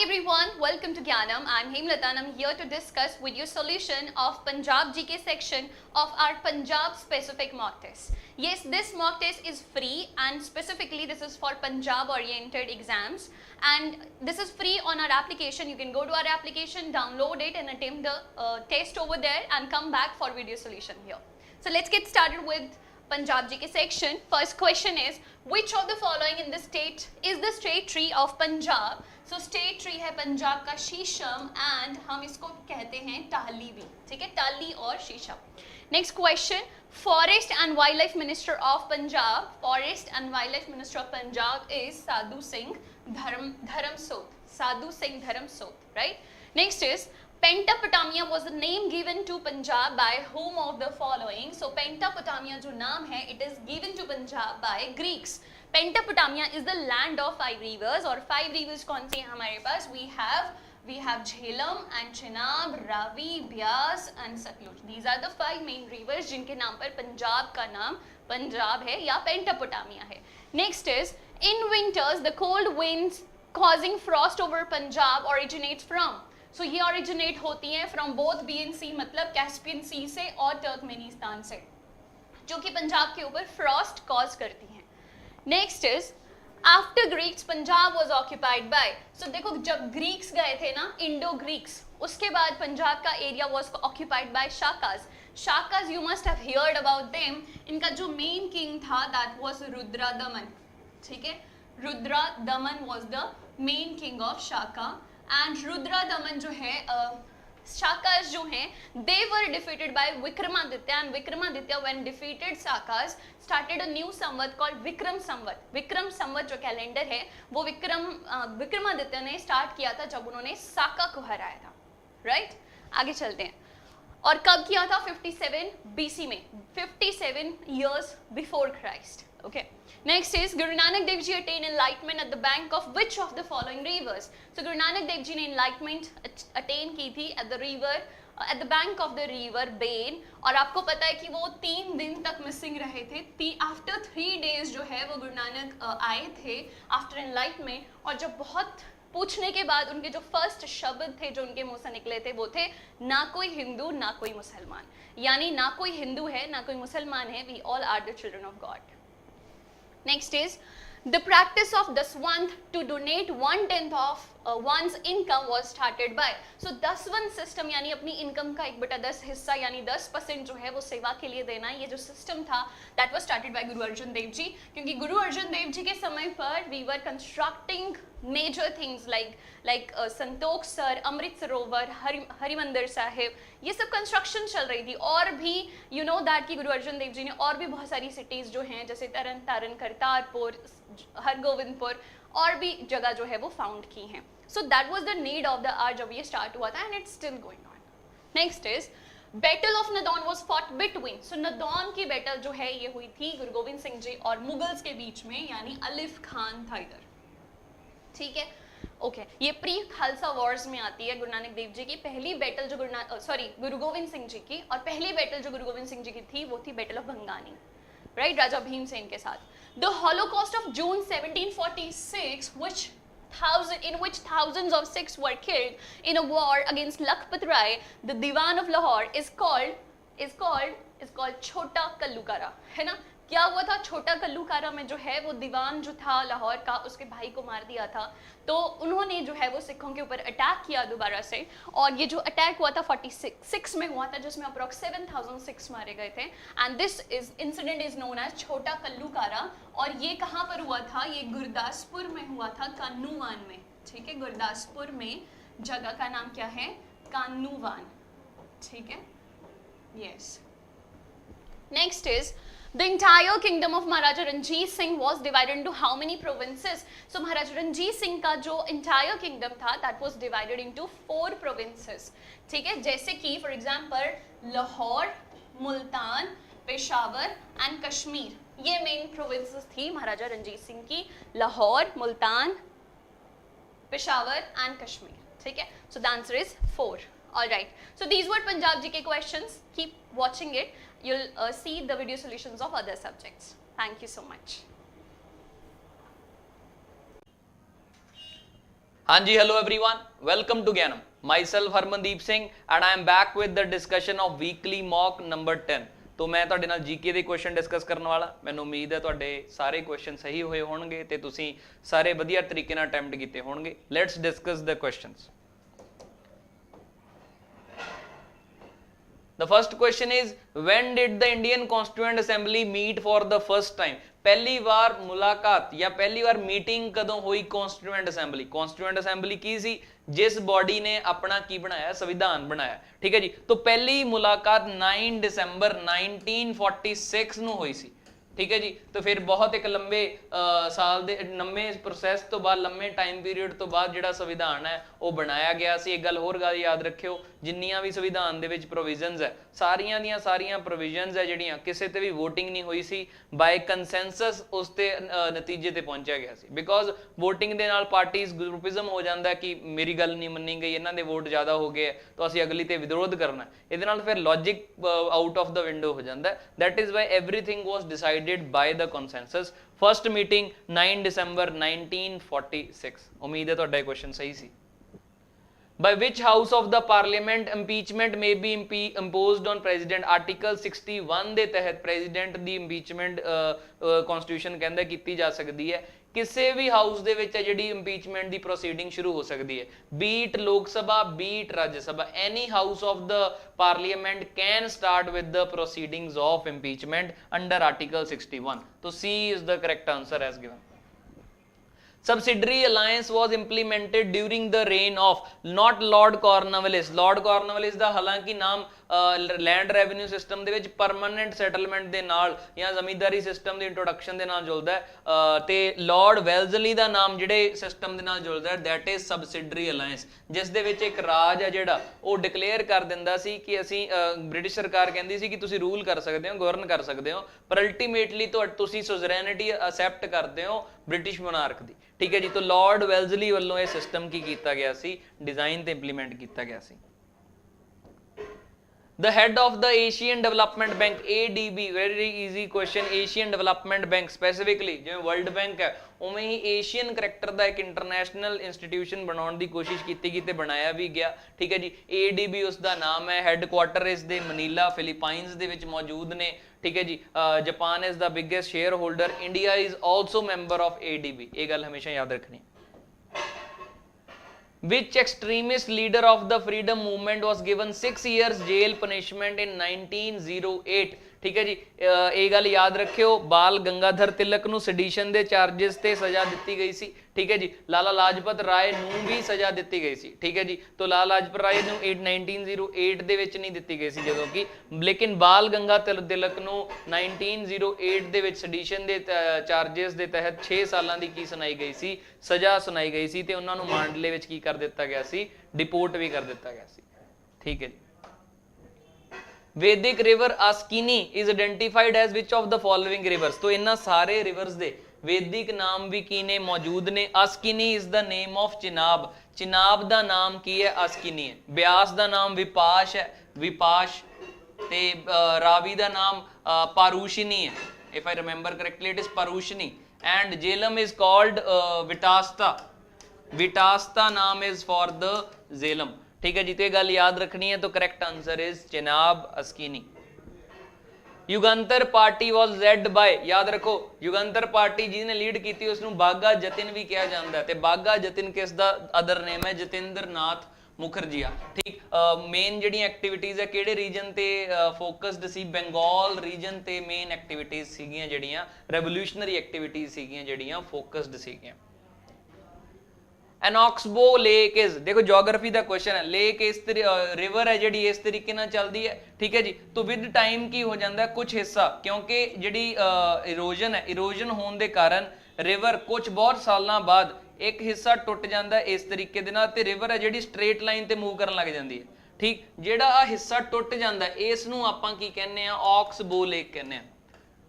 Hi everyone, welcome to Gyanam. I'm Hemlata and I'm here to discuss with you solution of Punjab GK section of our Punjab specific mock test. Yes, this mock test is free and specifically this is for Punjab oriented exams, and this is free on our application. You can go to our application, download it and attempt the test over there and come back for video solution here. So let's get started with Punjab GK section. First question is, which of the following in this state is the state tree of Punjab? So state tree है पंजाब का शीशम and हम इसको कहते हैं टाली भी, ठीक है, टाली और शीशम. Next question, Forest and Wildlife Minister of Punjab. Forest and Wildlife Minister of Punjab is Sadhu Singh Dharamsot. Sadhu Singh Dharamsot, right? Next is, Pentapotamia was the name given to Punjab by whom of the following? So Pentapotamia जो नाम है, it is given to Punjab by Greeks. Pentapotamia is the land of 5 rivers, और 5 rivers कौन सी हैं हमारे पास? We have Jhelum and Chenab, Ravi, Byas and Satluj. These are the 5 main rivers जिनके नाम पर पंजाब का नाम पंजाब है या पेंटापोटामिया है. Next is, in winters the cold winds causing frost over Punjab originates from. So ये originate होती हैं from both B and C, मतलब Caspian Sea से और टर्कमेनिस्तान से, जो कि पंजाब के ऊपर frost cause करती हैं. Next is, after Greeks Punjab was occupied by. So देखो जब Greeks गए थे ना, Indo Greeks, उसके बाद पंजाब का area was occupied by Shakas. Shakas, you must have heard about them. इनका जो main king था that was Rudradaman, ठीक है, Rudradaman was the main king of Shaka. And Rudradaman जो है Shakas जो हैं, they were defeated by Vikramaditya, and Vikramaditya when defeated Shakas started a new samvat called Vikram Samvat. Vikram Samvat जो calendar है वो विक्रमादित्य ने स्टार्ट किया था जब उन्होंने साका को हराया था, राइट? आगे चलते हैं. और कब किया था? 57 BC में, 57 years before Christ. Okay. Next is, Guru Nanak Dev Ji attained enlightenment at the bank of which of the following rivers? So Guru Nanak Dev Ji ने enlightenment attain की थी at the river, at the bank of the river Bain. और आपको पता है कि वो 3 दिन तक मिसिंग रहे थे. After 3 days जो है वो गुरु नानक आए थे after enlightenment, और जब बहुत पूछने के बाद उनके जो फर्स्ट शब्द थे जो उनके मुंह से निकले थे वो थे, ना कोई हिंदू ना कोई मुसलमान. यानी ना कोई हिंदू है ना कोई मुसलमान है, we all are the children of God. Next is, the practice of daswant to donate 1/10 of one's income was started by. So daswant system यानी अपनी इनकम का 1/10 हिस्सा यानी 10% जो है वो सेवा के लिए देना, ये जो सिस्टम था that was started by गुरु अर्जुन देव जी. क्योंकि गुरु अर्जुन देव जी के समय पर we were constructing major things like Santokhsar, Amrit Sarovar, Harmandir Sahib, ये सब कंस्ट्रक्शन चल रही थी. और भी you know that कि गुरु अर्जुन देव जी ने और भी बहुत सारी सिटीज़ जो हैं जैसे तरन तारण, करतारपुर, हरगोविंदपुर और भी जगह जो है वो फाउंड की हैं. So that was the need of the hour जब ये स्टार्ट हुआ था, and it's still going on. Next is, battle of Nadaun was fought between. So Nadaun की बैटल जो है ये हुई थी गुरु गोविंद सिंह जी और मुगल्स के बीच में, यानी अलिफ खान था इधर, ठीक है. ओके, ये प्री खालसा वॉर्स में आती है. गुरु नानक देव जी की पहली बैटल जो गुरु गोविंद सिंह जी की, और पहली बैटल जो गुरु गोविंद सिंह जी की थी वो थी बैटल ऑफ भंगानी, राइट, राजा भीमसेन के साथ. The Holocaust of June 1746, in which thousands of Sikhs were killed in a war against Lakhpat Rai, the Diwan of Lahore, is called छोटा कल्लूकारा, है ना. क्या हुआ था? छोटा कल्लूकारा में जो है वो दीवान जो था लाहौर का, उसके भाई को मार दिया था. तो उन्होंने जो है वो सिखों के ऊपर अटैक किया दोबारा से, और ये जो अटैक हुआ था 46 में हुआ था, जिसमें अप्रॉक्स 7000 सिख्स मारे गए थे. And this incident is known as Chhota कल्लूकारा. और ये कहाँ पर हुआ था? ये गुरदासपुर में हुआ था, कान्नूवान में, ठीक है. गुरदासपुर में जगह का नाम क्या है? कान्नूवान, ठीक है. Yes. Next is, the entire kingdom of Maharaja Ranjit Singh was divided into how many provinces? So Maharaja Ranjit Singh का जो entire kingdom था that was divided into 4 provinces, ठीक है. जैसे कि for example Lahore, Multan, Peshawar and Kashmir, ये मेन provinces थी महाराजा रंजीत सिंह की. लाहौर, मुल्तान, पेशावर एंड कश्मीर, ठीक है. So the answer is 4. Alright, so these were Punjab GK questions. Keep watching it. You'll see the video solutions of other subjects. Thank you so much. हाँ जी, hello everyone, welcome to Gyanam. Myself Harmandeep Singh and I am back with the discussion of weekly mock number 10. तो मैं ਤੁਹਾਡੇ ਨਾਲ GK ਦੇ question discuss ਕਰਨ ਵਾਲਾ। ਮੈਨੂੰ ਉਮੀਦ ਹੈ ਤੁਹਾਡੇ ਸਾਰੇ ਕੁਐਸਚਨ ਸਹੀ ਹੋਏ ਹੋਣਗੇ ਤੇ ਤੁਸੀਂ ਸਾਰੇ ਵਧੀਆ ਤਰੀਕੇ ਨਾਲ ਅਟੈਂਪਟ ਕੀਤੇ ਹੋਣਗੇ। Let's discuss the questions. The first question is, when did the Indian Constituent Assembly meet for the first time? पहली बार मुलाकात या पहली बार मीटिंग कदों हुई कॉन्स्टिट्यूएंट असेंबली? कॉन्स्टिट्यूएंट असेंबली की सी? जिस बॉडी ने अपना की बनाया, संविधान बनाया, ठीक है जी। तो पहली मुलाकात 9 दिसंबर 1946 ਨੂੰ ਹੋਈ ਸੀ, ठीक है जी। तो फिर बहुत एक लंबे साल दे लंबे प्रोसैस तो बाद लंबे टाइम पीरियड तो बाद जिहड़ा संविधान है वो बनाया गया सी। एक गल होर गल याद रखियो, जिन्नियां भी संविधान दे विच प्रोविजनस है, सारियां दियां सारियां प्रोविजनस है जिहड़ियां किसी ते भी वोटिंग नहीं हुई सी, बाय कंसेंसस उस ते नतीजे ते पहुंचा गया सी। बिकॉज वोटिंग दे नाल पार्टीज ग्रुपिज्म हो जाता है कि मेरी गल नहीं मन्नी गई, इन्हां दे वोट ज़्यादा हो गए तो असीं अगली ते विरोध करना, इहदे नाल फिर logic out of the window हो जाता है। That is why everything was decided by the consensus. First meeting 9 दिसंबर 1946। उम्मीद है तुहाडा क्वेश्चन सही सी। By which house of the parliament impeachment may be imposed on president? Article 61 ਦੇ ਤਹਿਤ president ਦੀ impeachment constitution ਕਹਿੰਦਾ ਕੀਤੀ ਜਾ ਸਕਦੀ ਹੈ। ਕਿਸੇ ਵੀ ਹਾਊਸ ਦੇ ਵਿੱਚ ਜਿਹੜੀ ਇੰਪੀਚਮੈਂਟ ਦੀ ਪ੍ਰੋਸੀਡਿੰਗ ਸ਼ੁਰੂ ਹੋ ਸਕਦੀ ਹੈ, be it Lok Sabha, be it Rajya Sabha, any house of the parliament can start with the proceedings of impeachment under article 61। तो C is the correct answer as given. Subsidiary alliance was implemented during the reign of not Lord Cornwallis. Lord Cornwallis ਦਾ ਹਾਲਾਂਕਿ ਨਾਮ land revenue system ਦੇ ਵਿੱਚ permanent settlement ਦੇ ਨਾਲ ਜਾਂ ਜ਼ਮੀਂਦਾਰੀ system ਦੀ introduction ਦੇ ਨਾਲ ਜੁੜਦਾ ਹੈ, ਤੇ ਲਾਰਡ ਵੈਲਜ਼ਲੀ ਦਾ ਨਾਮ ਜਿਹੜੇ ਸਿਸਟਮ ਦੇ ਨਾਲ ਜੁੜਦਾ ਹੈ ਦੈਟ ਇਜ਼ ਸਬਸਿਡਰੀ ਅਲਾਈਅੰਸ, ਜਿਸ ਦੇ ਵਿੱਚ ਇੱਕ ਰਾਜ ਹੈ ਜਿਹੜਾ ਉਹ ਡਿਕਲੇਅਰ ਕਰ ਦਿੰਦਾ ਸੀ ਕਿ ਅਸੀਂ ਬ੍ਰਿਟਿਸ਼ ਸਰਕਾਰ ਕਹਿੰਦੀ ਸੀ ਕਿ ਤੁਸੀਂ ਰੂਲ ਕਰ ਸਕਦੇ ਹੋ, ਗਵਰਨ ਕਰ ਸਕਦੇ ਹੋ, ਪਰ ਅਲਟੀਮੇਟਲੀ ਤੁਸੀਂ ਸੁਜ਼ਰੈਨਿਟੀ ਅਸੈਪਟ ਕਰਦੇ ਹੋ ਬ੍ਰਿਟਿਸ਼ ਮੋਨਾਰਕ ਦੀ, ਠੀਕ ਹੈ ਜੀ। ਤਾਂ ਲਾਰਡ ਵੈਲਜ਼ਲੀ ਵੱਲੋਂ ਇਹ ਸਿਸਟਮ ਕੀ ਕੀਤਾ ਗਿਆ ਸੀ, ਡਿਜ਼ਾਈਨ ਤੇ ਇੰਪਲੀਮੈਂਟ ਕੀਤਾ ਗਿਆ ਸੀ। The head of the Asian Development Bank, ADB, very easy question, Asian Development Bank specifically ਜਿਵੇਂ ਵਰਲਡ ਬੈਂਕ ਹੈ ਉਵੇਂ ਹੀ ਏਸ਼ੀਅਨ ਕਰੈਕਟਰ ਦਾ ਇੱਕ ਇੰਟਰਨੈਸ਼ਨਲ ਇੰਸਟੀਟਿਊਸ਼ਨ ਬਣਾਉਣ ਦੀ ਕੋਸ਼ਿਸ਼ ਕੀਤੀ ਗਈ ਤੇ ਬਣਾਇਆ ਵੀ ਗਿਆ, ਠੀਕ ਹੈ ਜੀ। ADB ਉਸ ਦਾ ਨਾਮ ਹੈ, ਹੈੱਡਕੁਆਟਰ ਇਸ ਦੇ ਮਨੀਲਾ ਫਿਲੀਪਾਈਨਸ ਦੇ ਵਿੱਚ ਮੌਜੂਦ ਨੇ, ਠੀਕ ਹੈ ਜੀ। Japan is the biggest share holder, India is also member of ADB, ਇਹ ਗੱਲ ਹਮੇਸ਼ਾ ਯਾਦ ਰੱਖਣੀ। Which extremist leader of the freedom movement was given 6 years jail punishment in 1908? ठीक है जी, ये गल याद रखियो, बाल गंगाधर तिलक नूं सडिशन दे चार्जेस ते सज़ा दित्ती गई सी, ठीक है जी। लाला लाजपत राय नूं भी सज़ा दित्ती गई सी, ठीक है जी। तो लाला लाजपत राय नूं 1908 दे विच नहीं दित्ती गई सी जदों कि, लेकिन बाल गंगाधर तिलक नूं 1908 दे विच सडिशन दे चार्जेस दे तहत 6 सालां दी की सुनाई गई सी, सज़ा सुनाई गई सी ते उन्हां नूं मांडले विच की कर दित्ता गया सी, डिपोर्ट भी कर दित्ता गया सी, ठीक है जी। Vedic river Asikni is identified as which of the following rivers? तो इन्हां सारे रिवर्स दे वैदिक नाम भी की ने मौजूद ने। Askini is the name of Chenab, Chenab दा नाम की है, अस्किनी है। ब्यास दा नाम विपाश है, विपाश, ते रावी दा नाम पारूशिनी है, if I remember correctly it is Parushni. And Jhelum is called Vitasta, Vitasta नाम इज फॉर द जेलम, ठीक है जी। तो ये गल याद रखनी है, तो correct answer is Chenab Asikni. Yugantar party was led by, याद रखो युगंतर पार्टी जिन्हें लीड की थी उसनूं बागा जतिन भी कहा जाता है, तो बागा जतिन किस दा अदर नेम है? जतिंद्र नाथ मुखर्जी, ठीक। मेन जिहड़ियां एक्टिविटीज़ है किहड़े रीजन ते फोकस्ड सी? बंगाल रीजन ते मेन एक्टिविटीज़ सीगियां जिहड़ियां रेवोल्यूशनरी एक्टिविटीज़ सीगियां जिहड़ियां फोकस्ड सीगियां। एनॉक्सबो लेक इज, देखो जोग्राफी का क्वेश्चन है, लेक इस रिवर है जी इस तरीके ना चलती है, ठीक है जी। तो विद टाइम की हो जाता है कुछ हिस्सा, क्योंकि जी इरोजन है, इरोजन होने के कारण रिवर कुछ बहुत सालों बाद एक हिस्सा टुट जाता है इस तरीके के नाल, ते रिवर है जी स्ट्रेट लाइन ते मूव करन लग जाती है, ठीक। जिहड़ा आ हिस्सा टुट जाता है इसनूं आपां की कहने आ? ऑक्सबो लेक कहने आ,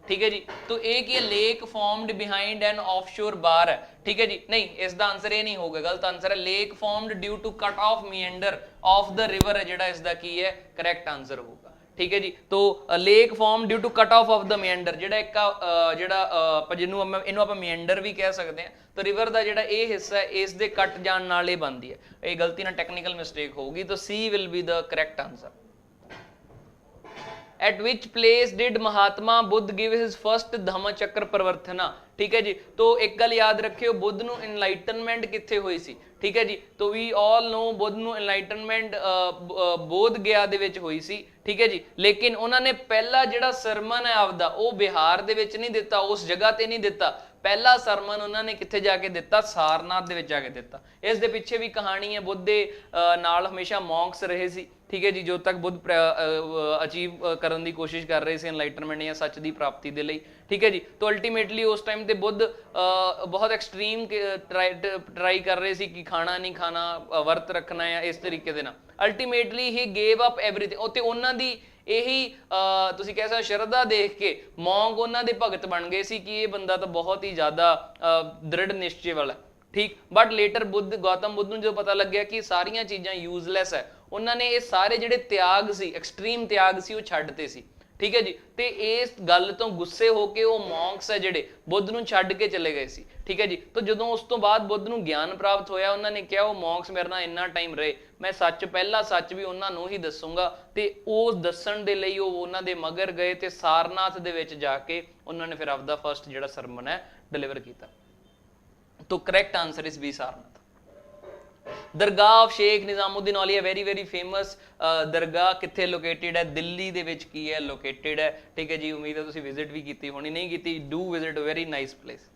ठीक है जी। तो एक ये lake formed behind an offshore bar है, ठीक है जी। नहीं, इसका आंसर ये नहीं होगा, गलत आंसर है। Lake formed due to cut off meander of the river है जिहड़ा इसका की है, करेक्ट आंसर होगा, ठीक है जी। तो lake form due to cut off of the meander, ਜਿਹੜਾ ਇੱਕ ਜਿਹੜਾ ਆਪਾਂ ਜਿਹਨੂੰ ਇਹਨੂੰ ਆਪਾਂ meander ਵੀ ਕਹਿ ਸਕਦੇ ਹਾਂ। ਤਾਂ ਰਿਵਰ ਦਾ ਜਿਹੜਾ ਇਹ ਹਿੱਸਾ ਹੈ ਇਸ ਦੇ ਕੱਟ ਜਾਣ ਨਾਲ ਇਹ ਬਣਦੀ ਹੈ। ਇਹ ਗਲਤੀ ਨਾਲ ਟੈਕਨੀਕਲ ਮਿਸਟੇਕ ਹੋਊਗੀ, ਤਾਂ C will be the correct answer। At which place did Mahatma Buddha give his first धम्म चक्र प्रवर्तना? ठीक है जी। तो एक गल याद रखियो, बुद्ध ਨੂੰ enlightenment ਕਿੱਥੇ ਹੋਈ ਸੀ? ठीक है जी। तो we all know बुद्ध ਨੂੰ enlightenment ਬੋਧ ਗਿਆ ਦੇ ਵਿੱਚ ਹੋਈ ਸੀ। ठीक है जी। लेकिन ਉਹਨਾਂ ਨੇ ਪਹਿਲਾ ਜਿਹੜਾ ਸਰਮਨ ਹੈ ਆਪਦਾ ਉਹ ਬਿਹਾਰ ਦੇ ਵਿੱਚ ਨਹੀਂ ਦਿੱਤਾ, ਉਸ ਜਗ੍ਹਾ ਤੇ ਨਹੀਂ ਦਿੱਤਾ। ਪਹਿਲਾ ਸਰਮਨ ਉਹਨਾਂ ਨੇ ਕਿੱਥੇ ਜਾ ਕੇ ਦਿੱਤਾ? ਸਾਰਨਾਥ ਦੇ ਵਿੱਚ ਜਾ ਕੇ ਦਿੱਤਾ। ਇਸ ਦੇ ਪਿੱਛੇ ਵੀ ਕਹਾਣੀ ਹੈ, ਬੁੱਧ ਦੇ ਨਾਲ ਹਮੇਸ਼ਾ ਮੌਂਕਸ ਰਹੇ ਸੀ। ठीक है जी। जो तक बुद्ध अचीव करने की कोशिश कर रहे थे एनलाइटनमेंट या सच की प्राप्ति के लिए। ठीक है जी। तो अल्टीमेटली उस टाइम ते बुद्ध बहुत एक्सट्रीम ट्राई कर रहे थे कि खाना नहीं खाना, वर्त रखना या इस तरीके के ना। Ultimately he gave up everything. उत्ते उन्हां दी यही तुसीं कह सकदे शरधा देख के मौंग उन्हां दे भगत बन गए सी कि ये बंदा तो बहुत ही ज़्यादा दृढ़ निश्चय वाला। ठीक। बट लेटर बुद्ध गौतम बुद्ध नूं जो पता लग गया कि सारियां चीज़ां यूजलैस है, उन्होंने ये सारे जिहड़े त्याग सी, एक्सट्रीम त्याग सी, वो छड्डते सी। ठीक है जी। तो इस गल तो गुस्से होके वो मॉन्क्स है जिहड़े बुद्ध नूं छड्ड के चले गए सी। ठीक है जी। तो जदों उस तो बाद बुद्ध नूं ज्ञान प्राप्त होया, उन्होंने कहा वो मॉन्क्स मेरे नाल इन्ना टाइम रहे, मैं सच पहला सच भी उन्हां नूं ही दसूंगा। तो उस दस्सण दे लई वो उन्हां दे मगर गए ते सारनाथ दे विच जाके उन्होंने फिर आपदा फर्स्ट जिहड़ा सरमन है डिलीवर किया। तो correct answer is B Sarnath. Dargah of Sheikh Nizamuddin Auliya very very famous dargah कित्थे लोकेटेड है? दिल्ली दे विच की है लोकेटेड है। ठीक है जी। उम्मीद है तुसीं विजिट भी कीती होनी, नहीं कीती do visit, very nice place.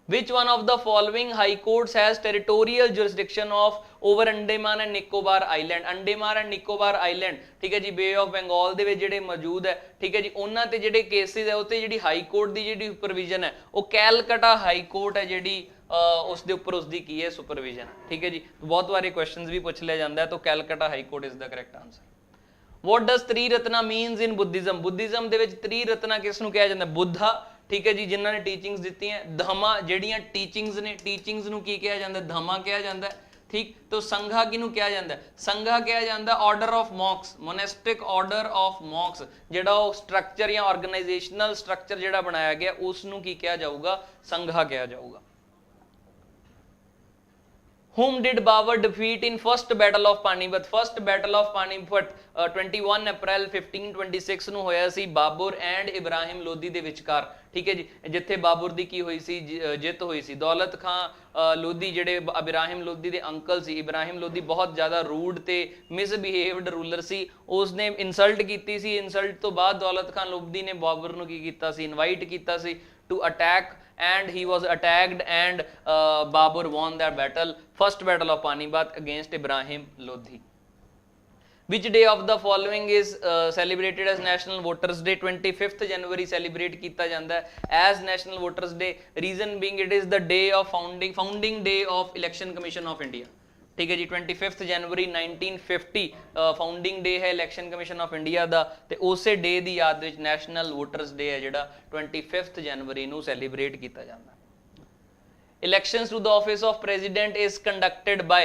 Which one of the following high courts has territorial jurisdiction of over Andaman and Nicobar Island? Andaman and Nicobar Island, ठीक है जी, बे ऑफ बंगाल दे विच जिहड़े मौजूद है। ठीक है जी। उन्हां ते जिहड़े केसेस है उत्ते जिहड़ी हाई कोर्ट दी जिहड़ी सुपरविजन है वो कैलकटा हाई कोर्ट है जिहड़ी उस दे उपर उसदी की है सुपरविजन। ठीक है जी। बहुत बार क्वेश्चंस भी पूछ लिया जाता है, तो Calcutta high court is the correct answer. What does Triratna means in Buddhism? Buddhism दे विच त्रिरत्ना किस नूं कहा जाता है? बुद्धा, ठीक है जी, जिन्होंने टीचिंग्स दी हैं, धम्मा जिहड़ियां टीचिंग्स ने, टीचिंग्स नूं की कहा जाता है? धम्मा कहा जाता है। ठीक। तो संघा किनू कहा जाता है? संघा कहा जाता है order of मॉक्स, monastic order of मॉक्स, जिहड़ा स्ट्रक्चर या ऑर्गेनाइजेशनल स्ट्रक्चर जिहड़ा बनाया गया उसनूं की कहा जाऊगा? संघा कहा जाऊगा। Whom did Babur defeat in first battle of Panipat? First battle of Panipat 21 अप्रैल 1526 ਨੂੰ ਹੋਇਆ ਸੀ ਬਾਬਰ ਐਂਡ ਇਬਰਾਹਿਮ ਲੋਧੀ ਦੇ ਵਿਚਕਾਰ। ठीक है जी। जिथे बाबर दी की हुई सी जित हुई सी। दौलत खां लोधी जिहड़े इब्राहिम लोधी दे अंकल सी, इब्राहिम लोधी बहुत ज़्यादा रूड ते मिसबिहेव्ड रूलर सी, उसने इंसल्ट की सी। इंसल्ट तो बाद दौलत खां लोधी ने बाबर नूं की कीता सी? इनवाइट कीता सी to attack and he was attacked and Babur won that battle, first battle of Panipat against Ibrahim Lodhi। Which day of the following is celebrated as National Voters Day? 25th January celebrate किया जाता है as National Voters Day, reason being it is the day of founding day of Election Commission of India। ठीक है जी। 25 जनवरी 1950 founding day है election commission of India का, तो उस day की याद में नैशनल वोटर्स डे है जिहड़ा 25 जनवरी नूं सैलीब्रेट किया जाता है। Elections to the office of president is conducted by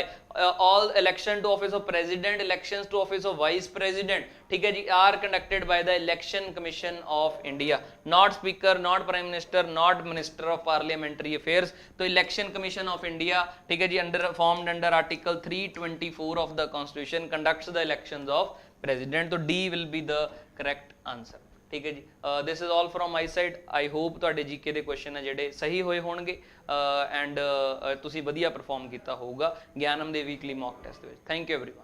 all election to office of president, elections to office of vice president, ठीक है जी, are conducted by the election commission of India, not speaker, not prime minister, not minister of parliamentary affairs। तो election commission of India, ठीक है जी, formed under article 324 of the constitution, conducts the elections of president। तो D will be the correct answer। ठीक है जी। This is all from my side. I hope तुहाडे GK दे question है जिहड़े सही होए होणगे एंड तुसीं वधिया परफॉर्म कीता होऊगा ज्ञानम दे वीकली मॉक टेस्ट दे विच। Thank you everyone.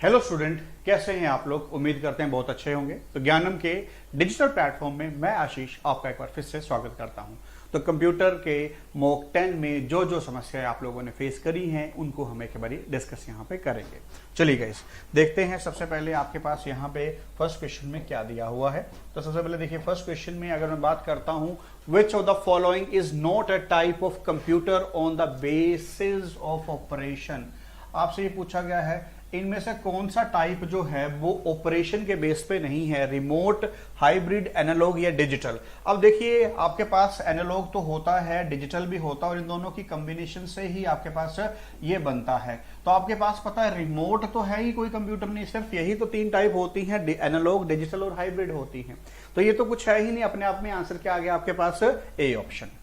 Hello student, कैसे हैं आप लोग? उम्मीद करते हैं बहुत अच्छे होंगे। तो ज्ञानम के डिजिटल प्लेटफॉर्म में मैं आशीष आपका एक बार फिर से स्वागत करता हूं। तो कंप्यूटर के मॉक 10 में जो जो समस्याएं आप लोगों ने फेस करी हैं उनको हम एक बारी डिस्कस यहाँ पे करेंगे। चलिए गाइस देखते हैं। सबसे पहले आपके पास यहाँ पे फर्स्ट क्वेश्चन में क्या दिया हुआ है। तो सबसे पहले देखिए फर्स्ट क्वेश्चन में अगर मैं बात करता हूँ, विच of the following is not a type of computer on the basis of operation. आपसे ये पूछा गया है इनमें से कौन सा टाइप जो है वो ऑपरेशन के बेस पे नहीं है, रिमोट, हाइब्रिड, एनालॉग या डिजिटल? अब देखिए आपके पास एनालॉग तो होता है, डिजिटल भी होता है, और इन दोनों की कॉम्बिनेशन से ही आपके पास ये बनता है। तो आपके पास पता है रिमोट तो है ही कोई कंप्यूटर नहीं, सिर्फ यही तो 3 टाइप होती हैं, एनालॉग, डिजिटल और हाइब्रिड होती हैं। तो ये तो कुछ है ही नहीं, अपने आप में आंसर क्या आ गया आपके पास? A option.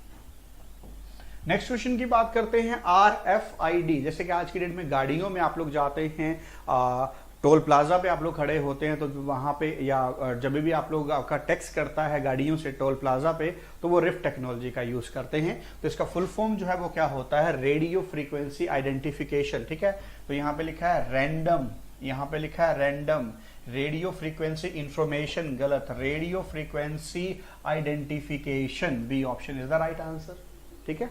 नेक्स्ट क्वेश्चन की बात करते हैं RFID। जैसे कि आज की डेट में गाड़ियों में आप लोग जाते हैं, टोल प्लाजा पे आप लोग खड़े होते हैं, तो वहां पे या जब भी आप लोग आपका टैक्स करता है गाड़ियों से टोल प्लाजा पे, तो वो रिफ टेक्नोलॉजी का यूज करते हैं। तो इसका फुल फॉर्म जो है वो क्या होता है? Radio frequency identification. ठीक है, तो यहाँ पे लिखा है रैंडम, यहाँ पे लिखा है रैंडम रेडियो फ्रीक्वेंसी इंफॉर्मेशन, गलत, radio frequency identification, B option is the right answer. ठीक है,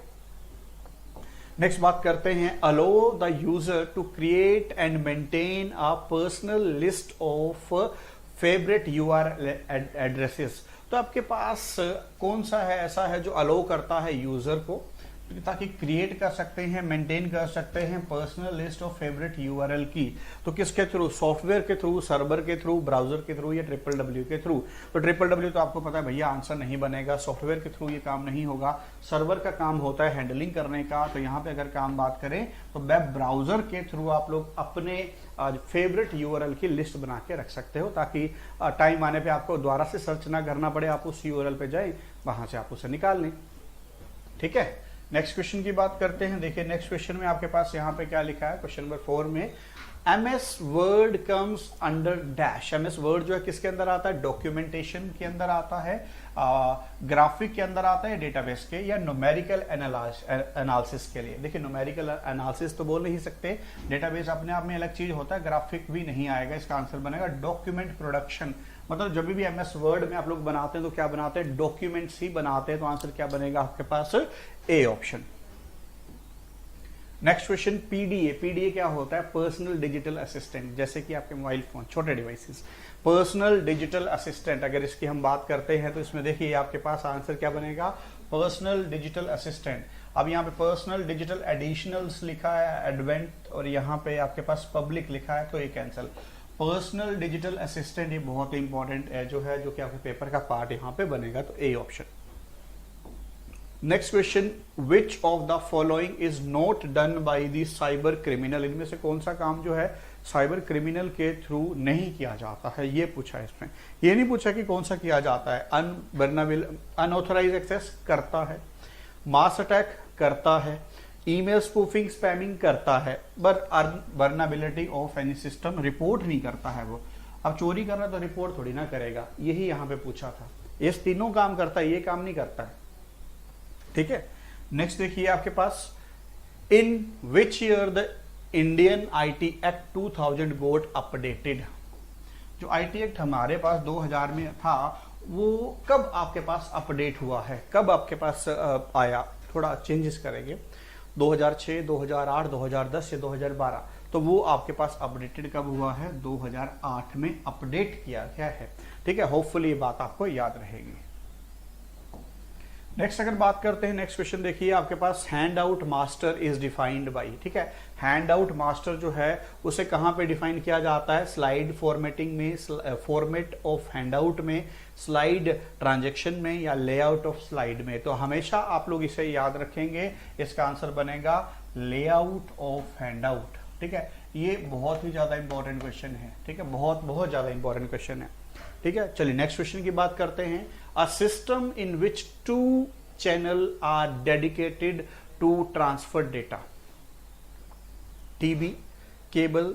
नेक्स्ट बात करते हैं allow the user to create and maintain a personal list of favourite URL addresses. तो आपके पास कौन सा है ऐसा है जो अलो करता है यूजर को, ताकि क्रिएट कर सकते हैं, मेंटेन कर सकते हैं personal list of favourite URL की? तो किसके थ्रू? सॉफ्टवेयर के थ्रू, सर्वर के थ्रू, ब्राउजर के थ्रू या WWW के थ्रू? तो WWW तो आपको पता है भैया आंसर नहीं बनेगा, सॉफ्टवेयर के थ्रू ये काम नहीं होगा, सर्वर का काम होता है हैंडलिंग करने का। तो यहाँ पे अगर काम बात करें तो वेब ब्राउजर के थ्रू आप लोग अपने फेवरेट URL की लिस्ट बना के रख सकते हो, ताकि टाइम आने पे आपको दोबारा से सर्च ना करना पड़े, आप उस URL पे जाए, वहां से आप उसे निकाल लें। ठीक है, नेक्स्ट क्वेश्चन की बात करते हैं। देखिए नेक्स्ट क्वेश्चन में आपके पास यहाँ पे क्या लिखा है, क्वेश्चन नंबर 4 में MS word comes under dash. MS word जो है किसके अंदर आता है? डॉक्यूमेंटेशन के अंदर आता है, ग्राफिक के अंदर आता है, डेटाबेस के, या न्यूमेरिकल एनालिसिस के लिए। देखिए न्यूमेरिकल एनालिसिस तो बोल नहीं सकते, डेटाबेस अपने आप में अलग चीज होता है, ग्राफिक भी नहीं आएगा, इसका आंसर बनेगा डॉक्यूमेंट प्रोडक्शन। मतलब जब भी MS वर्ड में आप लोग बनाते हैं तो क्या बनाते हैं? डॉक्यूमेंट्स ही बनाते हैं। तो आंसर क्या बनेगा आपके पास? A option. Next question PDA। PDA क्या होता है? Personal digital assistant. जैसे कि आपके मोबाइल फोन, छोटे डिवाइसेस, पर्सनल डिजिटल असिस्टेंट। अगर इसकी हम बात करते हैं तो इसमें देखिए आपके पास आंसर क्या बनेगा? Personal digital assistant. अब यहाँ पे पर्सनल डिजिटल एडिशनल्स लिखा है, एडवेंट, और यहाँ पे आपके पास पब्लिक लिखा है, तो ये कैंसिल। पर्सनल डिजिटल असिस्टेंट ये बहुत ही इंपॉर्टेंट है जो है, जो कि आपके पेपर का पार्ट यहाँ पे बनेगा, तो ए option. Next question, which of the following is not done by the cyber criminal? इनमें से कौन सा काम जो है साइबर क्रिमिनल के थ्रू नहीं किया जाता है, ये पूछा है इसमें। ये नहीं पूछा कि कौन सा किया जाता है। अनऑथराइज एक्सेस करता है, मास अटैक करता है, ईमेल स्पूफिंग स्पैमिंग करता है, but vulnerability of any system report नहीं करता है वो। अब चोरी कर रहा है तो रिपोर्ट थोड़ी ना करेगा, यही यहाँ पे पूछा था। ये तीनों काम करता है, ये काम नहीं करता है। ठीक है, नेक्स्ट देखिए आपके पास, in which year the Indian IT act 2000 got updated? जो IT एक्ट हमारे पास 2000 में था, वो कब आपके पास अपडेट हुआ है, कब आपके पास आया? थोड़ा चेंजेस करेंगे, 2006, 2008, 2010 या 2012। तो वो आपके पास अपडेटेड कब हुआ है? 2008 में अपडेट किया गया है। ठीक है, होपफुली ये बात आपको याद रहेगी। नेक्स्ट अगर बात करते हैं, नेक्स्ट क्वेश्चन देखिए आपके पास, hand out master is defined by. ठीक है, हैंड आउट मास्टर जो है उसे कहां पे डिफाइन किया जाता है? स्लाइड फॉर्मेटिंग में, फॉर्मेट ऑफ हैंडआउट में, स्लाइड ट्रांजैक्शन में, या लेआउट ऑफ स्लाइड में। तो हमेशा आप लोग इसे याद रखेंगे, इसका आंसर बनेगा लेआउट ऑफ हैंडआउट। ठीक है, ये बहुत ही ज्यादा इंपॉर्टेंट क्वेश्चन है। ठीक है, बहुत ज्यादा इंपॉर्टेंट क्वेश्चन है। ठीक है, चलिए नेक्स्ट क्वेश्चन की बात करते हैं। A system in which 2 channel are dedicated to transfer data, TV, cable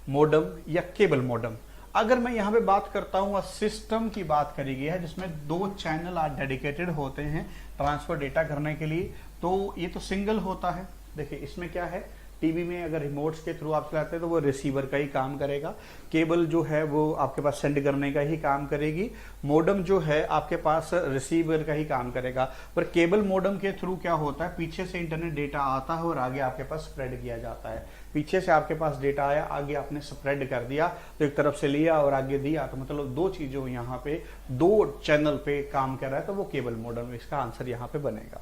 modem या केबल मॉडम। अगर मैं यहां पे बात करता हूं सिस्टम की बात करी गई है जिसमें 2 चैनल आर डेडिकेटेड होते हैं ट्रांसफर डेटा करने के लिए, तो ये तो सिंगल होता है। देखिए इसमें क्या है, टीवी में अगर रिमोट्स के थ्रू आप चलाते हैं तो वो रिसीवर का ही काम करेगा, केबल जो है वो आपके पास सेंड करने का ही काम करेगी, मॉडम जो है आपके पास रिसीवर का ही काम करेगा। पर केबल मॉडम के थ्रू क्या होता है, पीछे से इंटरनेट डेटा आता है और आगे आपके पास स्प्रेड किया जाता है। पीछे से आपके पास डेटा आया, आगे आपने स्प्रेड कर दिया, तो एक तरफ से लिया और आगे दिया, तो मतलब 2 चीजों यहाँ पे 2 चैनल पे काम कर रहा है, तो वो केबल मॉडम, इसका आंसर यहाँ पे बनेगा।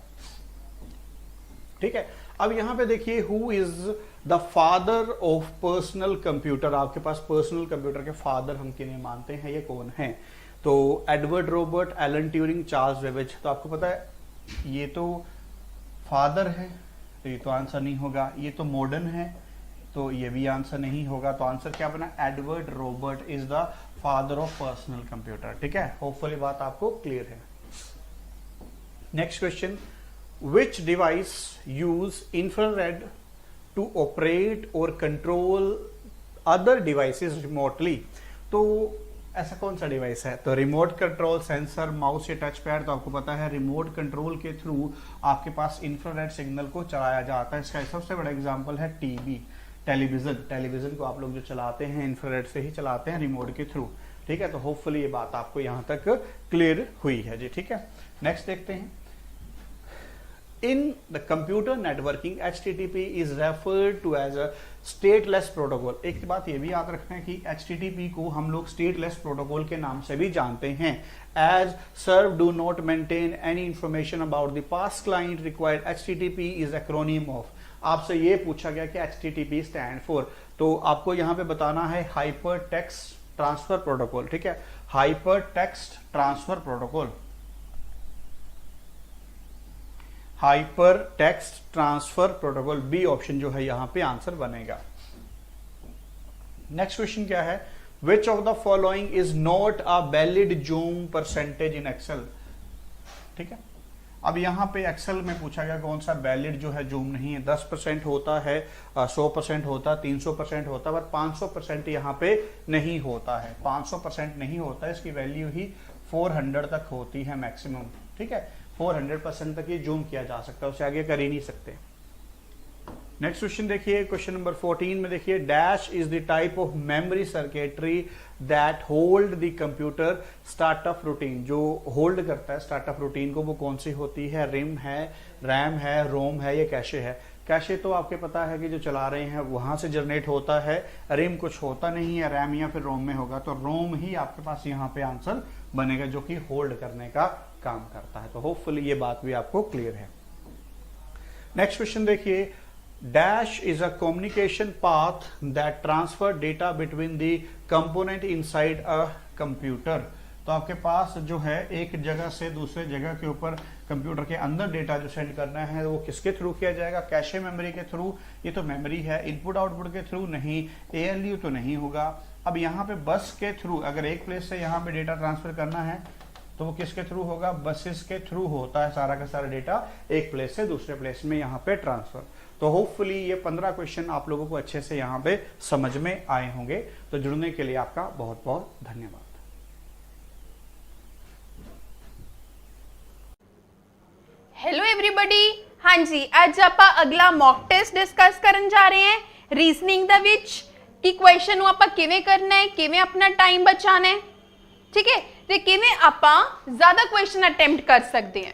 ठीक है। अब यहाँ पे देखिए who is the father of personal computer, आपके पास पर्सनल कंप्यूटर के फादर हम किन्हें मानते हैं, ये कौन है? तो Edward Robert, Alan Turing, Charles Babbage. तो आपको पता है ये तो फादर है, तो ये तो आंसर नहीं होगा। ये तो मॉडर्न है, तो ये भी आंसर नहीं होगा। तो आंसर क्या बना? Edward Robert is the father of personal computer. ठीक है, होपफुली बात आपको क्लियर है। Next question, which device use infrared to operate or control other devices remotely? तो ऐसा कौन सा डिवाइस है? तो रिमोट कंट्रोल, सेंसर, माउस या टच पैड। तो आपको पता है रिमोट कंट्रोल के थ्रू आपके पास इंफ्रारेड सिग्नल को चलाया जाता है। इसका सबसे बड़ा एग्जांपल है टीवी, टेलीविजन। टेलीविजन को आप लोग जो चलाते हैं इंफ्रारेड से ही चलाते हैं, रिमोट के थ्रू। ठीक है, तो होपफुली ये बात आपको यहाँ तक क्लियर हुई है जी। ठीक है, नेक्स्ट देखते हैं। In the computer networking, HTTP is referred to as a stateless protocol। एक बात ये भी याद रखना है कि HTTP को हम लोग stateless protocol के नाम से भी जानते हैं। As server do not maintain any information about the past client required, HTTP is acronym of। आपसे ये पूछा गया कि HTTP stand for, तो आपको यहाँ पे बताना है हाइपर टेक्स्ट ट्रांसफर प्रोटोकॉल। ठीक है, hypertext transfer protocol, hypertext transfer protocol, B option जो है यहां पे आंसर बनेगा। नेक्स्ट क्वेश्चन क्या है? Which of the following is not a valid zoom percentage in Excel. ठीक है, अब यहां पे एक्सेल में पूछा गया कौन सा वैलिड जो है जूम नहीं है। 10% होता है, 100% होता है, 300% होता है, पर 500% यहां पे नहीं होता है। 500% नहीं होता है, इसकी वैल्यू ही 400 तक होती है मैक्सिमम। ठीक है, 400% तक ये जूम किया जा सकता है, उससे आगे कर ही नहीं सकते। नेक्स्ट क्वेश्चन देखिए, क्वेश्चन नंबर 14 में देखिए, dash is the type of memory circuitry that hold the computer startup routine. जो होल्ड करता है स्टार्टअप रूटीन को, वो कौन सी होती है? रिम है, रैम है, रोम है, या कैशे है? कैशे तो आपके पता है कि जो चला रहे हैं वहां से जनरेट होता है, रिम कुछ होता नहीं है, रैम या फिर रोम में होगा, तो रोम ही आपके पास यहाँ पे आंसर बनेगा, जो कि होल्ड करने का काम करता है। तो होपफुली ये बात भी आपको क्लियर है। नेक्स्ट क्वेश्चन देखिए, dash is a communication path that transfer data between the component inside a computer. तो आपके पास जो है एक जगह से दूसरे जगह के ऊपर कंप्यूटर के अंदर डेटा जो सेंड करना है वो किसके थ्रू किया जाएगा? कैशे मेमोरी के थ्रू। ये तो मेमोरी है, इनपुट आउटपुट के थ्रू नहीं, ALU तो नहीं होगा। अब यहाँ पे बस के थ्रू, अगर एक प्लेस से यहाँ पे डेटा ट्रांसफर करना है तो वो किसके थ्रू होगा? बसेस के थ्रू होता है सारा का सारा डेटा एक प्लेस से दूसरे प्लेस में यहाँ पे ट्रांसफर। तो होपफुली ये 15 क्वेश्चन आप लोगों को अच्छे से यहाँ पे समझ में आए होंगे। तो जुड़ने के लिए आपका बहुत बहुत धन्यवाद। हेलो एवरीबॉडी, हाँ जी, आज आप अगला मॉक टेस्ट डिस्कस करन जा रहे हैं, रीजनिंग द विच कि क्वेश्चन आप किवें करना है, किवें अपना टाइम बचाना है। ठीक है, ते किवें आप ज्यादा क्वेश्चन अटेम्प्ट कर सकते हैं।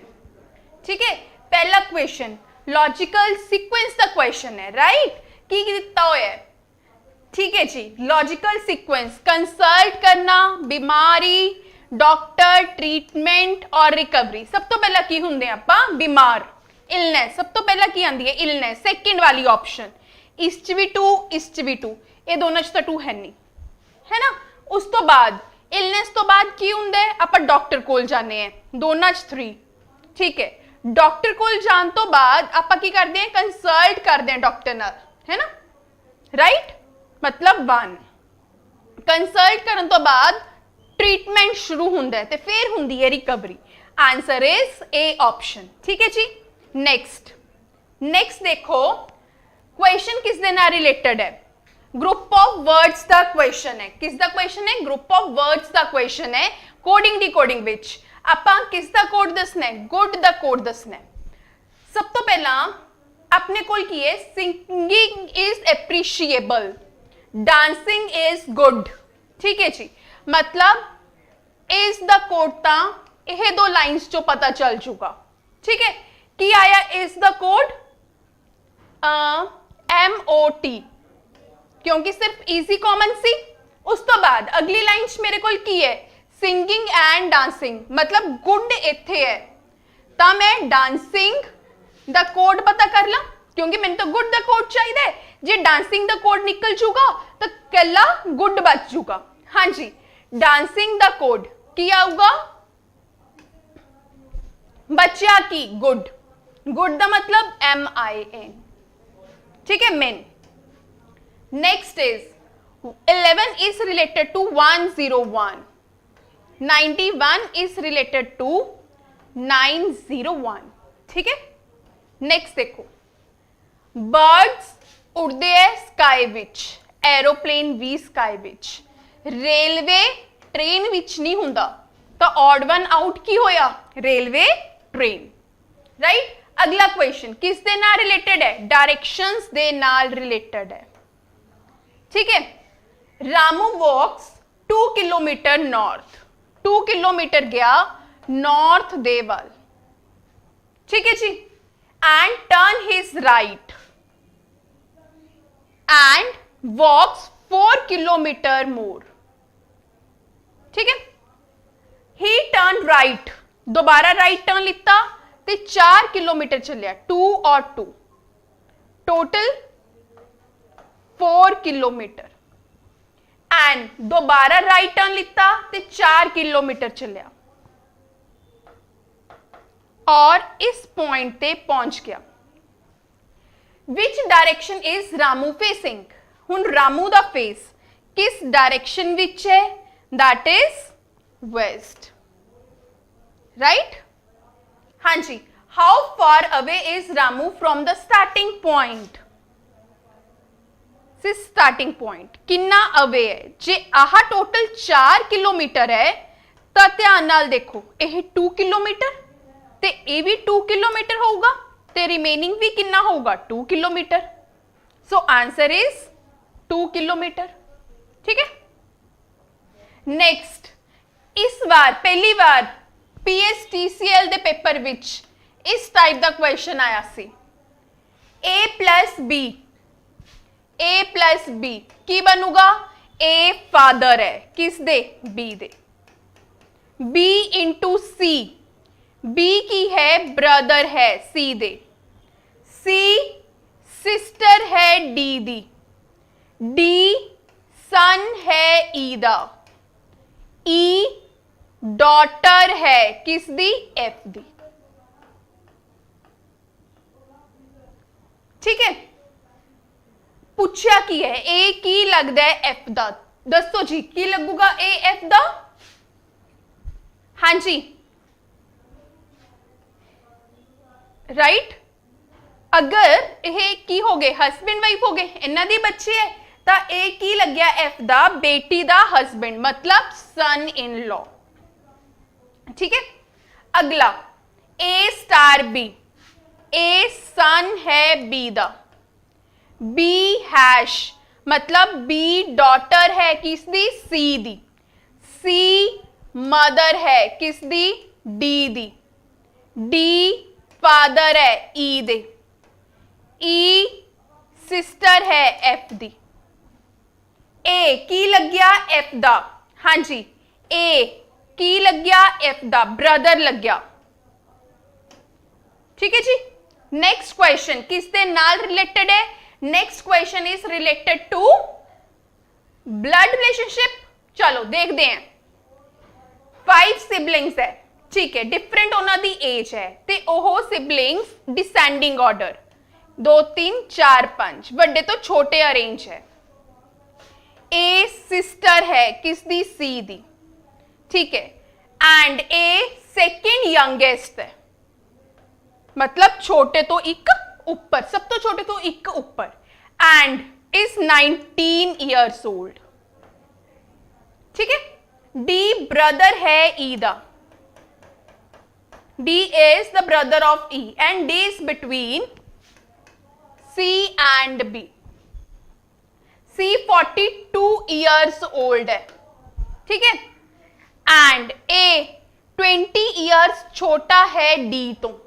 ठीक है, पहला question logical sequence the question है, राइट? की दिता हुआ है, ठीक है जी। लॉजिकल सीक्वेंस, कंसल्ट करना, बीमारी, डॉक्टर, ट्रीटमेंट और रिकवरी। सब तो पहला की होंगे आप बीमार, इलनेस। सब तो पहला की आंदी है इलनेस, सेकंड वाली ऑप्शन। इस च भी 2, इस च भी 2, ये दोनों च तो 2 है नहीं, है ना। उस तो बाद इलनेस तो बाद की होंगे, आप डॉक्टर कोल जाने हैं, दोनों च 3। ठीक है, डॉक्टर कोल जान तो बाद आप की करते हैं, कंसल्ट करते हैं डॉक्टर नाल, है ना, राइट? मतलब 1 कंसल्ट करने तो बाद ट्रीटमेंट शुरू होंदा है, ते फिर होंदी है recovery. Answer is A option. ठीक है जी। नेक्स्ट देखो, क्वेश्चन किस दे नाल रिलेटेड है? ग्रुप ऑफ वर्ड्स दा क्वेश्चन है। किस दा क्वेश्चन है? ग्रुप ऑफ वर्ड्स दा क्वेश्चन है। कोडिंग डिकोडिंग विच आपां किस दा कोड दसना है? गुड दा कोड दसना है। सब तो पहला अपने कोल की है, singing is appreciable, dancing is good. ठीक है जी, मतलब इस द कोड ता यह 2 लाइंस जो पता चल चुका। ठीक है, की आया इस द कोड MOT, क्योंकि सिर्फ इजी कॉमन सी। उस तो बाद अगली लाइंस मेरे को की है सिंगिंग एंड डांसिंग, मतलब गुड इत्थे है, ता मैं डांसिंग ਦਾ ਕੋਡ ਪਤਾ ਕਰ ਲਾਂ, ਕਿਉਂਕਿ ਮੈਨੂੰ ਤਾਂ ਗੁੱਡ ਦਾ ਕੋਡ ਚਾਹੀਦਾ ਹੈ। ਜੇ ਡਾਂਸਿੰਗ ਦਾ ਕੋਡ ਨਿਕਲ ਜੂਗਾ ਤਾਂ ਕੱਲਾ ਗੁੱਡ ਬਚ ਜੂਗਾ। ਹਾਂਜੀ, ਡਾਂਸਿੰਗ ਦਾ ਕੋਡ ਕੀ ਆਊਗਾ बच्चा की गुड, गुड का मतलब MIN, ठीक है, min। Next is 11 is related to 101, 91 is related to 901, ठीक है। नेक्स्ट देखो, बर्ड्स उड़ते है स्काई विच, एरोप्लेन भी स्काई विच, रेलवे ट्रेन विच नहीं हुंदा, तो ऑड वन आउट की होया, रेलवे ट्रेन, राइट। अगला क्वेश्चन किस दे नाल रिलेटेड है, डायरेक्शंस दे नाल रिलेटेड है, ठीक है। Ramu walks 2 kilometre north, 2 kilometre गया नॉर्थ दे वाल, ठीक है जी, and turn his right and walks 4 kilometre more, ठीक है। ही टर्न राइट, दोबारा राइट टर्न लिता ते 4 किलोमीटर चलिया, 2 और 2 टोटल 4 किलोमीटर, एंड दोबारा राइट टर्न लिता ते 4 किलोमीटर चलिया और इस पॉइंट ते पहुंच गया। Which direction is Ramu facing, हुन रामू दा फेस किस डायरेक्शन विच है, दैट इज वेस्ट, राइट। हाँ जी, how far away is Ramu from the starting point, starting point कितना अवे है। जे आह टोटल 4 किलोमीटर है तो ध्यान नाल देखो, यह 2 किलोमीटर ते ये भी 2 किलोमीटर होगा ते रिमेनिंग भी कितना होगा 2 kilometre, so answer is 2 kilometre, ठीक है। नेक्स्ट, इस बार पहली बार PSTCL दे पेपर विच इस टाइप का क्वेश्चन आया सी, A प्लस B की बनूगा, A फादर है किस दे, B दे, B इंटू C, B की है ब्रदर है C दे, C सिस्टर है D दी, D सन है E दा, E डॉटर है किस दी, F दी, ठीक है। पूछा की है ए की लगता है F दा, दसो जी की लगूगा ए F दा, हाँ जी राइट। अगर ये की हो गए हस्बैंड वाइफ हो गए, इन्हां दी बच्चे है, तो ए की लग गया F दा, बेटी दा हस्बैंड, मतलब सन इन लॉ, ठीक है। अगला A स्टार B, A सन है B दा, B हैश मतलब B डॉटर है किस दी, C दी, C मदर है किस दी, D दी, D फादर है E दे, E सिस्टर है F दी, A की लग गया F दा, हाँ जी, A की लग गया F दा, ब्रदर लग गया, ठीक है जी। नेक्स्ट क्वेश्चन किसके नाल रिलेटेड है, next question is related to blood relationship. चलो देखते हैं, 5 सिबलिंग्स है, ठीक है, डिफरेंट उन्हों की एज है, ते ओह सिबलिंग्स डिसेंडिंग ऑर्डर 2 3 4 5, बड़े तो छोटे अरेंज है। ए सिस्टर है किसदी, सी दी, ठीक है, एंड ए सेकेंड यंगेस्ट है, मतलब छोटे तो एक ऊपर, सब तो छोटे तो एक ऊपर, एंड इज 19 ईयर्स ओल्ड, ठीक है। डी ब्रदर है ई दा, D is the brother of E and D is between C and B. C 42 years old है, ठीक है, एंड ए 20 ईयर्स छोटा है डी तो।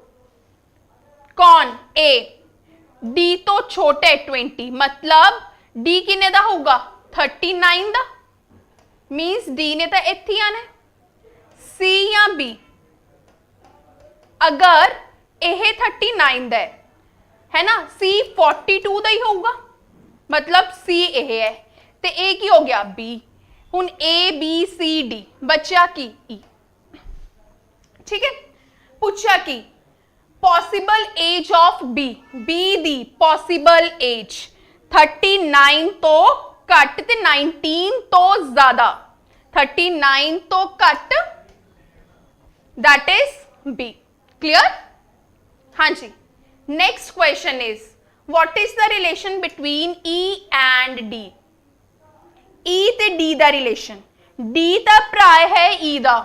कौन, ए, डी तो छोटे 20, मतलब डी किने दा होगा 39 दा, मीन्स डी ने तो इत्थे आना है। सी या बी, अगर ਇਹ 39 ਦਾ ਹੈ ਨਾ, C 42 ਦਾ ਹੀ ਹੋਊਗਾ, मतलब C ਇਹ ਹੈ ਤੇ A ਕੀ ਹੋ ਗਿਆ B। ਹੁਣ A B C D बचा की E, ठीक है। पूछा की possible age of B, B दी पॉसिबल एज 39 तो घट ते 19 तो ज्यादा, 39 तो घट, दैट इज B। क्लियर? हाँ जी। Next question is what is the relation between E and D। E ते D दा रिलेशन, D दा भरा है E दा,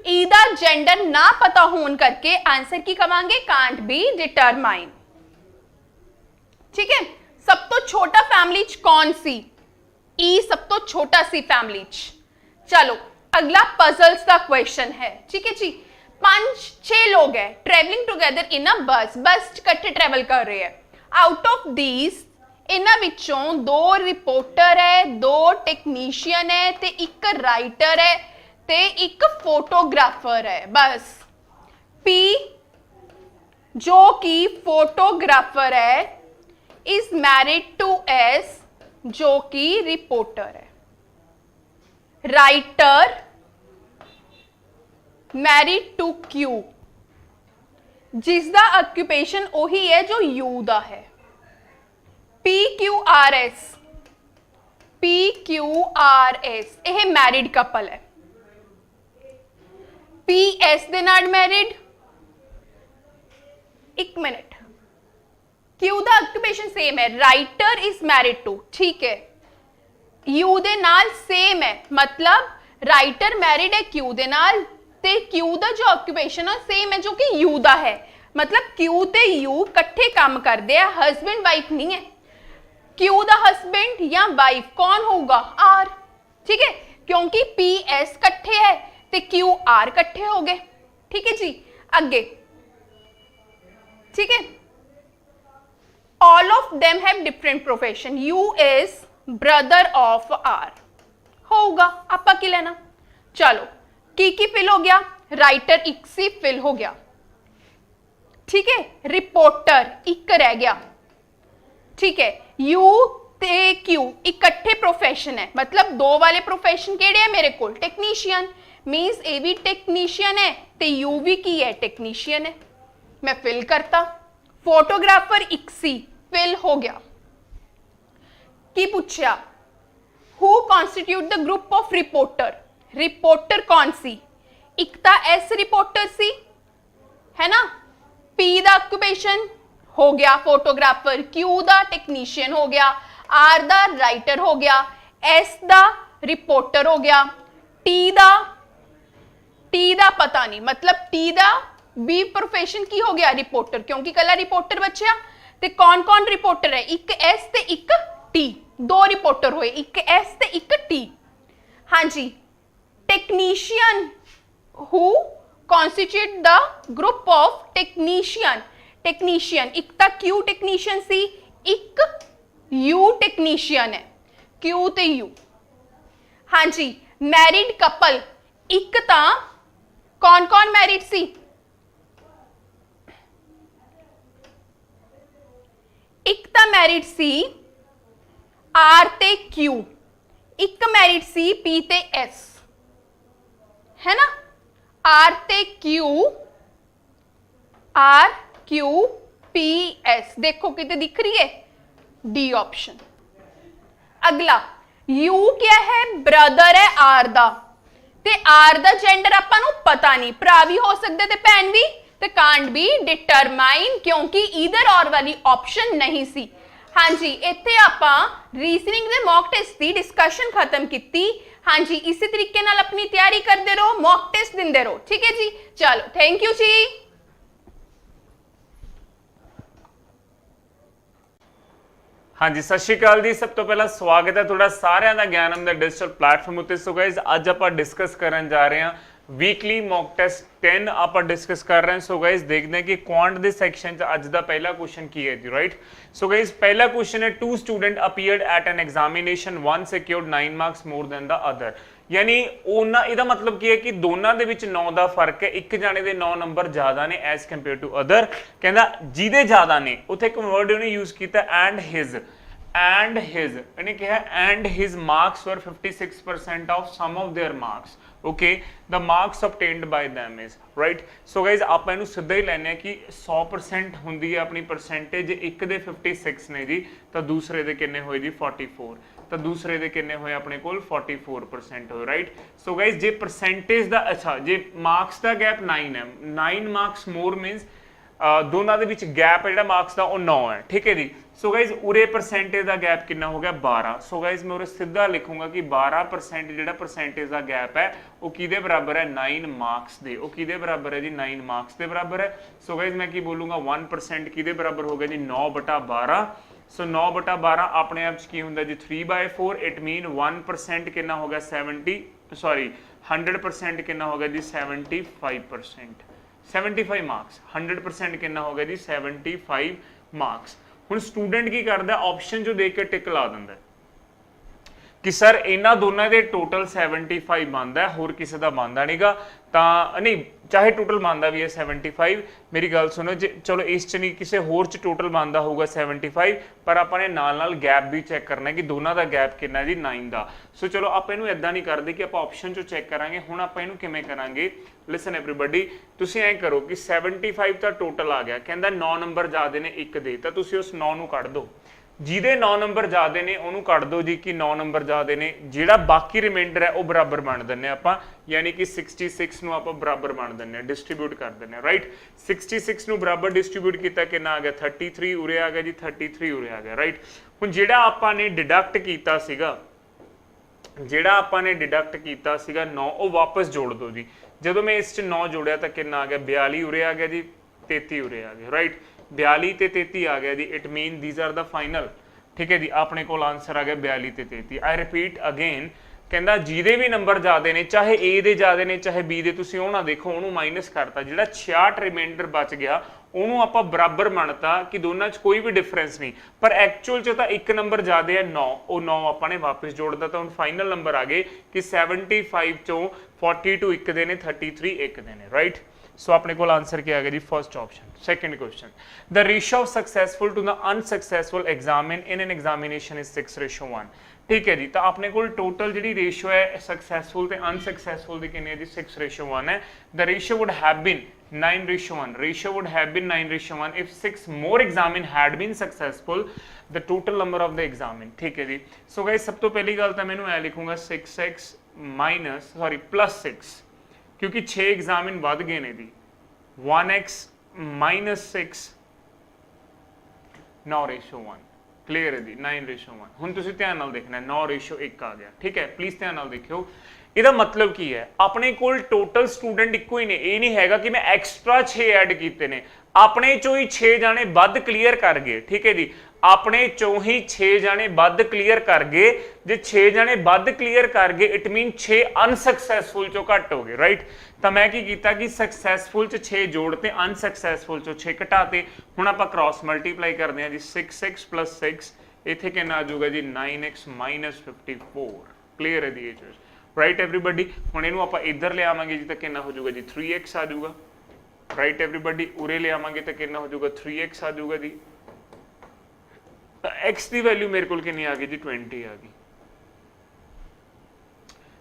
E दा जेंडर ना पता होने करके आंसर की कवांगे कांट बी डिटरमाइन, ठीक है। सब तो छोटा फैमिली च कौन सी? E सब तो छोटा सी फैमिली च। चलो अगला पजल्स का क्वेश्चन है, ठीक है जी। 5-6 लोग है ट्रेवलिंग टुगेदर इन अ बस, बस इकट्ठे ट्रेवल कर रहे हैं। आउट ऑफ दीज इन्हां विचों 2 रिपोर्टर है, 2 टेक्नीशियन है ते 1 राइटर है ते 1 फोटोग्राफर है। बस P जो कि फोटोग्राफर है इज मैरिड टू S जो कि रिपोर्टर है। राइटर मैरिड टू Q जिसका ऑक्यूपेशन वही है जो U दा है। PQRS, PQRS यह मैरिड कपल है। PS दे नाल मैरिड, एक मिनट, Q दा ऑक्यूपेशन सेम है, राइटर इज मैरिड टू, ठीक है। U दे नाल सेम है, मतलब राइटर मैरिड है Q दे नाल ते Q दा जो ऑक्यूपेशन है सेम है जो कि U दा है, मतलब Q ते U इकट्ठे काम करते हैं, हस्बैंड वाइफ नहीं है। Q दा हस्बैंड या वाइफ कौन होगा? R, ठीक है, क्योंकि PS इकट्ठे है ते QR इकट्ठे हो गए, ठीक है जी। आगे, ठीक है। All of them have different profession, U is brother of R होगा, आपा की लेना। चलो की फिल हो गया, राइटर 1 सी फिल हो गया, ठीक है। रिपोर्टर 1 रह गया, ठीक है। U ते Q इकट्ठे प्रोफेशन है, मतलब 2 वाले प्रोफेशन केड़े है मेरे को? टेक्नीशियन, मींस ए भी टेक्नीशियन है ते U भी की है टेक्नीशियन है। मैं फिल करता, फोटोग्राफर 1 सी फिल हो गया। की पूछा who constitute the group of reporter, reporter कौन सी? एक ता S रिपोर्टर सी है ना, P दा ऑक्यूपेशन हो गया फोटोग्राफर, Q दा टेक्नीशियन हो गया, R दा राइटर हो गया, S दा रिपोर्टर हो गया, T दा पता नहीं, मतलब T दा B प्रोफेशन की हो गया रिपोर्टर, क्योंकि कला रिपोर्टर बच्चा ते कौन कौन रिपोर्टर है? 1 S ते 1 T, 2 रिपोर्टर हुए, 1 S ते 1 T। हाँ जी। Technician who constitute the group of technician, technician एक ता Q टेक्नीशियन सी, 1 U टेक्नीशियन है, Q ते U। हाँ जी। मैरिड कपल 1 ता कौन कौन मैरिड सी? एक ता मैरिड सी R ते Q, 1 मैरिड सी P ते S, है ना। R ते Q, R Q P S, देखो कितने दिख रही है? D option. अगला U क्या है? ब्रदर है R दा, ते R दा जेंडर आपां नूं पता नहीं, भरा भी हो सकते ते भैन भी, ते कांट बी डिटरमाइन क्योंकि ईदर और वाली ऑप्शन नहीं सी। हाँ जी, इत्थे आपां रीजनिंग दे मॉक टेस्ट दी डिस्कशन खत्म कीती। हाँ जी, इसी तरीके नाल अपनी तैयारी करते रहो, मॉक टेस्ट दिंदे रहो, ठीक है जी। चलो थैंक यू जी। हाँ जी, सत श्री अकाल जी। सब तो पहला स्वागत है थोड़ा सारिਆਂ ਦਾ ਗਿਆਨਮ ਦੇ डिजिटल प्लेटफॉर्म उत्ते। सो गाइज ਅੱਜ ਆਪਾਂ डिस्कस ਕਰਨ ਜਾ ਰਹੇ ਹਾਂ ਵੀਕਲੀ ਮੌਕ ਟੈਸਟ 10 ਆਪਾਂ डिस्कस कर रहे हैं। सो गाइज देखते हैं कि क्वांट ਦੇ ਸੈਕਸ਼ਨ 'ਚ ਅੱਜ ਦਾ ਪਹਿਲਾ ਕੁਐਸਚਨ ਕੀ ਹੈ ਜੀ, ਰਾਈਟ। सो गाइज पहला क्वेश्चन है 2 student appeared at an examination, 1 secured 9 marks more than the other। यानी ਉਹਨਾਂ ਇਹਦਾ ਮਤਲਬ ਕੀ ਹੈ ਕਿ ਦੋਨਾਂ ਦੇ ਵਿੱਚ 9 ਦਾ ਫਰਕ ਹੈ, ਇੱਕ ਜਾਣੇ ਦੇ 9 ਨੰਬਰ ਜ਼ਿਆਦਾ ਨੇ ਐਸ ਕੰਪੇਅਰ ਟੂ ਅਦਰ। ਕਹਿੰਦਾ ਜਿਹਦੇ ਜ਼ਿਆਦਾ ਨੇ, ਉੱਥੇ ਇੱਕ ਵਰਡ ਉਹਨੇ ਯੂਜ਼ ਕੀਤਾ ਐਂਡ ਹਿਜ਼, ਇਹਨੇ ਕਿਹਾ and his marks were 56% of sum of their marks, okay the marks obtained by them is right। so guys ਆਪਾਂ ਇਹਨੂੰ ਸਿੱਧਾ ਹੀ ਲੈਣੇ ਆ ਕਿ 100% ਹੁੰਦੀ ਹੈ ਆਪਣੀ ਪਰਸੈਂਟੇਜ, ਇੱਕ ਦੇ 56 ਨੇ ਜੀ ਤਾਂ ਦੂਸਰੇ ਦੇ ਕਿੰਨੇ ਹੋਏ ਜੀ 44, ਤਾਂ ਦੂਸਰੇ ਦੇ ਕਿੰਨੇ ਹੋਏ ਆਪਣੇ ਕੋਲ 44% ਹੋਏ, ਰਾਈਟ। ਸੋ ਗਾਇਜ਼ ਜੇ ਪਰਸੈਂਟੇਜ ਦਾ, ਅੱਛਾ ਜੇ ਮਾਰਕਸ ਦਾ ਗੈਪ 9 ਹੈ, 9 ਮਾਰਕਸ ਮੋਰ ਮੀਨਸ ਦੋਨਾਂ ਦੇ ਵਿੱਚ ਗੈਪ ਜਿਹੜਾ ਮਾਰਕਸ ਦਾ ਉਹ 9 ਹੈ, ਠੀਕ ਹੈ ਜੀ। ਸੋ ਗਾਇਜ਼ ਉਰੇ ਪਰਸੈਂਟੇਜ ਦਾ ਗੈਪ ਕਿੰਨਾ ਹੋ ਗਿਆ 12। ਸੋ ਗਾਇਜ਼ ਮੈਂ ਉਰੇ ਸਿੱਧਾ ਲਿਖੂੰਗਾ ਕਿ 12% ਜਿਹੜਾ ਪਰਸੈਂਟੇਜ ਦਾ ਗੈਪ ਹੈ ਉਹ ਕਿਹਦੇ ਬਰਾਬਰ ਹੈ 9 ਮਾਰਕਸ ਦੇ, ਉਹ ਕਿਹਦੇ ਬਰਾਬਰ ਹੈ ਜੀ 9 ਮਾਰਕਸ ਦੇ ਬਰਾਬਰ ਹੈ। ਸੋ ਗਾਇਜ਼ ਮੈਂ ਕੀ ਬੋਲੂੰਗਾ 1% ਕਿਹਦੇ ਬਰਾਬਰ ਹੋ ਗਿਆ ਜੀ 9/12। ਸੋ 9/12 ਆਪਣੇ ਆਪ 'ਚ ਕੀ ਹੁੰਦਾ ਜੀ 3/4, ਇਟ ਮੀਨ 1% ਕਿੰਨਾ ਹੋ ਗਿਆ 100% ਕਿੰਨਾ ਹੋ ਗਿਆ ਜੀ 75%, 75 ਮਾਰਕਸ। 100% ਕਿੰਨਾ ਹੋ ਗਿਆ ਜੀ 75 ਮਾਰਕਸ। ਹੁਣ ਸਟੂਡੈਂਟ ਕੀ ਕਰਦਾ, ਆਪਸ਼ਨ ਜੋ ਦੇਖ ਕੇ ਟਿਕ ਲਾ ਦਿੰਦਾ ਕਿ ਸਰ ਇਹਨਾਂ ਦੋਨਾਂ ਦੇ ਟੋਟਲ 75 ਬਣਦਾ ਹੈ, ਹੋਰ ਕਿਸੇ ਦਾ ਬਣਦਾ ਨਹੀਂਗਾ, ਤਾਂ ਨਹੀਂ ਚਾਹੇ ਟੋਟਲ ਬਣਦਾ ਵੀ ਹੈ 75, ਮੇਰੀ ਗੱਲ ਸੁਣੋ ਜੇ ਚਲੋ ਇਸ 'ਚ ਨਹੀਂ ਕਿਸੇ ਹੋਰ 'ਚ ਟੋਟਲ ਬਣਦਾ ਹੋਊਗਾ 75, ਪਰ ਆਪਾਂ ਨੇ ਨਾਲ ਗੈਪ ਵੀ ਚੈੱਕ ਕਰਨਾ ਕਿ ਦੋਨਾਂ ਦਾ ਗੈਪ ਕਿੰਨਾ ਜੀ 9 ਦਾ। ਸੋ ਚਲੋ ਆਪਾਂ ਇਹਨੂੰ ਇਦਾਂ ਨਹੀਂ ਕਰਦੇ ਕਿ ਆਪਾਂ ਆਪਸ਼ਨ 'ਚੋਂ ਚੈੱਕ ਕਰਾਂਗੇ। ਹੁਣ ਆਪਾਂ ਇਹਨੂੰ ਕਿਵੇਂ ਕਰਾਂਗੇ, ਲਿਸਨ ਐਵਰੀਬਾਡੀ, ਤੁਸੀਂ ਐਂ ਕਰੋ ਕਿ 75 ਤਾਂ ਟੋਟਲ ਆ ਗਿਆ, ਕਹਿੰਦਾ 9 ਨੰਬਰ ਜ਼ਿਆਦੇ ਨੇ ਇੱਕ ਦੇ, ਤਾਂ ਤੁਸੀਂ ਉਸ 9 ਨੂੰ ਕੱਢ ਦਿਓ, ਜਿਹਦੇ 9 ਨੰਬਰ ਜ਼ਿਆਦੇ ਨੇ ਉਹਨੂੰ ਕੱਢ ਦਿਓ ਜੀ ਕਿ 9 ਨੰਬਰ ਜ਼ਿਆਦੇ ਨੇ, ਜਿਹੜਾ ਬਾਕੀ ਰਿਮਾਈਂਡਰ ਹੈ ਉਹ ਬਰਾਬਰ ਬਣ ਦਿੰਨੇ ਆਪਾਂ, ਯਾਨੀ ਕਿ 66 ਨੂੰ ਆਪਾਂ ਬਰਾਬਰ ਬਣ ਦਿੰਨੇ, ਡਿਸਟ੍ਰੀਬਿਊਟ ਕਰ ਦਿੰਨੇ, ਰਾਈਟ। 66 ਨੂੰ ਬਰਾਬਰ ਡਿਸਟ੍ਰੀਬਿਊਟ ਕੀਤਾ ਕਿੰਨਾ ਆ ਗਿਆ 33, ਉਰੇ ਆ ਗਿਆ ਜੀ 33 ਉਰੇ ਆ ਗਿਆ, ਰਾਈਟ। ਹੁਣ ਜਿਹੜਾ ਆਪਾਂ ਨੇ ਡਿਡਕਟ ਕੀਤਾ ਸੀਗਾ, 9 ਉਹ ਵਾਪਸ ਜੋੜ ਦਿਓ ਜੀ। ਜਦੋਂ ਮੈਂ ਇਸ 'ਚ 9 ਜੋੜਿਆ ਤਾਂ ਕਿੰਨਾ ਆ ਗਿਆ 42 ਉਰੇ ਆ ਗਿਆ ਜੀ, 33 ਉਰੇ ਆ ਗਿਆ, ਰਾਈਟ। 42 ਤੇ 33 ਆ ਗਿਆ ਜੀ, it mean these are the final, ਠੀਕ ਹੈ ਜੀ। ਆਪਣੇ ਕੋਲ ਆਨਸਰ ਆ ਗਿਆ 42 ਤੇ 33। ਆਈ ਰਿਪੀਟ ਅਗੇਨ, ਕਹਿੰਦਾ ਜਿਹਦੇ ਵੀ ਨੰਬਰ ਜ਼ਿਆਦੇ ਨੇ, ਚਾਹੇ A ਦੇ ਜ਼ਿਆਦੇ ਨੇ ਚਾਹੇ B ਦੇ, ਤੁਸੀਂ ਉਹ ਨਾ ਦੇਖੋ, ਉਹਨੂੰ ਮਾਈਨਸ ਕਰਤਾ, ਜਿਹੜਾ 66 ਰਿਮਾਈਂਡਰ ਬਚ ਗਿਆ ਉਹਨੂੰ ਆਪਾਂ ਬਰਾਬਰ ਮੰਨਤਾ ਕਿ ਦੋਨਾਂ 'ਚ ਕੋਈ ਵੀ ਡਿਫਰੈਂਸ ਨਹੀਂ, ਪਰ ਐਕਚੁਅਲ 'ਚ ਤਾਂ ਇੱਕ ਨੰਬਰ ਜ਼ਿਆਦੇ ਹੈ 9, ਉਹ 9 ਆਪਾਂ ਨੇ ਵਾਪਸ ਜੋੜਦਾ, ਤਾਂ ਹੁਣ ਫਾਈਨਲ ਨੰਬਰ ਆ ਗਏ ਕਿ 75 ਚੋਂ 42 ਇੱਕ ਦੇ ਨੇ, 33 ਇੱਕ ਦੇ ਨੇ, ਰਾਈਟ। ਸੋ ਆਪਣੇ ਕੋਲ ਆਨਸਰ ਕੀ ਆ ਗਿਆ ਜੀ first option. Second question, the ratio of successful to the unsuccessful examinees in an examination is 6:1, ਠੀਕ ਹੈ ਜੀ। ਤਾਂ ਆਪਣੇ ਕੋਲ ਟੋਟਲ ਜਿਹੜੀ ਰੇਸ਼ੋ ਹੈ ਸਕਸੈਸਫੁਲ ਤੇ ਅਨਸਕਸੈਸਫੁਲ ਦੀ ਕਿੰਨੀ ਹੈ ਜੀ 6:1 ਹੈ। The ratio would have been 9:1, ratio would have been 9:1 if 6 more examine had been successful, the total number of the examine, ठीक है जी। so guys सब तो पहली गल तो मैं ऐ लिखूंगा 6x plus 6, क्योंकि 6 एग्जामिन वध गए ने जी, 1x minus 6 9:1, क्लीयर है जी 9:1। हुण तुसीं ध्यान नाल देखना 9:1 आ गया, ठीक है, प्लीज ध्यान नाल देखियो। ਇਹਦਾ ਮਤਲਬ ਕੀ ਹੈ, ਆਪਣੇ ਕੋਲ ਟੋਟਲ ਸਟੂਡੈਂਟ ਇੱਕੋ ਹੀ ਨੇ, ਇਹ ਨਹੀਂ ਹੈਗਾ ਕਿ ਮੈਂ ਐਕਸਟਰਾ 6 ਐਡ ਕੀਤੇ ਨੇ, ਆਪਣੇ ਚੋਂ ਹੀ 6 ਜਾਣੇ ਵੱਧ ਕਲੀਅਰ ਕਰ ਗਏ, ਠੀਕ ਹੈ ਜੀ। ਆਪਣੇ ਚੋਂ ਹੀ 6 ਜਾਣੇ ਵੱਧ ਕਲੀਅਰ ਕਰ ਗਏ, ਜੇ 6 ਜਾਣੇ ਵੱਧ ਕਲੀਅਰ ਕਰ ਗਏ ਇਟ ਮੀਨ 6 ਅਨਸਕਸੈਸਫੁਲ ਚੋਂ ਘੱਟ ਹੋ ਗਏ, ਰਾਈਟ। ਤਾਂ ਮੈਂ ਕੀ ਕੀਤਾ ਕਿ ਸਕਸੈਸਫੁਲ ਚ 6 ਜੋੜਤੇ, ਅਨਸਕਸੈਸਫੁਲ ਚੋਂ 6 ਘਟਾਤੇ। ਹੁਣ ਆਪਾਂ ਕ੍ਰਾਸ ਮਲਟੀਪਲਾਈ ਕਰਦੇ ਹਾਂ ਜੀ, 6x plus 6 ਇੱਥੇ ਕਿੰਨਾ ਆ ਜਾਊਗਾ ਜੀ 9x minus 54, ਕਲੀਅਰ ਹੈ ਜੀ ਇਹ ਚੀਜ਼, ਰਾਈਟ ਐਵਰੀਬਡੀ। ਹੁਣ ਇਹਨੂੰ ਆਪਾਂ ਇੱਧਰ ਲਿਆਵਾਂਗੇ ਜੀ ਤਾਂ ਕਿੰਨਾ ਹੋ ਜਾਊਗਾ ਜੀ 3x ਆ ਜਾਊਗਾ, ਰਾਈਟ ਐਵਰੀਬਡੀ। ਉਰੇ ਲਿਆਵਾਂਗੇ ਤਾਂ ਕਿੰਨਾ ਹੋ ਜਾਊਗਾ 3x ਆ ਜਾਊਗਾ ਜੀ। ਤਾਂ x ਦੀ ਵੈਲਿਊ ਮੇਰੇ ਕੋਲ ਕਿੰਨੀ ਆ ਗਈ ਜੀ 20 ਆ ਗਈ।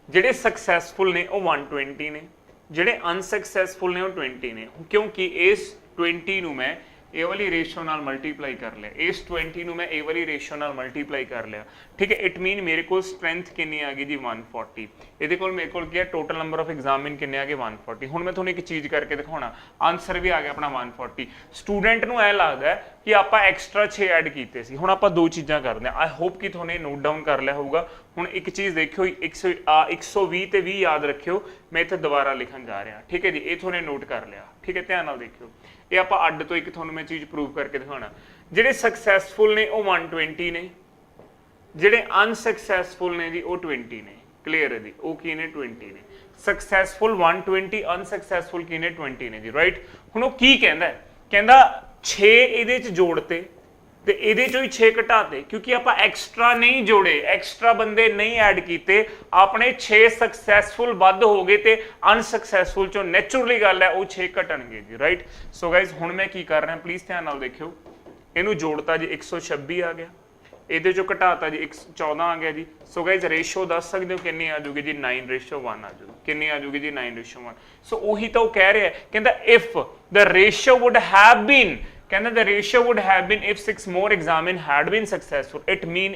ਜਿਹੜੇ ਸਕਸੈਸਫੁਲ ਨੇ ਉਹ 120 ਨੇ, ਜਿਹੜੇ ਅਨਸਕਸੈਸਫੁਲ ਨੇ ਉਹ 20 ਨੇ, ਕਿਉਂਕਿ ਇਸ 20 ਨੂੰ ਮੈਂ ਇਹ ਵਾਲੀ ਰੇਸ਼ੋ ਨਾਲ ਮਲਟੀਪਲਾਈ ਕਰ ਲਿਆ, ਇਸ 20 ਨੂੰ ਮੈਂ ਇਹ ਵਾਲੀ ਰੇਸ਼ੋ ਨਾਲ ਮਲਟੀਪਲਾਈ ਕਰ ਲਿਆ, ਠੀਕ ਹੈ। ਇਟ ਮੀਨ ਮੇਰੇ ਕੋਲ ਸਟਰੈਂਥ ਕਿੰਨੀ ਆ ਗਈ ਜੀ 140, ਇਹਦੇ ਕੋਲ ਮੇਰੇ ਕੋਲ ਕੀ ਹੈ ਟੋਟਲ ਨੰਬਰ ਆਫ ਐਗਜ਼ਾਮਿਨ ਕਿੰਨੇ ਆ ਗਏ 140। ਹੁਣ ਮੈਂ ਤੁਹਾਨੂੰ ਇੱਕ ਚੀਜ਼ ਕਰਕੇ ਦਿਖਾਉਣਾ, ਆਨਸਰ ਵੀ ਆ ਗਿਆ ਆਪਣਾ 140। ਸਟੂਡੈਂਟ ਨੂੰ ਐ ਲੱਗਦਾ ਕਿ ਆਪਾਂ ਐਕਸਟਰਾ 6 ਐਡ ਕੀਤੇ ਸੀ। ਹੁਣ ਆਪਾਂ ਦੋ ਚੀਜ਼ਾਂ ਕਰਦੇ ਹਾਂ, ਆਈ ਹੋਪ ਕਿ ਤੁਹਾਨੂੰ ਨੋਟ ਡਾਊਨ ਕਰ ਲਿਆ ਹੋਊਗਾ। ਹੁਣ ਇੱਕ ਚੀਜ਼ ਦੇਖਿਓ, 120 ਤੇ 20 ਯਾਦ ਰੱਖਿਓ, ਮੈਂ ਇੱਥੇ ਦੁਬਾਰਾ ਲਿਖਣ ਜਾ ਰਿਹਾ, ਠੀਕ ਹੈ ਜੀ। ਇਹ ਤੁਹਾਨੂੰ ਨੋਟ ਕਰ ਲਿਆ, ਠੀਕ ਹੈ, ਧਿਆਨ ਨਾਲ ਦੇਖਿਓ। ਇਹ ਆਪਾਂ ਅੱਡ ਤੋਂ ਇੱਕ ਤੁਹਾਨੂੰ ਮੈਂ ਚੀਜ਼ ਪ੍ਰੂਵ ਕਰਕੇ ਦਿਖਾਉਣਾ। ਜਿਹੜੇ ਸਕਸੈਸਫੁਲ ਨੇ ਉਹ 120 ਨੇ, ਜਿਹੜੇ ਅਨਸਕਸੈਸਫੁਲ ਨੇ ਜੀ ਉਹ 20 ਨੇ, ਕਲੀਅਰ ਹੈ ਜੀ। ਉਹ ਕੀ ਨੇ 20 ਨੇ, ਸਕਸੈਸਫੁਲ 120, ਅਨਸਕਸੈਸਫੁਲ ਕੀ ਨੇ 20 ਨੇ ਜੀ, ਰਾਈਟ। ਹੁਣ ਉਹ ਕੀ ਕਹਿੰਦਾ, ਕਹਿੰਦਾ 6 ਇਹਦੇ ਚ ਜੋੜਤੇ, ਤੇ ਇਹਦੇ ਚੋਂ ਹੀ 6 ਘਟਾਤੇ ਕਿਉਂਕਿ ਆਪਾਂ ਐਕਸਟਰਾ ਨਹੀਂ ਜੋੜੇ, ਐਕਸਟਰਾ ਬੰਦੇ ਨਹੀਂ ਐਡ ਕੀਤੇ, ਆਪਣੇ 6 ਸਕਸੈਸਫੁਲ ਵੱਧ ਹੋ ਗਏ ਤੇ ਅਨਸਕਸੈਸਫੁਲ ਚੋਂ ਨੇਚਰਲੀ ਗੱਲ ਹੈ ਉਹ 6 ਘਟਣਗੇ ਜੀ, ਰਾਈਟ। ਸੋ ਗਾਇਜ਼ ਹੁਣ ਮੈਂ ਕੀ ਕਰ ਰਿਹਾ, ਪਲੀਜ਼ ਧਿਆਨ ਨਾਲ ਦੇਖਿਓ। ਇਹਨੂੰ ਜੋੜਤਾ ਜੀ 126 ਆ ਗਿਆ, ਇਹਦੇ ਚੋਂ ਘਟਾਤਾ ਜੀ 114 ਆ ਗਿਆ ਜੀ। ਸੋ ਗਾਇਜ਼ ਰੇਸ਼ੋ ਦੱਸ ਸਕਦੇ ਹੋ ਕਿੰਨੀ ਆ ਜੂਗੀ ਜੀ, 9:1 ਆ ਜੂਗੀ। ਕਿੰਨੀ ਆ ਜੂਗੀ ਜੀ, 9:1। ਸੋ ਉਹੀ ਤਾਂ ਉਹ ਕਹਿ ਰਿਹਾ, ਕਹਿੰਦਾ if the ratio would have ਬੀਨ, ਕਹਿੰਦਾ the ratio would have been if 6 more examine had been successful, it mean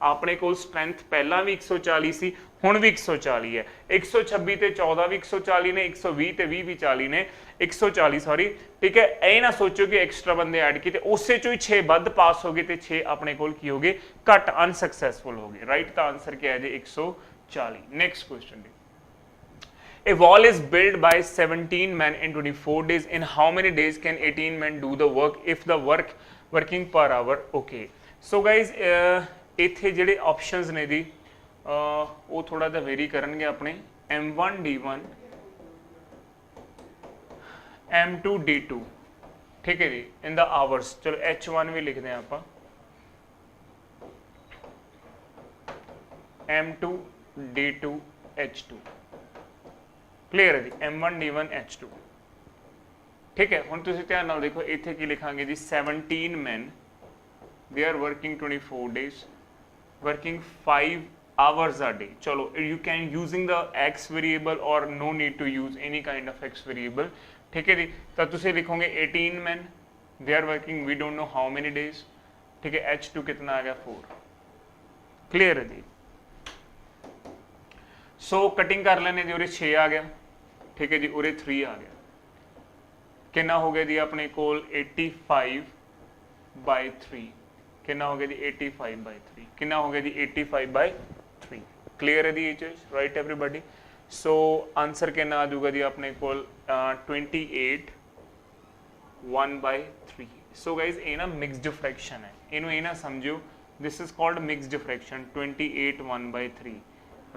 ਆਪਣੇ ਕੋਲ ਸਟਰੈਂਥ ਪਹਿਲਾਂ ਵੀ 140 ਸੀ, ਹੁਣ ਵੀ 140 ਹੈ। 126 ਤੇ 14 ਵੀ 140 ਨੇ, 120 ਤੇ 20 ਵੀ 40 ਨੇ, 140 ਸੌਰੀ, ਠੀਕ ਹੈ। ਇਹ ਨਾ ਸੋਚੋ ਕਿ ਐਕਸਟਰਾ ਬੰਦੇ ਐਡ ਕੀਤੇ, ਉਸੇ ਚੋਂ ਹੀ 6 ਵੱਧ ਪਾਸ ਹੋ ਗਏ ਤੇ 6 ਆਪਣੇ ਕੋਲ ਕੀ ਹੋ ਗਏ, ਘੱਟ ਅਨਸਕਸੈਸਫੁਲ ਹੋ ਗਏ, ਰਾਈਟ। ਤਾਂ ਆਨਸਰ ਕੀ ਹੈ ਜੀ, 140। Next question. A wall is built by 17 men in 24 days. In how many days can 18 men do the work if the working per hour? Okay. So guys, ਇੱਥੇ ਜਿਹੜੇ ਆਪਸ਼ਨਸ ਨੇ ਜੀ ਉਹ ਥੋੜਾ ਜਿਹਾ ਵੇਰੀ ਕਰਨਗੇ ਆਪਣੇ M1 D1 M2 D2, ਠੀਕ ਹੈ ਜੀ, in the hours। ਚਲੋ H1 ਵੀ ਲਿਖਦੇ ਹਾਂ ਆਪਾਂ, M2 D2 H2, ਕਲੀਅਰ ਹੈ ਜੀ, M1 D1 H2, ਠੀਕ ਹੈ। ਹੁਣ ਤੁਸੀਂ ਧਿਆਨ ਨਾਲ ਦੇਖੋ ਇੱਥੇ ਕੀ ਲਿਖਾਂਗੇ ਜੀ, 17 men, they are working 24 days, working 5 hours a day। ਚਲੋ you can using the x variable or no need to use any kind of x variable, ਠੀਕ ਹੈ ਜੀ। ਤਾਂ ਤੁਸੀਂ ਲਿਖੋਗੇ 18 men, they are working we don't know how many days, ਠੀਕ ਹੈ। H2 ਕਿਤਨਾ ਆ ਗਿਆ, 4, ਕਲੀਅਰ ਹੈ ਜੀ। ਸੋ ਕਟਿੰਗ ਕਰ ਲੈਣੇ ਜੀ, ਉਰੇ 6 ਆ ਗਿਆ, ਠੀਕ ਹੈ ਜੀ, ਉਰੇ 3 ਆ ਗਿਆ, ਕਿੰਨਾ ਹੋ ਗਿਆ ਜੀ ਆਪਣੇ ਕੋਲ 85/3, ਕਿੰਨਾ ਹੋ ਗਿਆ ਜੀ 85/3, ਕਿੰਨਾ ਹੋ ਗਿਆ ਜੀ 85/3, ਕਲੀਅਰ ਹੈ ਜੀ ਇਹ ਚੀਜ਼, ਰਾਈਟ ਐਵਰੀਬਾਡੀ। ਸੋ ਆਨਸਰ ਕਿੰਨਾ ਆ ਜਾਊਗਾ ਜੀ ਆਪਣੇ ਕੋਲ 28/1/3। ਸੋ ਗਾਇਜ਼ ਇਹ ਨਾ ਮਿਕਸਡ ਫ੍ਰੈਕਸ਼ਨ ਹੈ, ਇਹਨੂੰ ਇਹ ਨਾ ਸਮਝਿਓ, this is called mixed fraction, 28/1/3,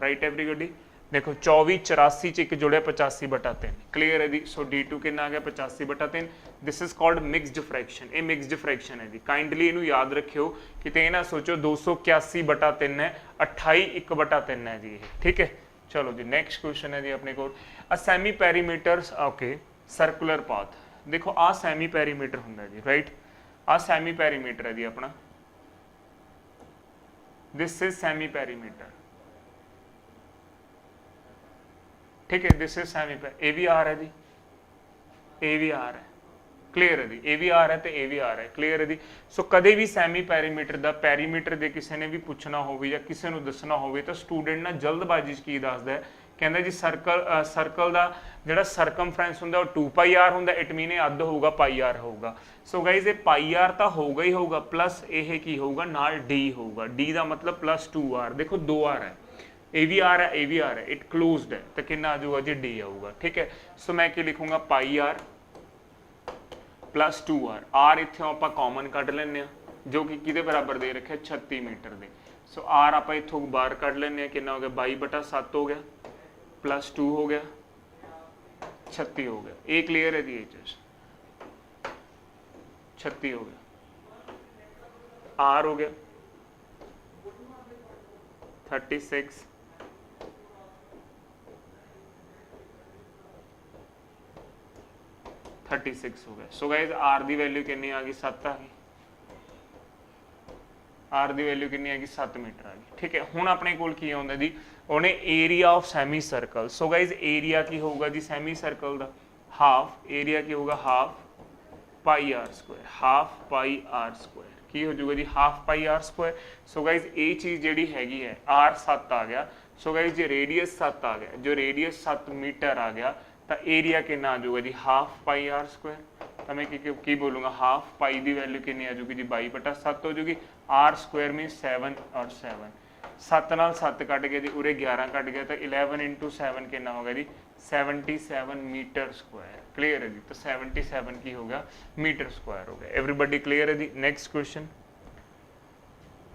right everybody. देखो 24/84 ਚ ਇੱਕ ਜੁੜਿਆ 85/3, ਕਲੀਅਰ ਹੈ ਜੀ। ਸੋ D2 ਕਿੰਨਾ ਆ ਗਿਆ, 85/3। ਦਿਸ ਇਜ਼ ਕਾਲਡ ਮਿਕਸਡ ਫ੍ਰੈਕਸ਼ਨ, ਇਹ ਮਿਕਸਡ ਫ੍ਰੈਕਸ਼ਨ ਹੈ ਜੀ। ਕਾਈਂਡਲੀ ਇਹਨੂੰ ਯਾਦ ਰੱਖਿਓ, ਕਿਤੇ ਇਹ ਨਾ ਸੋਚੋ 281/3 ਹੈ, 28/1/3 ਹੈ ਜੀ ਇਹ, ਠੀਕ ਹੈ। ਚਲੋ ਜੀ ਨੈਕਸਟ ਕੁਐਸਚਨ ਹੈ ਜੀ ਆਪਣੇ ਕੋਲ, a semi perimeter, okay, circular path. ਦੇਖੋ ਆ ਸੈਮੀ ਪੈਰੀਮੀਟਰ ਹੁੰਦਾ ਜੀ, ਰਾਈਟ। ਆ ਸੈਮੀ ਪੈਰੀਮੀਟਰ ਹੈ ਜੀ ਆਪਣਾ, ਦਿਸ ਇਜ਼ ਸੈਮੀ ਪੈਰੀਮੀਟਰ, ठीक है। दिस इज सैमी पैर, ए भी आर है जी, ए भी आर है, क्लीयर है जी, ए भी आर है तो ए भी आर है, क्लीयर है जी। सो कदे भी सैमी पैरीमीटर का पैरीमीटर दे किसी ने भी पूछना होवे या किसी नूं दसना होवे तो स्टूडेंट ना जल्दबाजी च की दसदा है, कहंदा जी सर्कल दा जिहड़ा सरकमफ्रेंस हुंदा वो 2πr हुंदा, इट मीन अद्ध होगा πr होगा। सो गाइज ये πr तो होगा ही होगा, प्लस ये की होगा नाल d होगा, d का मतलब +2r, देखो 2r है, ए भी आर है, ए भी आर है, इट क्लोज्ड है, तो कितना आ जाऊगा जी डी आऊगा, ठीक है। सो मैं क्या लिखूंगा, πr +2r, आर इत्थों आप कॉमन कढ़ लेने, जो कि किहदे बराबर दे रखे 36 मीटर दे। सो आर आप इत्थों बाहर कढ़ लेने, कितना हो गया 22/7 हो गया, +2 हो गया, 36 हो गया, ये क्लीयर है जी, ये चीज 36 हो गया, आर हो गया 36, 36 हो गया। सो गाइज आर की वैल्यू कितनी आ गई, 7 आ गई, आर की वैल्यू कितनी आ गई, 7 मीटर आ गई, ठीक है। हुण अपने कोल की आउंदा जी, उन्हें area of semicircle. So guys area की होगा जी सैमी सर्कल का, हाफ एरिया की होगा हाफ πr², हाफ πr², की हो जाऊगा जी हाफ πr²। सो गाइज ये चीज़ जी हैगी है, r 7 आ गया। सो गाइज जो रेडियस 7 आ गया, जो रेडियस 7 मीटर आ गया, तो एरिया कितना आ जाऊगा जी हाफ πr²। तो मैं की बोलूँगा हाफ पाई की वैल्यू कितनी आ जाऊगी जी 22/7 हो जाएगी, r² मीन 7 और 7, 7 नाल 7 कट गया जी, उरे 11 कट गया, तो 11 × 7 कितना होगा जी 77 मीटर स्क्वायर, क्लियर है जी। तो 77 की होगा मीटर स्क्वायर हो गया, एवरीबडी क्लियर है जी। Next question,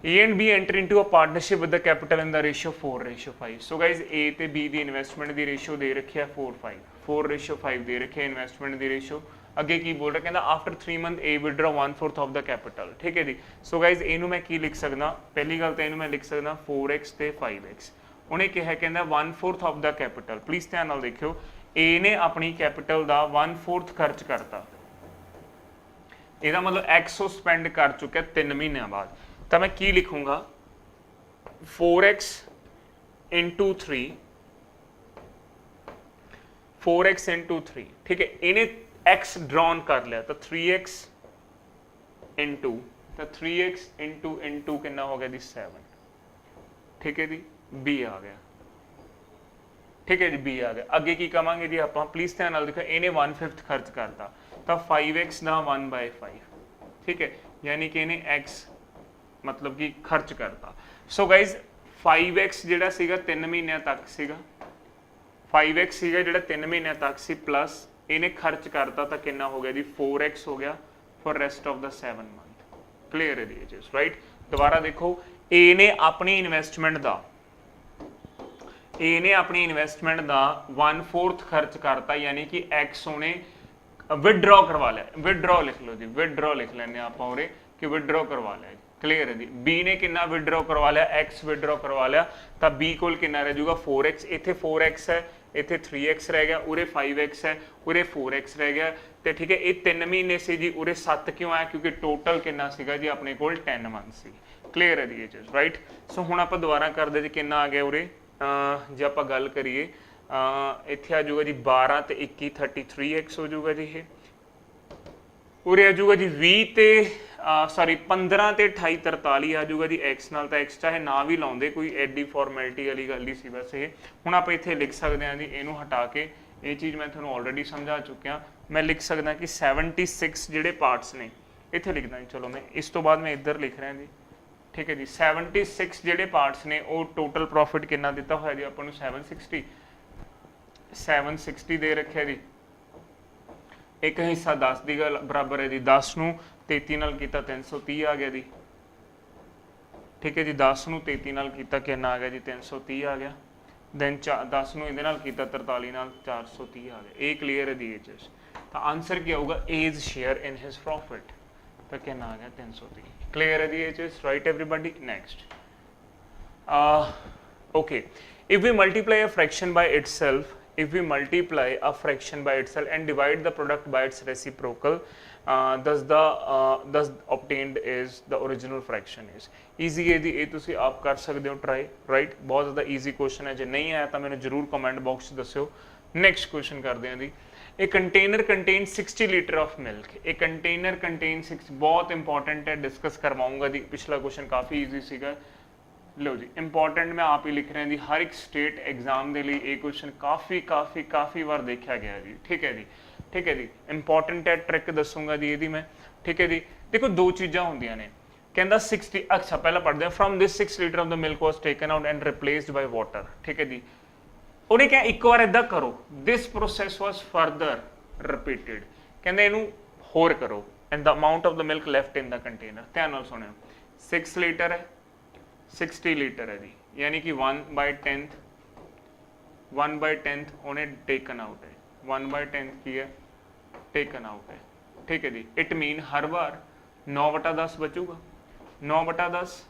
A and B enter into a partnership with the capital in the ratio 4:5। So guys A ਤੇ B ਦੀ ਇਨਵੈਸਟਮੈਂਟ ਦੀ ਰੇਸ਼ੋ ਦੇ ਰੱਖਿਆ 4:5 4:5 ਦੇ ਰੱਖਿਆ ਇਨਵੈਸਟਮੈਂਟ ਦੀ ਰੇਸ਼ੋ, ਅੱਗੇ ਕੀ ਬੋਲ ਰਿਹਾ, ਕਹਿੰਦਾ after 3 month A withdraw 1/4 of the capital. ਠੀਕ ਹੈ ਜੀ। ਸੋ ਗਾਇਜ਼ ਇਹਨੂੰ ਮੈਂ ਕੀ ਲਿਖ ਸਕਦਾ, ਪਹਿਲੀ ਗੱਲ ਤਾਂ ਇਹਨੂੰ ਮੈਂ ਲਿਖ ਸਕਦਾ 4x ਤੇ 5x। ਉਹਨੇ ਕਿਹਾ ਕਹਿੰਦਾ 1/4 ਆਫ ਦਾ ਕੈਪੀਟਲ। ਪਲੀਜ਼ ਧਿਆਨ ਨਾਲ ਦੇਖਿਓ, A ਨੇ ਆਪਣੀ ਕੈਪੀਟਲ ਦਾ 1/4 ਖਰਚ ਕਰਤਾ, ਇਹਦਾ ਮਤਲਬ x ਉਹ ਸਪੈਂਡ ਕਰ ਚੁੱਕਿਆ 3 ਮਹੀਨਿਆਂ ਬਾਅਦ। ਤਾਂ ਮੈਂ ਕੀ ਲਿਖੂੰਗਾ 4x into 3, 4x into 3। ठीक है, इन्हें x ड्रॉन कर लिया तो 3x into, तो 3x into कितना हो गया जी 7। ठीक है जी, b आ गया। ठीक है जी, b आ गया। अगे की कमांगे जी आप, प्लीज ध्यान नाल देखो, इन्हें 1/5 खर्च करता तो 5x ਦਾ 1/5। ठीक है, यानी कि इन्हें x मतलब कि खर्च करता। सो गाइज 5x ਜਿਹੜਾ ਸੀਗਾ 3 ਮਹੀਨਿਆਂ ਤੱਕ ਸੀਗਾ, 5x ਸੀਗਾ ਜਿਹੜਾ 3 ਮਹੀਨਿਆਂ ਤੱਕ ਸੀ, ਪਲੱਸ ਇਹਨੇ ਖਰਚ ਕਰਤਾ ਤਾਂ ਕਿੰਨਾ ਹੋ ਗਿਆ ਜੀ 4x ਹੋ ਗਿਆ for rest of the 7 month. Clear ਹੈ ਜੀ ਚੀਜ਼, ਰਾਈਟ। ਦੁਬਾਰਾ ਦੇਖੋ, A ਨੇ ਆਪਣੀ ਇਨਵੈਸਟਮੈਂਟ ਦਾ 1/4 ਖਰਚ ਕਰਤਾ, ਯਾਨੀ ਕਿ x ਉਹਨੇ विदड्रॉ करवा लिया। विदड्रॉ लिख लो जी, विदड्रॉ लिख लेने आप उरे कि विदड्रॉ करवा लिया। क्लियर है जी। बी ने कितना विदड्रॉ करवा लिया, x विदड्रॉ करवा लिया, तो बी कोल कितना रह जाऊगा 4x। इत्थे 4x है, इत्थे 3x रह गया, उरे 5x है, उरे 4x रह गया। तो ठीक है, ये 3 महीने से जी, उरे 7 क्यों आया, क्योंकि टोटल कितना सीगा जी अपने कोल 10 मंथ सी। क्लियर है जी ये चीज़, राइट। सो हुण आपां दोबारा करदे जी, कितना आ गया उरे, जे आपां गल करिए इत्थे आ जाऊगा जी 12 ते 21 33x हो जाऊगा जी। ये उरे आ जाऊगा जी 20 ते सॉरी 15 ते 28 43 आ जाऊगा जी x नाल। तो x चाहे ना भी लाउंदे, कोई एडी फॉर्मैलिटी वाली गल नहीं सी। बस ये हुण आपां इत्थे लिख सकते हैं जी, इहनूं हटा के, ये चीज़ मैं तुहानूं ऑलरेडी समझा चुकिया। मैं लिख सकदा कि 76 जिहड़े पार्ट्स ने, इत्थे लिखदा जी, चलो मैं इस तो बाद मैं इधर लिख रहा जी। ठीक है जी, 76 जिहड़े पार्ट्स ने, वो टोटल प्रॉफिट कितना दिता होया जी आपां नूं 760 दे रखे जी। एक हिस्सा 10 की गल बराबर है जी, 10 नूं 33 नाल कीता 330 आ गया जी। ठीक है जी, 10 नूं 33 नाल कीता कितना आ गया जी 330 आ गया। दैन 10 नूं इहदे नाल कीता 43 नाल 430 आ गया। ये क्लीयर है जी ये चीज़। तो आंसर क्या होगा, A's share in his profit, तो कितना आ गया 330। क्लीयर है जी ये चीज़, right everybody. Next, okay, if we multiply a fraction by itself, if we multiply a fraction by itself and divide the product by its reciprocal, thus obtained is the original fraction is। easy है जी, ये तुसी आप कर सकते हो try, right. बहुत ज़्यादा easy क्वेश्चन है, जो नहीं आया तो मैंने जरूर कमेंट बॉक्स दस्यो। नेक्स्ट क्वेश्चन करते हैं जी। A container contains 60 litre of milk. A container contains 60, बहुत इंपॉर्टेंट है, डिस्कस करवाऊंगा जी। पिछला क्वेश्चन काफ़ी ईजी सीगा। लो जी, इंपॉर्टेंट मैं आप ही लिख रहे हैं जी, हर एक स्टेट एग्जाम के लिए ये क्वेश्चन काफ़ी बार देखा गया जी। ठीक है जी, ठीक है जी, इंपॉर्टेंट है, ट्रिक दसूंगा जी ये मैं। ठीक है जी, देखो दो चीज़ां होंदियां ने, कहता 60, अच्छा पहला पढ़ते हैं। From this 6 litre of the milk was taken out and replaced by water. ठीक है जी, उन्हें क्या एक बार इदा करो, this process was further repeated, कहते इनू होर करो, and the amount of the milk left in the container. ध्यान नाल सुनियो, 6 लीटर है, 60 लीटर है जी, यानी कि 1/10 उन्हें टेकन आउट है। 1/10 की है, टेकन आउट है। ठीक है जी, इट मीन हर बार 9/10 बचूगा। 9/10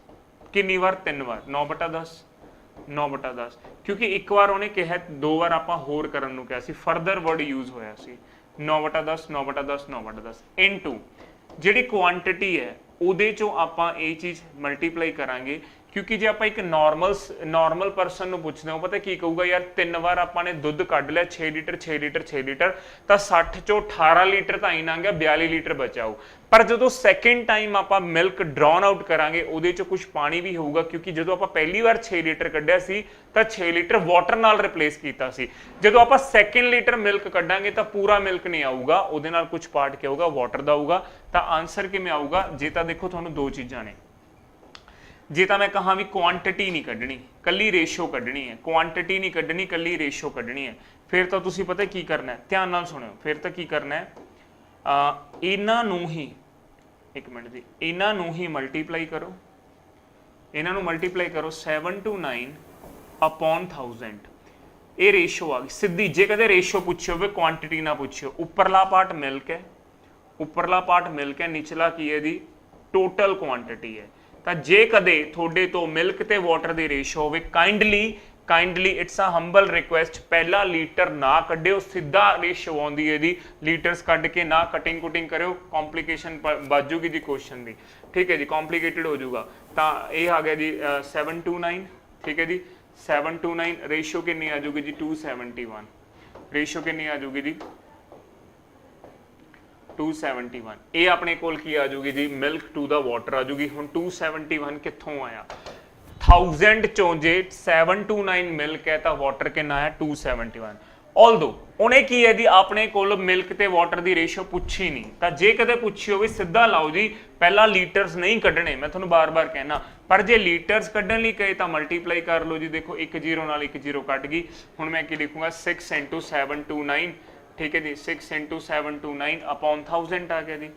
कितनी बार, 3 बार, 9/10 9/10, क्योंकि एक बार उन्हें कहा, 2 बार आपां होर करन नूं कहा सी, फर्दर वर्ड यूज होया सी। 9/10 9/10 9/10 इनटू जिहड़ी क्वांटिटी है उहदे चों आपां ये चीज़ मल्टीप्लाई करांगे, क्योंकि जे आप एक नॉर्मल परसन नूं पुछदे हो, पता की कहूगा, यार 3 बार आपां ने दुध कढ लिया 6 लीटर 6 लीटर 6 लीटर, तो 60 चों 18 लीटर तो ही लंघ गया, 42 लीटर बचाओ। पर जो सैकेंड टाइम आप मिल्क ड्रॉन आउट करांगे, उहदे चों कुछ पानी भी होऊगा, क्योंकि जो आप पहली बार 6 लीटर कढ़िया सी तो 6 लीटर वाटर नाल रिप्लेस कीता सी। जो आप सैकेंड लीटर मिल्क कढ़ांगे तो पूरा मिल्क नहीं आऊगा, उहदे नाल कुछ पार्ट क्या होगा, वाटर दा होगा। तो आंसर किवें आऊगा, जे तां देखो तुहानूं दो चीज़ां ने, जे तो मैं कहा भी क्वांटिटी नहीं कढ़नी, कली रेशो कढ़नी है, क्वांटिटी नहीं कढ़नी, कली रेशो कढ़नी है, फिर तो तुसी पता की करना है, ध्यान नाल सुनियो, फिर तो की करना है, इन्हां नूं ही, एक मिनट जी, इन्हां नूं ही मल्टीप्लाई करो, इन्हां नूं मल्टीप्लाई करो 7 to 9/1000। ये रेशो आ गई सीधी। जे कदे रेशो पूछे हो, क्वांटिटी ना पूछे, उपरला पार्ट मिल्क है, ਉੱਪਰਲਾ ਪਾਰਟ ਮਿਲਕ ਹੈ, ਨਿਚਲਾ ਕੀ ਹੈ ਦੀ ਟੋਟਲ ਕੁਆਂਟੀਟੀ ਹੈ। ਤਾਂ ਜੇ ਕਦੇ ਤੁਹਾਡੇ ਤੋਂ ਮਿਲਕ ਤੇ ਵਾਟਰ ਦੀ ਰੇਸ਼ੋ ਹੋਵੇ, kindly it's a humble request ਪਹਿਲਾ ਲੀਟਰ ਨਾ ਕੱਢਿਓ, ਸਿੱਧਾ ਰੇਸ਼ੋ ਆਉਂਦੀ ਹੈ ਦੀ ਲੀਟਰਸ ਕੱਢ ਕੇ ਨਾ ਕਟਿੰਗ ਕੁਟਿੰਗ ਕਰਿਓ, ਕੰਪਲਿਕੇਸ਼ਨ ਬਾਜੂਗੀ ਦੀ ਕੁਐਸਚਨ ਦੀ, ਠੀਕ ਹੈ ਜੀ, ਕੰਪਲਿਕੇਟਡ ਹੋ ਜਾਊਗਾ। ਤਾਂ ਇਹ ਆ ਗਿਆ ਜੀ 729, ਠੀਕ ਹੈ ਜੀ 729, ਰੇਸ਼ੋ ਕਿੰਨੀ ਆ ਜਾਊਗੀ ਜੀ 271, ਰੇਸ਼ੋ ਕਿੰਨੀ ਆ ਜਾਊਗੀ ਜੀ 271। ਇਹ ਆਪਣੇ ਕੋਲ ਕੀ ਆ ਜਾਊਗੀ ਜੀ ਮਿਲਕ ਟੂ ਦਾ ਵਾਟਰ ਆ ਜਾਊਗੀ। ਹੁਣ 271 ਕਿੱਥੋਂ ਆਇਆ, 1000 ਚੋਂ ਜੇ 729 ਮਿਲਕ ਹੈ ਤਾਂ ਵਾਟਰ ਕਿੰਨਾ ਆਇਆ 271। ਆਲਦੋ ਉਹਨੇ ਕੀ ਹੈ ਜੀ ਆਪਣੇ ਕੋਲ ਮਿਲਕ ਤੇ ਵਾਟਰ ਦੀ ਰੇਸ਼ੋ ਪੁੱਛੀ ਨਹੀਂ, ਤਾਂ ਜੇ ਕਦੇ ਪੁੱਛੀ ਹੋਵੇ ਸਿੱਧਾ ਲਾਓ ਜੀ, ਪਹਿਲਾਂ ਲੀਟਰਸ ਨਹੀਂ ਕੱਢਣੇ, ਮੈਂ ਤੁਹਾਨੂੰ ਬਾਰ-ਬਾਰ ਕਹਿਣਾ, ਪਰ ਜੇ ਲੀਟਰਸ ਕੱਢਣ ਲਈ ਕਹੇ ਤਾਂ ਮਲਟੀਪਲਾਈ ਕਰ ਲਓ ਜੀ। ਦੇਖੋ 1 0 ਨਾਲ 1 0 ਕੱਟ ਗਈ। ਹੁਣ ਮੈਂ ਕੀ ਲਿਖੂੰਗਾ 6 × 729, ਠੀਕ ਹੈ ਜੀ 6 × 729 upon 1000 ਆ ਗਿਆ ਜੀ,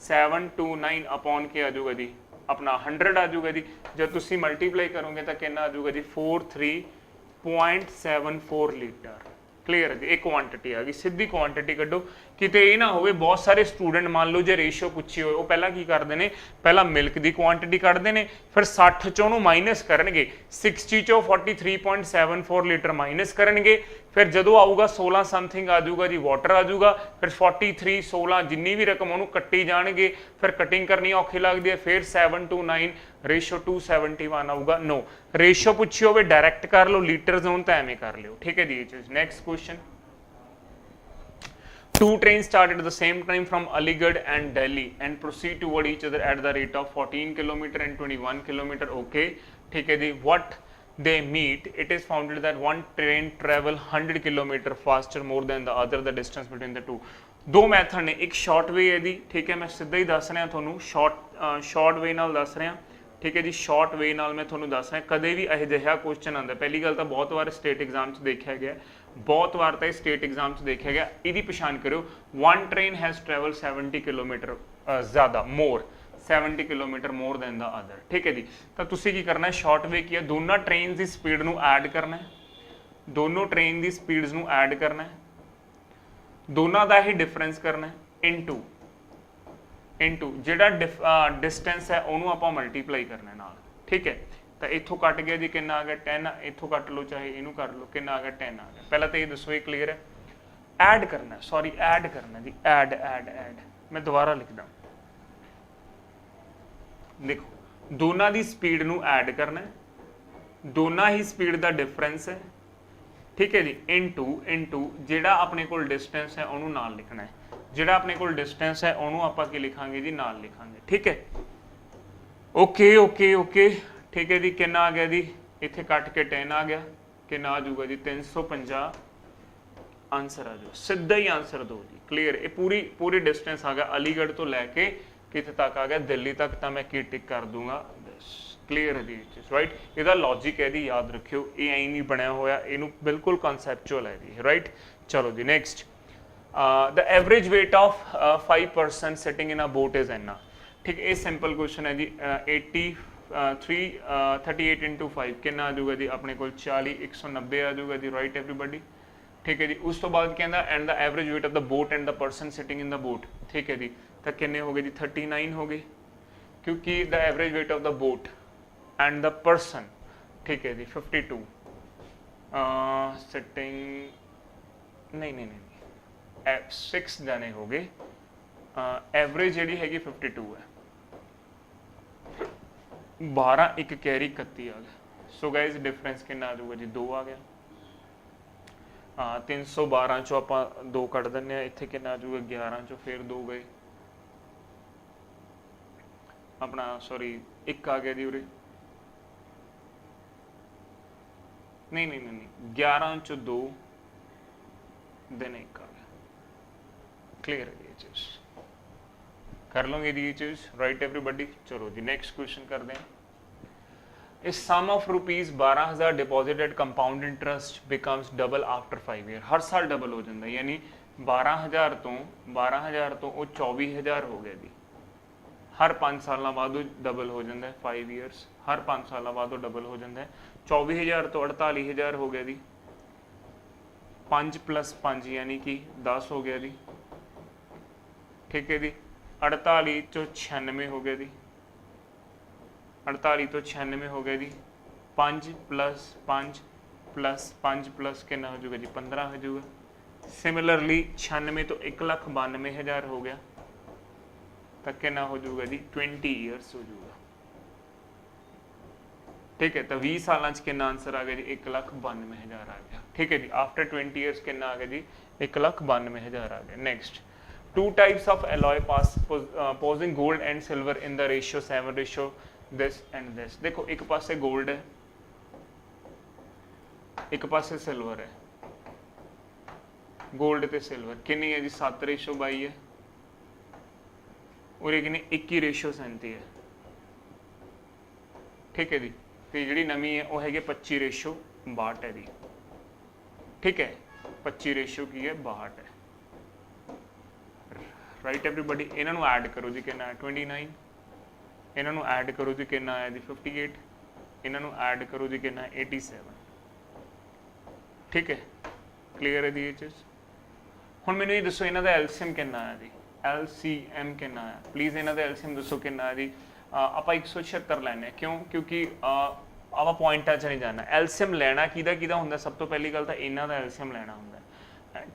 729 upon ਕੀ ਆ ਜਾਊਗਾ ਜੀ ਆਪਣਾ 100 ਆ ਜਾਊਗਾ ਜੀ। ਜਦ ਤੁਸੀਂ ਮਲਟੀਪਲਾਈ ਕਰੋਗੇ ਤਾਂ ਕਿੰਨਾ ਆ ਜਾਊਗਾ ਜੀ 43.74 ਲੀਟਰ। ਕਲੀਅਰ ਹੈ ਜੀ, ਇਹ ਕੁਆਂਟੀਟੀ ਆ ਗਈ, ਸਿੱਧੀ ਕੁਆਂਟੀਟੀ ਕੱਢੋ। ਕਿਤੇ ਇਹ ਨਾ ਹੋਵੇ ਬਹੁਤ ਸਾਰੇ ਸਟੂਡੈਂਟ ਮੰਨ ਲਓ ਜੇ ਰੇਸ਼ੋ ਪੁੱਛੀ ਹੋਏ, ਉਹ ਪਹਿਲਾਂ ਕੀ ਕਰਦੇ ਨੇ, ਪਹਿਲਾਂ ਮਿਲਕ ਦੀ ਕੁਆਂਟੀਟੀ ਕੱਢਦੇ ਨੇ, ਫਿਰ 60 ਚੋਂ ਉਹਨੂੰ ਮਾਈਨਸ ਕਰਨਗੇ, 60 ਚੋਂ 43.74 ਲੀਟਰ ਮਾਈਨਸ ਕਰਨਗੇ, ਫਿਰ ਜਦੋਂ ਆਊਗਾ 16 ਸਮਥਿੰਗ ਆ ਜਾਊਗਾ ਜੀ ਵਾਟਰ ਆ ਜਾਊਗਾ, ਫਿਰ 43 16 ਜਿੰਨੀ ਵੀ ਰਕਮ ਉਹਨੂੰ ਕੱਟੀ ਜਾਣਗੇ, ਫਿਰ ਕਟਿੰਗ ਕਰਨੀ ਔਖੀ ਲੱਗਦੀ ਹੈ, ਫਿਰ 729 ਰੇਸ਼ੋ 271 ਆਊਗਾ। ਨੋ, ਰੇਸ਼ੋ ਪੁੱਛੀ ਹੋਵੇ ਡਾਇਰੈਕਟ ਕਰ ਲਓ, ਲੀਟਰ ਜ਼ੋਨ ਤਾਂ ਐਵੇਂ ਕਰ ਲਿਓ, ਠੀਕ ਹੈ ਜੀ। ਇਹ ਚੀਜ਼ next question, two trains started at the same time from Aligarh and Delhi and proceed toward each other at the rate of 14 km and 21 km. Okay, ठीक है जी। What they meet, it is found that one train travel 100 km faster more than the other, the distance between the two। दो method ने, एक short way है दी, ठीक है, मैं सीधा ही दस रहा थोनू, शॉर्ट वे नाल दस रहा, ठीक है जी। शॉर्ट वे नाल मैं थोनू दस रहा, कदे भी यह जिहा क्वेश्चन आंदा, पहली गल तो बहुत बार स्टेट एग्जाम च देखा गया, बहुत बार तो स्टेट एग्जाम च देखा गया। इसकी पछाण करो, one train has travel 70 kilometre ज़्यादा मोर, 70 kilometre more than the other, ठीक है जी। तो तुसी की करना है, शॉर्ट वे की है, दोनों ट्रेन की स्पीड नू ऐड करना है, दोनों ट्रेन की स्पीड्स नू ऐड करना है, दोनों का ही डिफरेंस करना है, इनटू जिहड़ा डिस्टेंस है उन्होंने आपां मल्टीप्लाई करना है नाल, ठीक है। तो इत्थों कट गया जी कितना आ गया 10, इत्थों कट लो चाहे इनू कर लो, कितना आ गया 10 आ गया। पहला तो ये दसो ये क्लीयर है, ऐड करना है, सॉरी ऐड करना जी, ऐड ऐड ऐड, मैं दोबारा लिखदा, देखो दोनों की स्पीड नू ऐड करना है, दोनों ही स्पीड का डिफरेंस है, ठीक है जी। इनटू जिहड़ा अपने कोल डिस्टेंस है उन्होंने नाल लिखना है, जिहड़ा अपने कोल डिस्टेंस है उन्होंने आपां की लिखांगे जी नाल लिखांगे, ठीक है। ओके ओके ओके, ठीक है जी। कितना आ गया जी, इत्थे कट के 10 आ गया, कितना आ जाऊगा जी 350, आंसर आ जाओ, सीधा ही आंसर दो जी, क्लीयर। ये पूरी डिस्टेंस आ गया अलीगढ़ तो लैके कितने तक आ गया दिल्ली तक, तो मैं की टिक कर दूंगा, क्लीयर है जी चीज़, राइट। इसका लॉजिक है जी, याद रखियो, ये ऐ नहीं बनया होया, इनू बिल्कुल कॉन्सैप्चुअल है जी, राइट। चलो जी next, the average weight of 5 person sitting in a boat is इना, ठीक है। ये सिंपल क्वेश्चन है जी। 38 × 5 कितना आ जाऊगा जी अपने को 40, 190 आ जाऊगा जी, राइट एवरीबडी, ठीक है जी। उस तो बाद कहना and the average weight of the boat and the person sitting in the boat, ठीक है जी। तो कितने हो गए जी 39 हो गए, क्योंकि the average weight of the boat and the person, ठीक है जी 52, सिटिंग नहीं 6 जाने हो गए, एवरेज जी हैगी 52 है, 12 एक कैरी 31 आ गया। सो गाइज डिफरेंस कितना आ जाऊगा जी 2 आ गया। 312 चो आप 2 कट दें, इतने कितना आ जाऊगा 11 चो फिर 2 गए अपना, सॉरी 1 आ गया जी उरे, नहीं 11 चो 2 दिन 1 आ गया, क्लियर है ये चीज, कर लोगे जी ये चीज, राइट एवरीबडी। चलो जी नेक्स्ट क्वेश्चन कर दें। इस sum of rupees 12,000 deposited compound interest becomes double after 5 year, हर साल डबल हो जाता है, यानी 12,000 तो वो 24,000 हो गया जी, हर 5 साल बाद वो डबल हो जाता है, 5 ईयर्स, हर 5 साल बाद वो डबल हो जाता है। 24,000 तो 48,000 हो गया जी, 5 + 5 यानी कि 10 हो गया जी, ठीक है जी। 48 ਚੋਂ 96 ਹੋ ਗਿਆ ਜੀ 48 ਤੋਂ 96 ਹੋ ਗਿਆ ਜੀ 5 + 5 + 5 + ਕਿੰਨਾ ਹੋ ਜਾਊਗਾ ਜੀ 15 ਹੋ ਜਾਊਗਾ ਸਿਮਿਲਰਲੀ 96 ਤੋਂ 1,92,000 ਹੋ ਗਿਆ ਤਾਂ ਕਿੰਨਾ ਹੋ ਜਾਊਗਾ ਜੀ 20 ਇਅਰਸ ਹੋ ਜਾਊਗਾ ठीक है तो 20 साल कितना आंसर आ गया जी 1,92,000 आ गया ठीक है जी आफ्टर 20 इयर्स कितना आ गया जी 1,92,000 आ गया next 2 types of alloy posing gold and silver in the ratio 7 ratio this and this देखो एक पासे गोल्ड है एक पासे सिल्वर है गोल्ड ते सिल्वर कितनी है जी 7:22 है और कितनी 21:37 है ठीक है जी ਤੇ ਜਿਹੜੀ ਨਵੀਂ ਹੈ ਉਹ ਹੈਗੀ 25:62 ਹੈ ਦੀ ਠੀਕ ਹੈ 25 ਕੀ ਹੈ 62 ਹੈ ਰਾਈਟ ਐਵਰੀਬਾਡੀ ਇਹਨਾਂ ਨੂੰ ਐਡ ਕਰੋ ਜੀ ਕਿੰਨਾ ਹੈ 29 ਇਹਨਾਂ ਨੂੰ ਐਡ ਕਰੋ ਜੀ ਕਿੰਨਾ ਆਇਆ ਜੀ 58 ਇਹਨਾਂ ਨੂੰ ਐਡ ਕਰੋ ਜੀ ਕਿੰਨਾ 87 ਠੀਕ ਹੈ ਕਲੀਅਰ ਹੈ ਜੀ ਇਹ ਚੀਜ਼ ਹੁਣ ਮੈਨੂੰ ਇਹ ਦੱਸੋ ਇਹਨਾਂ ਦਾ ਐਲਸੀਐਮ ਕਿੰਨਾ ਆਇਆ ਜੀ ਐਲਸੀਐਮ ਕਿੰਨਾ ਆਇਆ ਪਲੀਜ਼ ਇਹਨਾਂ ਦਾ ਐਲਸੀਐਮ ਦੱਸੋ ਕਿੰਨਾ ਆਇਆ ਜੀ ਆਪਾਂ 176 ਲੈਣੇ ਕਿਉਂ ਕਿਉਂਕਿ ਆਪਾਂ ਪੁਆਇੰਟਾਂ 'ਚ ਨਹੀਂ ਜਾਣਾ ਐਲਸੀਐਮ ਲੈਣਾ ਕਿਹਦਾ ਹੁੰਦਾ ਸਭ ਤੋਂ ਪਹਿਲੀ ਗੱਲ ਤਾਂ ਇਹਨਾਂ ਦਾ ਐਲਸੀਐਮ ਲੈਣਾ ਹੁੰਦਾ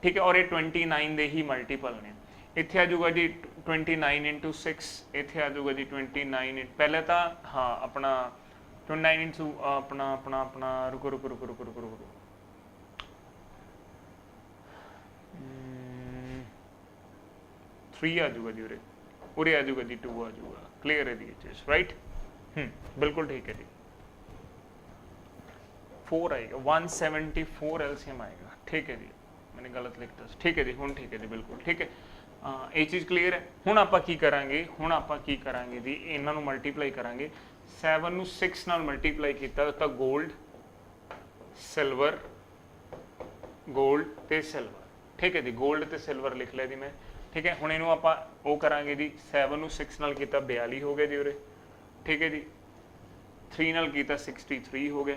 ਠੀਕ ਹੈ ਔਰ ਇਹ 29 ਦੇ ਹੀ ਮਲਟੀਪਲ ਨੇ ਇੱਥੇ ਆ ਜਾਊਗਾ ਜੀ 29 × 6 ਇੱਥੇ ਆ ਜਾਊਗਾ ਜੀ 29 ਪਹਿਲੇ ਤਾਂ ਹਾਂ ਆਪਣਾ 29 ਆਪਣਾ ਰੁਕੋ 3 ਆ ਜਾਊਗਾ ਜੀ ਉਰੇ ਆ ਜਾਊਗਾ ਜੀ 2 ਆ ਜਾਊਗਾ क्लियर है जी चीज राइट बिल्कुल ठीक है जी 4 आएगा 174 एलसीएम आएगा ठीक है जी मैंने गलत लिखता ठीक है जी हुण ठीक है जी बिल्कुल ठीक है ये चीज़ क्लीयर है हुण आपां की करांगे जी इन्हां नूं मल्टीप्लाई करांगे 7 नूं 6 नाल मल्टीप्लाई कीता तां गोल्ड सिल्वर ते सिल्वर ठीक है जी गोल्ड ते सिल्वर लिख लिया जी मैं ठीक है हुण इहनूं आपां ਉਹ ਕਰਾਂਗੇ ਜੀ 7 ਨੂੰ 6 ਨਾਲ ਕੀਤਾ 42 ਹੋ ਗਿਆ ਜੀ ਉਰੇ ਠੀਕ ਹੈ ਜੀ 3 ਨਾਲ ਕੀਤਾ 63 ਹੋ ਗਿਆ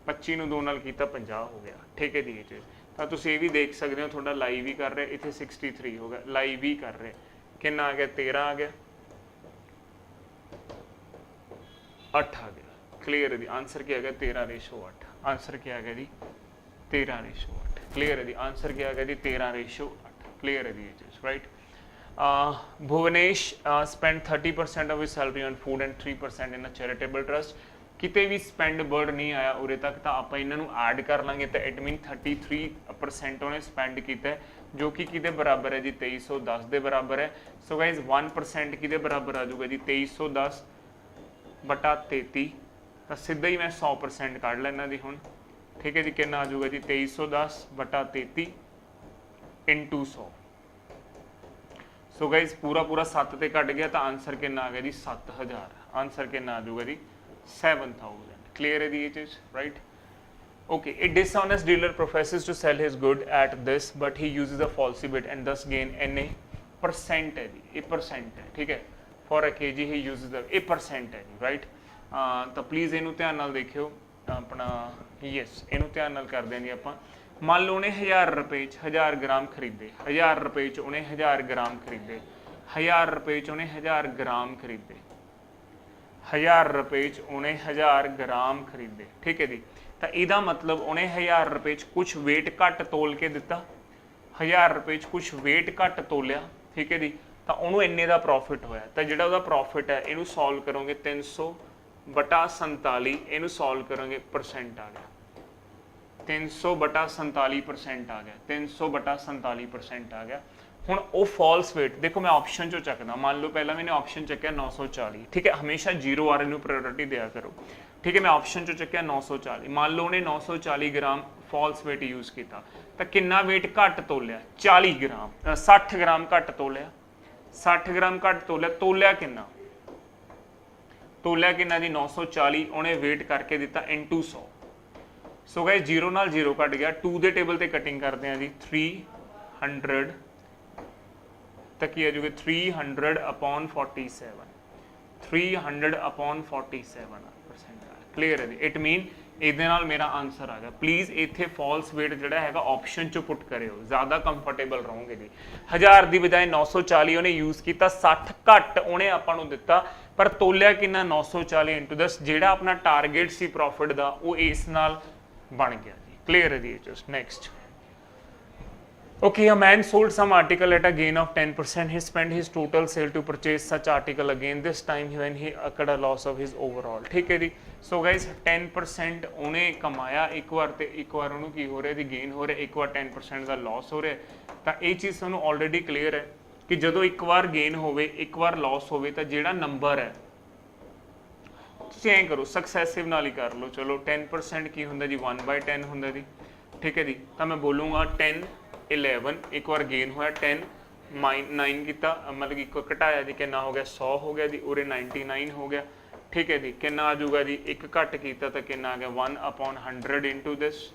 25 ਨੂੰ 2 ਨਾਲ ਕੀਤਾ 50 ਹੋ ਗਿਆ ਠੀਕ ਹੈ ਜੀ ਇਹ ਚੀਜ਼ ਤਾਂ ਤੁਸੀਂ ਇਹ ਵੀ ਦੇਖ ਸਕਦੇ ਹੋ ਤੁਹਾਡਾ ਲਾਈਵ ਵੀ ਕਰ ਰਿਹਾ ਇੱਥੇ 63 ਹੋ ਗਿਆ ਲਾਈਵ ਵੀ ਕਰ ਰਿਹਾ ਕਿੰਨਾ ਆ ਗਿਆ 13 ਆ ਗਿਆ 8 ਆ ਗਿਆ ਕਲੀਅਰ ਹੈ ਜੀ ਆਨਸਰ ਕੀ ਆ ਗਿਆ 13:8 ਆਨਸਰ ਕੀ ਆ ਗਿਆ ਜੀ 13:8 ਕਲੀਅਰ ਹੈ ਜੀ ਆਨਸਰ ਕੀ ਆ ਗਿਆ ਜੀ 13:8 ਕਲੀਅਰ ਹੈ ਜੀ ਇਹ ਚੀਜ਼ right Bhuvanesh spent 30% of his salary on food and 3% in a charitable trust ਕਿਤੇ ਵੀ ਸਪੈਂਡ ਵਰਡ ਨਹੀਂ ਆਇਆ ਉਰੇ ਤੱਕ ਤਾਂ ਆਪਾਂ ਇਹਨਾਂ ਨੂੰ ਐਡ ਕਰ ਲਾਂਗੇ ਤਾਂ ਇਟ ਮੀਨ 33% ਉਹਨੇ ਸਪੈਂਡ ਕੀਤਾ ਜੋ ਕਿ ਕਿਹਦੇ ਬਰਾਬਰ ਹੈ ਜੀ 2310 ਦੇ ਬਰਾਬਰ ਹੈ ਸੋ ਗਾਇਜ਼ 1% ਕਿਹਦੇ ਬਰਾਬਰ ਆ ਜਾਊਗਾ ਜੀ 2310 ਬਟਾ 33 ਤਾਂ ਸਿੱਧਾ ਹੀ ਮੈਂ 100% ਕੱਢ ਲੈਣਾ ਜੀ ਹੁਣ ਠੀਕ ਹੈ ਜੀ ਕਿੰਨਾ ਆ ਜਾਊਗਾ ਜੀ 2310 ਬਟਾ 33 into 100 ਸੋ ਗਾਇਜ਼ ਪੂਰਾ 7 ਤੇ ਕੱਟ ਗਿਆ ਤਾਂ ਆਨਸਰ ਕਿੰਨਾ ਆ ਗਿਆ ਜੀ 7000 ਆਨਸਰ ਕਿੰਨਾ ਆ ਜਾਊਗਾ ਜੀ 7000 clear ਹੈ ਜੀ ਇਹ ਚੀਜ਼ right okay a dishonest dealer professes to sell his good at this but he uses a falsy bid and thus gain na percent ਹੈ ਜੀ ਇਹ percent ਹੈ ਠੀਕ ਹੈ for a kg he uses the ਇਹ percent ਹੈ ਜੀ right ਤਾਂ ਪਲੀਜ਼ ਇਹਨੂੰ ਧਿਆਨ ਨਾਲ ਦੇਖਿਓ ਆਪਣਾ ਯੈਸ ਇਹਨੂੰ ਧਿਆਨ ਨਾਲ ਕਰਦੇ ਹਾਂ ਜੀ ਆਪਾਂ ਮੰਨ ਲਓ ਉਹਨੇ 1000 ਰੁਪਏ 'ਚ 1000 ਗ੍ਰਾਮ ਖਰੀਦੇ 1000 ਰੁਪਏ 'ਚ ਉਹਨੇ 1000 ਗ੍ਰਾਮ ਖਰੀਦੇ 1000 ਰੁਪਏ 'ਚ ਉਹਨੇ 1000 ਗ੍ਰਾਮ ਖਰੀਦੇ 1000 ਰੁਪਏ 'ਚ ਉਹਨੇ 1000 ਗ੍ਰਾਮ ਖਰੀਦੇ ਠੀਕ ਹੈ ਜੀ ਤਾਂ ਇਹਦਾ ਮਤਲਬ ਉਹਨੇ 1000 ਰੁਪਏ 'ਚ ਕੁਝ weight ਘੱਟ ਤੋਲ ਕੇ ਦਿੱਤਾ 1000 ਰੁਪਏ 'ਚ ਕੁਝ weight ਘੱਟ ਤੋਲਿਆ ਠੀਕ ਹੈ ਜੀ ਤਾਂ ਉਹਨੂੰ ਇੰਨੇ ਦਾ ਪ੍ਰੋਫਿਟ ਹੋਇਆ ਤਾਂ ਜਿਹੜਾ ਉਹਦਾ ਪ੍ਰੋਫਿਟ ਹੈ ਇਹਨੂੰ ਸੋਲਵ ਕਰੋਗੇ 300/47 ਇਹਨੂੰ ਸੋਲਵ ਕਰਾਂਗੇ ਪਰਸੈਂਟ ਆ ਗਿਆ 300/47% ਆ ਗਿਆ 300/47% ਆ ਗਿਆ ਹੁਣ ਉਹ ਫਾਲਸ ਵੇਟ ਦੇਖੋ ਮੈਂ ਆਪਸ਼ਨ ਚੋਂ ਚੱਕਦਾ ਮੰਨ ਲਓ ਪਹਿਲਾਂ ਮੈंने ਆਪਸ਼ਨ ਚੱਕਿਆ 940 ਠੀਕ ਹੈ ਹਮੇਸ਼ਾ 0 ਆਰ ਨੂੰ ਪ੍ਰਾਇੋਰਟੀ ਦਿਆ ਕਰੋ ਠੀਕ ਹੈ ਮੈਂ ਆਪਸ਼ਨ ਚੋਂ ਚੱਕਿਆ 940 ਮੰਨ ਲਓ ਉਹਨੇ 940 ਗ੍ਰਾਮ ਫਾਲਸ ਵੇਟ ਯੂਜ਼ ਕੀਤਾ ਤਾਂ ਕਿੰਨਾ weight ਘੱਟ ਤੋਲਿਆ 40 ਗ੍ਰਾਮ 60 ਗ੍ਰਾਮ ਘੱਟ ਤੋਲਿਆ 60 ਗ੍ਰਾਮ ਘੱਟ ਤੋਲਿਆ ਕਿੰਨਾ ਜੀ 940 ਉਹਨੇ weight ਕਰਕੇ ਦਿੱਤਾ into 100 ਸੋ ਗਾਇਸ 0 ਨਾਲ 0 ਕੱਟ ਗਿਆ 2 ਦੇ ਟੇਬਲ ਤੇ ਕਟਿੰਗ ਕਰਦੇ ਆ ਜੀ 300 ਤੱਕ ਕੀ ਆ ਜੂਗਾ 300/47 300/47% ਕਲੀਅਰ ਹੈ ਜੀ ਇਟ ਮੀਨ ਇਹਦੇ ਨਾਲ ਮੇਰਾ ਆਨਸਰ ਆ ਗਿਆ। ਪਲੀਜ਼ ਇੱਥੇ ਫਾਲਸ ਵੇਟ ਜਿਹੜਾ ਹੈਗਾ ਆਪਸ਼ਨ ਚੋਂ ਪੁੱਟ ਕਰਿਓ, ਜ਼ਿਆਦਾ ਕੰਫਰਟੇਬਲ ਰਹੋਗੇ ਜੀ। 1000 ਦੀ ਬਜਾਏ 940 ਉਹਨੇ ਯੂਜ਼ ਕੀਤਾ, 60 ਘੱਟ ਉਹਨੇ ਆਪਾਂ ਨੂੰ ਦਿੱਤਾ, ਪਰ ਤੋਲਿਆ ਕਿੰਨਾ 940 ਇਨਟੂ 10, ਜਿਹੜਾ ਆਪਣਾ ਟਾਰਗੇਟ ਸੀ ਪ੍ਰੋਫਿਟ ਦਾ ਉਹ ਇਸ ਨਾਲ ਬਣ ਗਿਆ ਜੀ। ਕਲੀਅਰ ਹੈ ਜੀ। Just next. Okay, a man sold some article at a gain of 10%. He spent his total sale to purchase such article again, this time when he incurred a loss of his overall. ठीक है जी। So guys 10% ਉਹਨੇ ਕਮਾਇਆ ਇੱਕ ਵਾਰ, ਤੇ ਇੱਕ ਵਾਰ ਉਹਨੂੰ ਕੀ ਹੋ ਰਿਹਾ ਜੀ, ਗੇਨ ਹੋ ਰਿਹਾ, ਇੱਕ ਵਾਰ 10% ਦਾ ਲਾਸ ਹੋ ਰਿਹਾ। ਤਾਂ ਇਹ ਚੀਜ਼ ਤੁਹਾਨੂੰ ਆਲਰੇਡੀ ਕਲੀਅਰ ਹੈ ਕਿ ਜਦੋਂ ਇੱਕ ਵਾਰ ਗੇਨ ਹੋਵੇ, ਇੱਕ ਵਾਰ ਲਾਸ ਹੋਵੇ, ਤਾਂ ਜਿਹੜਾ ਨੰਬਰ ਹੈ ਤੁਸੀਂ ਐਂ ਕਰੋ, ਸਕਸੈਸਿਵ ਨਾਲ ਹੀ ਕਰ ਲਓ। ਚਲੋ 10% ਕੀ ਹੁੰਦਾ ਜੀ, 1/10 ਹੁੰਦਾ ਜੀ। ਠੀਕ ਹੈ ਜੀ। ਤਾਂ ਮੈਂ ਬੋਲੂੰਗਾ 10 11, ਇੱਕ ਵਾਰ ਗੇਨ ਹੋਇਆ, 10 9 ਕੀਤਾ, मतलब कि ਇੱਕ ਘਟਾਇਆ ਜੀ, ਕਿੰਨਾ ਹੋ ਗਿਆ, 100 ਹੋ ਗਿਆ ਜੀ, ਉਰੇ 99 ਹੋ ਗਿਆ। ਠੀਕ ਹੈ ਜੀ। ਕਿੰਨਾ ਆ ਜਾਊਗਾ ਜੀ, ਇੱਕ ਘੱਟ ਕੀਤਾ ਤਾਂ ਕਿੰਨਾ ਆ ਗਿਆ, 1/100 ਇਨਟੂ ਦਿਸ,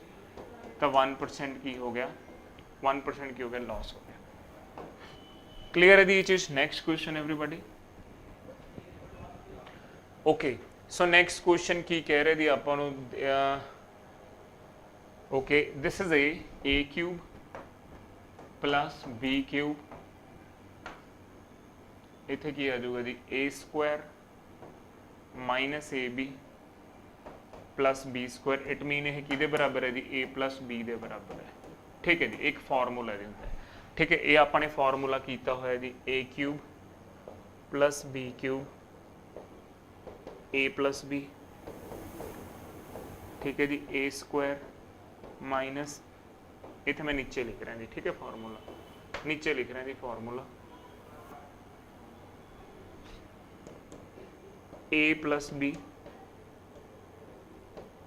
ਤਾਂ 1% ਕੀ ਹੋ ਗਿਆ, 1% ਕੀ ਹੋ ਗਿਆ, ਲਾਸ ਹੋ ਗਿਆ। ਕਲੀਅਰ ਹੈ ਜੀ ਇਹ ਚੀਜ਼। Next question everybody. Okay, so next question ਕੀ ਕਹਿ ਰਹੇ ਜੀ ਆਪਾਂ ਨੂੰ, okay this is a cube plus b cube, ਇੱਥੇ ਕੀ ਆ ਜਾਊਗਾ ਜੀ, a square minus ab plus b square, it mean ਇਹ ਕਿਹਦੇ ਬਰਾਬਰ ਹੈ ਜੀ, a plus b ਦੇ ਬਰਾਬਰ ਹੈ। ਠੀਕ ਹੈ ਜੀ। ਇੱਕ ਫਾਰਮੂਲਾ ਦੇ ਹੁੰਦਾ ਹੈ। ਠੀਕ ਹੈ, ਇਹ ਆਪਾਂ ਨੇ ਫਾਰਮੂਲਾ ਕੀਤਾ ਹੋਇਆ ਜੀ, a cube plus b cube a plus b, ਠੀਕ ਹੈ ਜੀ, a square minus, ਇੱਥੇ ਮੈਂ ਨੀਚੇ ਲਿਖ ਰਿਹਾ ਜੀ। ਠੀਕ ਹੈ, ਫਾਰਮੂਲਾ ਨੀਚੇ ਲਿਖ ਰਿਹਾ ਜੀ, formula a plus b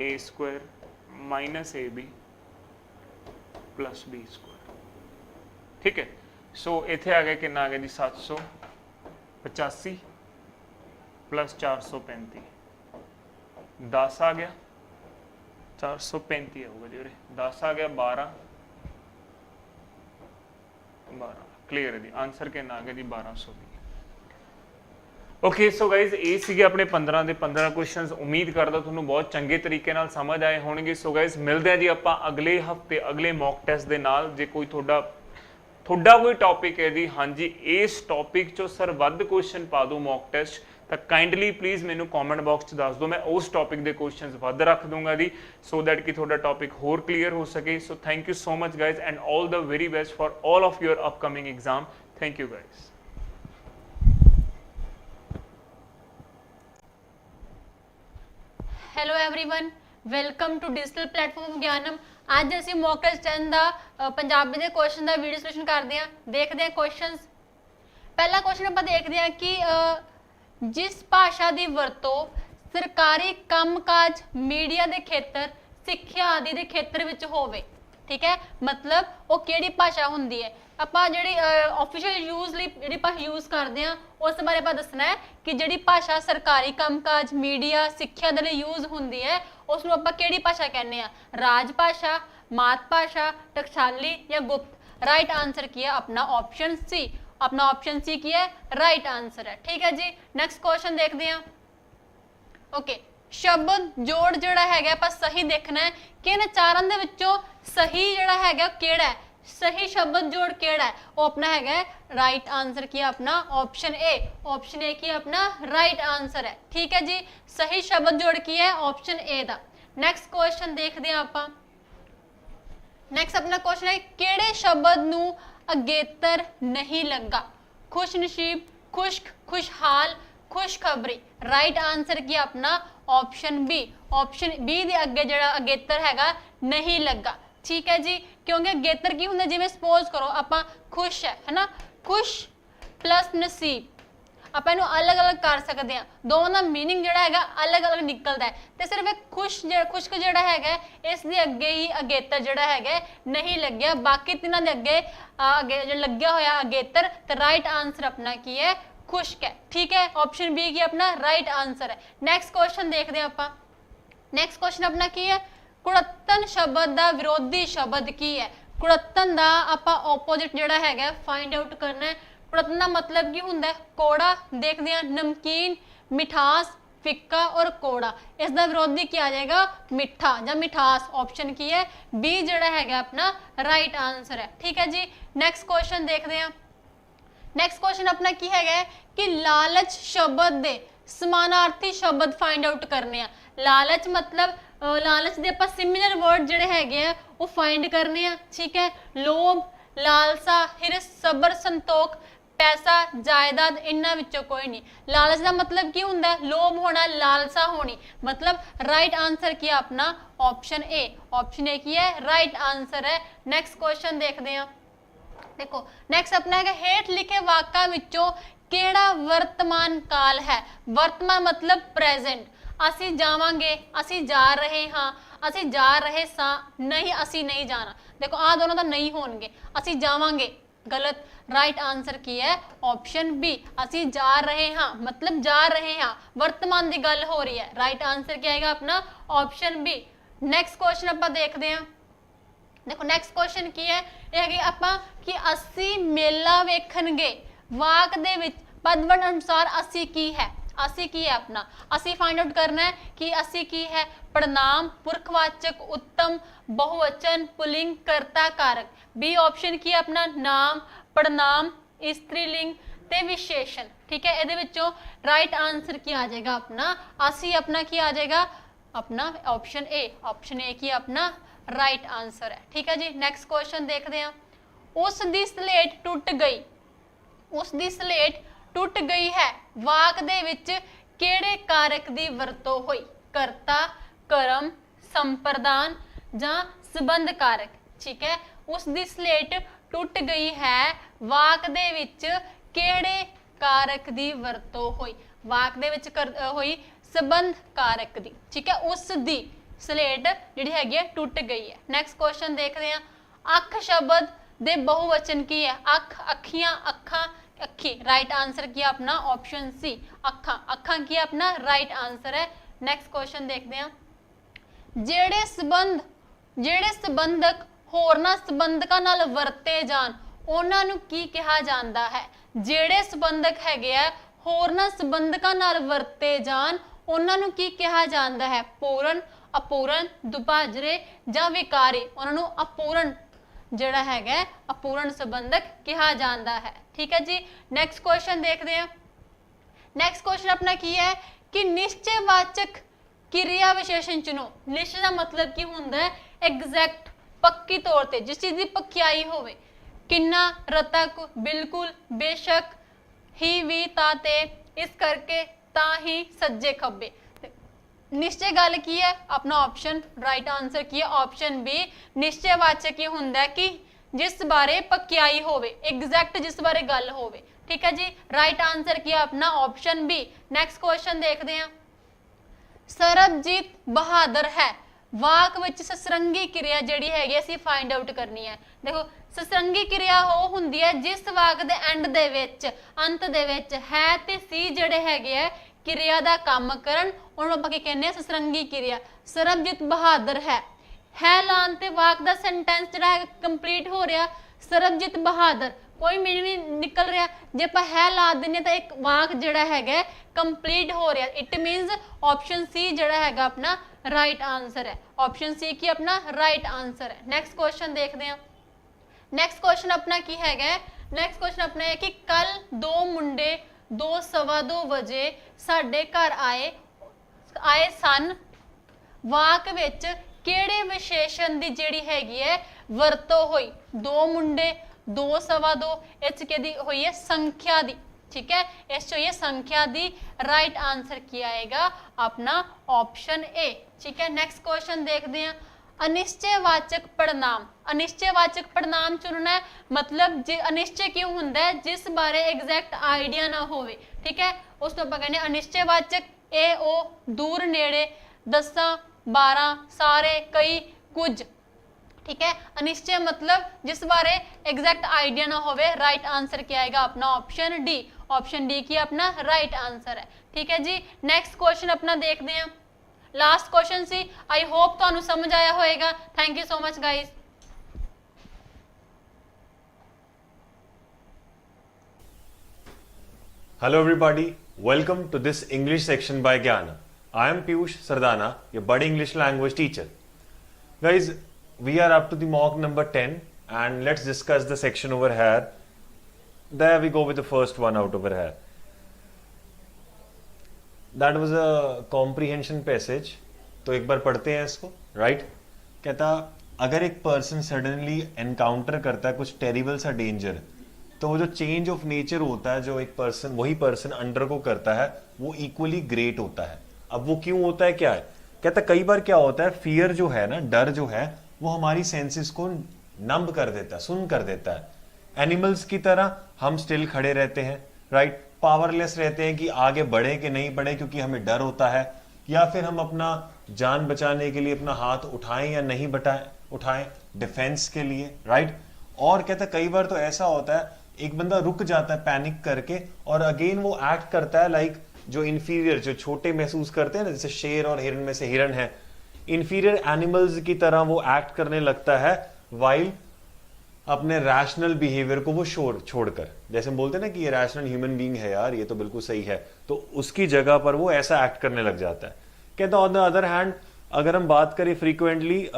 a square minus ab plus b square। ਠੀਕ ਹੈ। ਸੋ ਇੱਥੇ ਆ ਗਿਆ ਕਿੰਨਾ ਆ ਗਿਆ ਜੀ, 785 plus 435, 10 ਆ ਗਿਆ, 435 ਆਊਗਾ ਜੀ ਉਰੇ, 10 ਆ ਗਿਆ, 12। ਕਲੀਅਰ ਹੈ ਜੀ। ਆਨਸਰ ਕਿੰਨਾ ਆ ਗਿਆ ਜੀ, 1220। ਓਕੇ, ਸੋ ਗਾਇਜ਼ ਇਹ ਸੀਗੇ ਆਪਣੇ 15 ਦੇ 15 ਕੁਐਸਚਨਸ। ਉਮੀਦ ਕਰਦਾ ਤੁਹਾਨੂੰ ਬਹੁਤ ਚੰਗੇ ਤਰੀਕੇ ਨਾਲ ਸਮਝ ਆਏ ਹੋਣਗੇ। ਸੋ ਗਾਇਜ਼ ਮਿਲਦੇ ਆ ਜੀ ਆਪਾਂ ਅਗਲੇ ਹਫਤੇ ਅਗਲੇ ਮੌਕ ਟੈਸਟ ਦੇ ਨਾਲ। ਜੇ ਕੋਈ ਤੁਹਾਡਾ ਕੋਈ ਟੌਪਿਕ ਹੈ ਜੀ, ਹਾਂਜੀ ਇਸ ਟੌਪਿਕ ਚੋਂ ਸਰ ਵੱਧ ਕੁਐਸਚਨ ਪਾ ਦਿਓ ਮੌਕ ਟੈਸਟ, ਤਾਂ ਕਾਈਂਡਲੀ ਪਲੀਜ਼ ਮੈਨੂੰ ਕਮੈਂਟ ਬਾਕਸ 'ਚ ਦੱਸ ਦਿਓ, ਮੈਂ ਉਸ ਟੌਪਿਕ ਦੇ ਕੁਐਸਚਨਸ ਵੱਧ ਰੱਖ ਦੂੰਗਾ ਜੀ, ਸੋ ਦੈਟ ਕਿ ਤੁਹਾਡਾ ਟੌਪਿਕ ਹੋਰ ਕਲੀਅਰ ਹੋ ਸਕੇ। So thank you so much guys and all the very best for all of your upcoming exam. Thank you guys. Hello everyone, welcome to digital platform Gyanam. ਅੱਜ ਅਸੀਂ ਮੌਕ ਟੈਸਟ 10 ਦਾ ਪੰਜਾਬੀ ਦੇ question ਦਾ video solution ਕਰਦੇ ਹਾਂ। ਦੇਖਦੇ ਹਾਂ questions. ਪਹਿਲਾ question ਆਪਾਂ ਦੇਖਦੇ ਹਾਂ ਕਿ ਜਿਸ ਭਾਸ਼ਾ ਦੀ ਵਰਤੋਂ ਸਰਕਾਰੀ ਕੰਮਕਾਜ, ਮੀਡੀਆ ਦੇ ਖੇਤਰ, ਸਿੱਖਿਆ ਆਦਿ ਦੇ ਖੇਤਰ ਵਿੱਚ ਹੋਵੇ। ਠੀਕ ਹੈ, ਮਤਲਬ ਉਹ ਕਿਹੜੀ ਭਾਸ਼ਾ ਹੁੰਦੀ ਹੈ। ਆਪਾਂ ਜਿਹੜੀ ਆਫੀਸ਼ੀਅਲ ਯੂਜ਼ ਲਈ ਜਿਹੜੀ ਭਾਸ਼ਾ ਯੂਜ਼ ਕਰਦੇ ਹਾਂ ਉਸ ਬਾਰੇ ਆਪਾਂ ਦੱਸਣਾ ਹੈ ਕਿ ਜਿਹੜੀ ਭਾਸ਼ਾ ਸਰਕਾਰੀ ਕੰਮਕਾਜ, ਮੀਡੀਆ, ਸਿੱਖਿਆ ਦੇ ਲਈ ਯੂਜ਼ ਹੁੰਦੀ ਹੈ ਉਸ ਨੂੰ ਆਪਾਂ ਕਿਹੜੀ ਭਾਸ਼ਾ ਕਹਿੰਦੇ ਆ। ਰਾਜ ਭਾਸ਼ਾ, ਮਾਤ ਭਾਸ਼ਾ, ਟਕਸਾਲੀ ਜਾਂ ਗੁਪਤ। ਰਾਈਟ ਆਂਸਰ ਕੀ ਹੈ ਆਪਣਾ ਆਪਸ਼ਨ ਸੀ। अपना ऑप्शन सी की है, राइट आंसर है। ठीक है जी। नेक्स्ट क्वेश्चन देखते हैं। ओके, शब्द जोड़ जोड़ा है ਆਪਾਂ सही देखना है कि ਇਹਨਾਂ ਚਾਰਾਂ ਦੇ ਵਿੱਚੋਂ सही ਜਿਹੜਾ ਹੈਗਾ ਕਿਹੜਾ ਹੈ, सही शब्द जोड़ ਕਿਹੜਾ है, वो अपना है राइट आंसर की अपना ऑप्शन ए। ऑप्शन ए की अपना राइट आंसर है। ठीक है जी, सही शब्द जोड़ की है option A the. Next question देखते हैं ਆਪਾਂ। नेक्स्ट अपना क्वेश्चन है ਕਿਹੜੇ शब्द ਨੂੰ अगेतर नहीं लगा। खुश नसीब, खुश्क, खुशहाल, खुशखबरी। राइट आंसर की अपना ऑप्शन बी। ऑप्शन बी दे अगे जड़ा अगेतर हैगा नहीं लगा। ठीक है जी, क्योंकि अगेतर की हुंदा, जिवें सपोज करो आपां खुश है ना, खुश प्लस नसीब ਆਪਾਂ ਇਹਨੂੰ ਅਲੱਗ-ਅਲੱਗ ਕਰ ਸਕਦੇ ਹਾਂ। ਦੋਵਾਂ ਦਾ मीनिंग ਜਿਹੜਾ ਹੈਗਾ ਅਲੱਗ-ਅਲੱਗ ਨਿਕਲਦਾ ਹੈ ਤੇ ਸਿਰਫ ਇੱਕ ਖੁਸ਼ਕ ਜਿਹੜਾ ਹੈਗਾ ਇਸ ਦੇ ਅੱਗੇ ਹੀ ਅਗੇਤਰ ਜਿਹੜਾ ਹੈਗਾ ਨਹੀਂ ਲੱਗਿਆ। ਬਾਕੀ ਤਿੰਨਾਂ ਦੇ ਅੱਗੇ ਜਿਹੜਾ ਲੱਗਿਆ ਹੋਇਆ ਅਗੇਤਰ ਤੇ ਰਾਈਟ ਆਨਸਰ ਆਪਣਾ ਕੀ ਹੈ, ਖੁਸ਼ਕ ਹੈ। ਠੀਕ ਹੈ, ਆਪਸ਼ਨ ਬੀ ਕੀ ਆਪਣਾ ਰਾਈਟ ਆਨਸਰ ਹੈ। ਨੈਕਸਟ ਕੁਐਸਚਨ ਦੇਖਦੇ ਹਾਂ ਆਪਾਂ। ਨੈਕਸਟ ਕੁਐਸਚਨ ਆਪਣਾ ਕੀ ਹੈ, ਕੁੜੱਤਨ ਸ਼ਬਦ ਦਾ ਵਿਰੋਧੀ ਸ਼ਬਦ ਕੀ ਹੈ। ਕੁੜੱਤਨ ਦਾ ਆਪਾਂ ਆਪੋਜ਼ਿਟ ਜਿਹੜਾ ਹੈਗਾ ਫਾਈਂਡ ਆਊਟ ਕਰਨਾ ਹੈ। ਕੁੜੱਤਨ ਦਾ मतलब की ਹੁੰਦਾ ਹੈ ਕੋੜਾ। देखते हैं नमकीन, मिठास, ਫਿੱਕਾ ਔਰ ਕੋੜਾ। ਇਸ ਦਾ ਵਿਰੋਧੀ ਕੀ ਆ ਜਾਏਗਾ? ਮਿੱਠਾ ਜਾਂ ਮਿਠਾਸ। ਆਪਸ਼ਨ ਕੀ ਹੈ? ਬੀ ਜਿਹੜਾ ਹੈਗਾ ਆਪਣਾ ਰਾਈਟ ਆਨਸਰ ਹੈ। ਠੀਕ ਹੈ ਜੀ, ਨੈਕਸਟ ਕੁਐਸਚਨ ਦੇਖਦੇ ਹਾਂ। ਨੈਕਸਟ ਕੁਐਸਚਨ ਆਪਣਾ ਕੀ ਹੈਗਾ ਕਿ ਲਾਲਚ ਸ਼ਬਦ ਦੇ ਸਮਾਨਾਰਥੀ ਸ਼ਬਦ ਫਾਈਂਡ ਆਊਟ ਕਰਨੇ ਆ। ਲਾਲਚ ਮਤਲਬ ਲਾਲਚ ਦੇ ਆਪਾਂ ਸਿਮਿਲਰ ਵਰਡ ਜਿਹੜੇ ਹੈਗੇ ਆ ਉਹ ਫਾਈਂਡ ਕਰਨੇ ਆ। ਠੀਕ ਹੈ, ਲੋਭ, ਲਾਲਸਾ, ਹਿਰਸ, ਸਬਰ, ਸੰਤੋਖ, ਪੈਸਾ, ਜਾਇਦਾਦ, ਇਹਨਾਂ ਵਿੱਚੋਂ ਕੋਈ ਨਹੀਂ। ਲਾਲਚ ਦਾ ਮਤਲਬ ਕੀ ਹੁੰਦਾ ਹੈ? ਲੋਭ ਹੋਣਾ, ਲਾਲਸਾ ਹੋਣੀ। मतलब राइट आंसर किया अपना ऑप्शन ए। ऑप्शन ए की है राइट आंसर है। नेक्स्ट क्वेश्चन देखते हैं। देखो नेक्स्ट अपना है हेठ लिखे वाक्यां विचों किहड़ा वर्तमान काल है? वर्तमान मतलब प्रेजेंट। ਅਸੀਂ ਜਾਵਾਂਗੇ, ਅਸੀਂ ਜਾ ਰਹੇ ਹਾਂ, ਅਸੀਂ ਜਾ ਰਹੇ ਸਾਂ, ਨਹੀਂ ਅਸੀਂ ਨਹੀਂ ਜਾਣਾ। देखो आ दोनों तो नहीं होंगे। ਅਸੀਂ ਜਾਵਾਂਗੇ गलत। राइट आंसर की है ऑप्शन बी। ਅਸੀਂ ਜਾ ਰਹੇ ਹਾਂ मतलब जा रहे हैं, वर्तमान की गल हो रही है। राइट आंसर क्या आएगा अपना ऑप्शन बी। नैक्सट क्वेश्चन ਆਪਾਂ देखते हैं। देखो नैक्सट क्वेश्चन की है ਇਹ ਹੈਗੀ ਆਪਾਂ कि ਅਸੀਂ ਮੇਲਾ ਵੇਖਣਗੇ। ਵਾਕ ਦੇ ਵਿੱਚ ਪਦਵੰਡ ਅਨੁਸਾਰ ਅਸੀਂ ਕੀ ਹੈ? ਅਸੀਂ ਕੀ ਹੈ ਆਪਣਾ? ਅਸੀਂ फाइंड आउट करना है कि ਅਸੀਂ ਕੀ है? प्रणाम, पुरखवाचक, उत्तम, बहुवचन, पुलिंग, कर्ता, कारक। बी ऑप्शन की है अपना नाम, प्रणाम, स्त्रीलिंग ते विशेषण। ठीक है, ਇਹਦੇ ਵਿੱਚੋਂ राइट आंसर की आ जाएगा अपना ਅਸੀਂ अपना की आ जाएगा अपना ऑप्शन ए। ऑप्शन ए की अपना राइट आंसर है। ठीक है जी, नेक्स्ट क्वेश्चन देखते हैं। उस दी स्लेट टूट गई। उस दी स्लेट टूट गई है वाक दे विच किहड़े कारक दी वरतों होई? करता, कर्म, संप्रदान जां संबंध कारक। ठीक है, उस दी स्लेट टूट गई है वाक दे विच किहड़े कारक दी वरतों होई? वाक दे विच होई संबंध कारक दी। ठीक है, उस दी स्लेट जिहड़ी हैगी है टूट गई है। नेक्स्ट क्वेश्चन देखते हैं। अख शब्द दे बहुवचन की है? अख, अखियां, अखा, अखी। राइट आंसर किया अपना ऑप्शन सी अखा। अखा किया अपना राइट आंसर है। नेक्स्ट क्वेश्चन देखते हैं। ਜਿਹੜੇ ਸੰਬੰਧਕ ਹੋਰਨਾਂ ਸੰਬੰਧਕਾਂ ਨਾਲ ਵਰਤੇ ਜਾਣ ਉਹਨਾਂ ਨੂੰ ਕੀ ਕਿਹਾ ਜਾਂਦਾ ਹੈ? ਜਿਹੜੇ ਸੰਬੰਧਕ ਹੈਗੇ ਆ ਹੋਰਨਾਂ ਸੰਬੰਧਕਾਂ ਨਾਲ ਵਰਤੇ ਜਾਣ ਉਹਨਾਂ ਨੂੰ ਕੀ ਕਿਹਾ ਜਾਂਦਾ ਹੈ? ਪੂਰਨ, ਅਪੂਰਨ, ਦੁਭਾਜਰੇ ਜਾਂ ਵਿਕਾਰੀ। ਉਹਨਾਂ ਨੂੰ ਅਪੂਰਨ ਜਿਹੜਾ ਹੈਗਾ ਅਪੂਰਨ ਸੰਬੰਧਕ ਕਿਹਾ ਜਾਂਦਾ ਹੈ। ठीक है जी, नेक्स्ट क्वेश्चन देखते हैं। नेक्स्ट क्वेश्चन अपना की है कि निश्चयवाचक क्रिया विशेषण चुनो। निश्चय का मतलब की होंदा है एग्जैक्ट, पक्की तौर पे, जिस चीज की पक्याई होवे। किन्ना, रतक, बिल्कुल, बेशक, ही, भी, ता, ते, इस करके, ता ही, सज्जे खब्बे। निश्चय गल की है अपना ऑप्शन राइट आंसर की है ऑप्शन बी। निश्चयवाचक ये होंदा है कि जिस बारे पक्याई होवे, एग्जैक्ट जिस बारे गल होवे। ठीक है जी, राइट आंसर किया अपना ऑप्शन बी। नेक्स्ट क्वेश्चन देखते हैं। सरबजीत बहादुर है वाक विच ससरंगी क्रिया जिहड़ी हैगी असीं फाइंड आउट करनी है। देखो ससरंगी क्रिया वो हुंदी है जिस वाक दे एंड दे विच अंत दे विच है ते सी जिहड़े हैगे है क्रिया दा काम करन उहनूं आपां की कहने आ ससरंगी क्रिया। सरबजीत बहादुर है लान ते वाक दा सेंटेंस जिहड़ा है कंप्लीट हो रहा। सरबजीत बहादुर कोई मीनिंग नहीं निकल रहा। जे आपां है ला दिंदे तां एक वाक जिहड़ा हैगा कंप्लीट हो रहा। इट मीनस ऑप्शन सी जिहड़ा हैगा अपना राइट आंसर है। ऑप्शन सी की अपना राइट आंसर है। नेक्स्ट क्वेश्चन देखते हैं। नेक्स्ट क्वेश्चन अपना की हैगा? नेक्स्ट क्वेश्चन अपना है कि कल दो मुंडे 2:15 बजे साडे घर आए सन। वाक विच ਕਿਹੜੇ ਵਿਸ਼ੇਸ਼ਣ ਦੀ ਜਿਹੜੀ ਹੈਗੀ ਹੈ ਵਰਤੋਂ ਹੋਈ? ਦੋ ਮੁੰਡੇ 2:15 ਇਸ ਕਿਹਦੀ ਹੋਈ ਹੈ? ਸੰਖਿਆ ਦੀ। ठीक है, इस ये संख्या दी। राइट आंसर किया आएगा अपना ऑप्शन ए। ठीक है, नेक्स्ट क्वेश्चन देखते हैं। अनिश्चयवाचक पड़नाम। अनिश्चयवाचक पड़नाम चुनना है मतलब अनिश्चय क्यों होंदा है? जिस बारे एग्जैक्ट आइडिया ना होवे। ठीक है, उस तो कहने अनिश्चयवाचक ए ओ दूर नेड़े 10 12 सारे कई कुछ। ठीक है, अनिश्चय मतलब जिस बारे एग्जैक्ट आइडिया ना होवे। राइट आंसर क्या आएगा अपना ऑप्शन डी। ऑप्शन डी की अपना राइट आंसर है। ठीक है जी, नेक्स्ट क्वेश्चन अपना देखते हैं। Last question C. I hope तुहानू समझ आया होएगा। Thank you so much guys. Hello everybody, Welcome to this English section by Gyana. I am Piyush Sardana, your budding English language teacher. Guys, we are up to the mock number 10 and let's discuss the section over here. There we go with the first one out over here. That was a comprehension passage. तो एक बार पढ़ते हैं इसको, right? कहता अगर एक person suddenly encounter करता है कुछ टेरिबल सा डेंजर, तो वो जो चेंज ऑफ नेचर होता है जो एक पर्सन वही पर्सन अंडर को करता है वो इक्वली ग्रेट होता है. अब वो क्यों होता है, क्या है? कहता कई बार क्या होता है, फियर जो है ना, डर जो है वो हमारी सेंसेस को नंब कर देता है, सुन कर देता है. एनिमल्स की तरह हम स्टिल खड़े रहते हैं, राइट? पावरलेस रहते हैं कि आगे बढ़े कि नहीं बढ़े क्योंकि हमें डर होता है, या फिर हम अपना जान बचाने के लिए अपना हाथ उठाएं या नहीं उठाएं डिफेंस के लिए, राइट? और कहता कई बार तो ऐसा होता है एक बंदा रुक जाता है पैनिक करके और अगेन वो एक्ट करता है लाइक जो इंफीरियर, जो छोटे महसूस करते हैं ना, जैसे शेर और हिरन में से हिरन है, इंफीरियर एनिमल्स की तरह वो एक्ट करने लगता है वाइल अपने रैशनल बिहेवियर को वो छोड़कर. जैसे हम बोलते हैं ना कि ये रैशनल ह्यूमन बीइंग है यार, ये तो बिल्कुल सही है, तो उसकी जगह पर वो ऐसा एक्ट करने लग जाता है. कहता ऑन द अदर हैंड अगर हम बात करें फ्रीक्वेंटली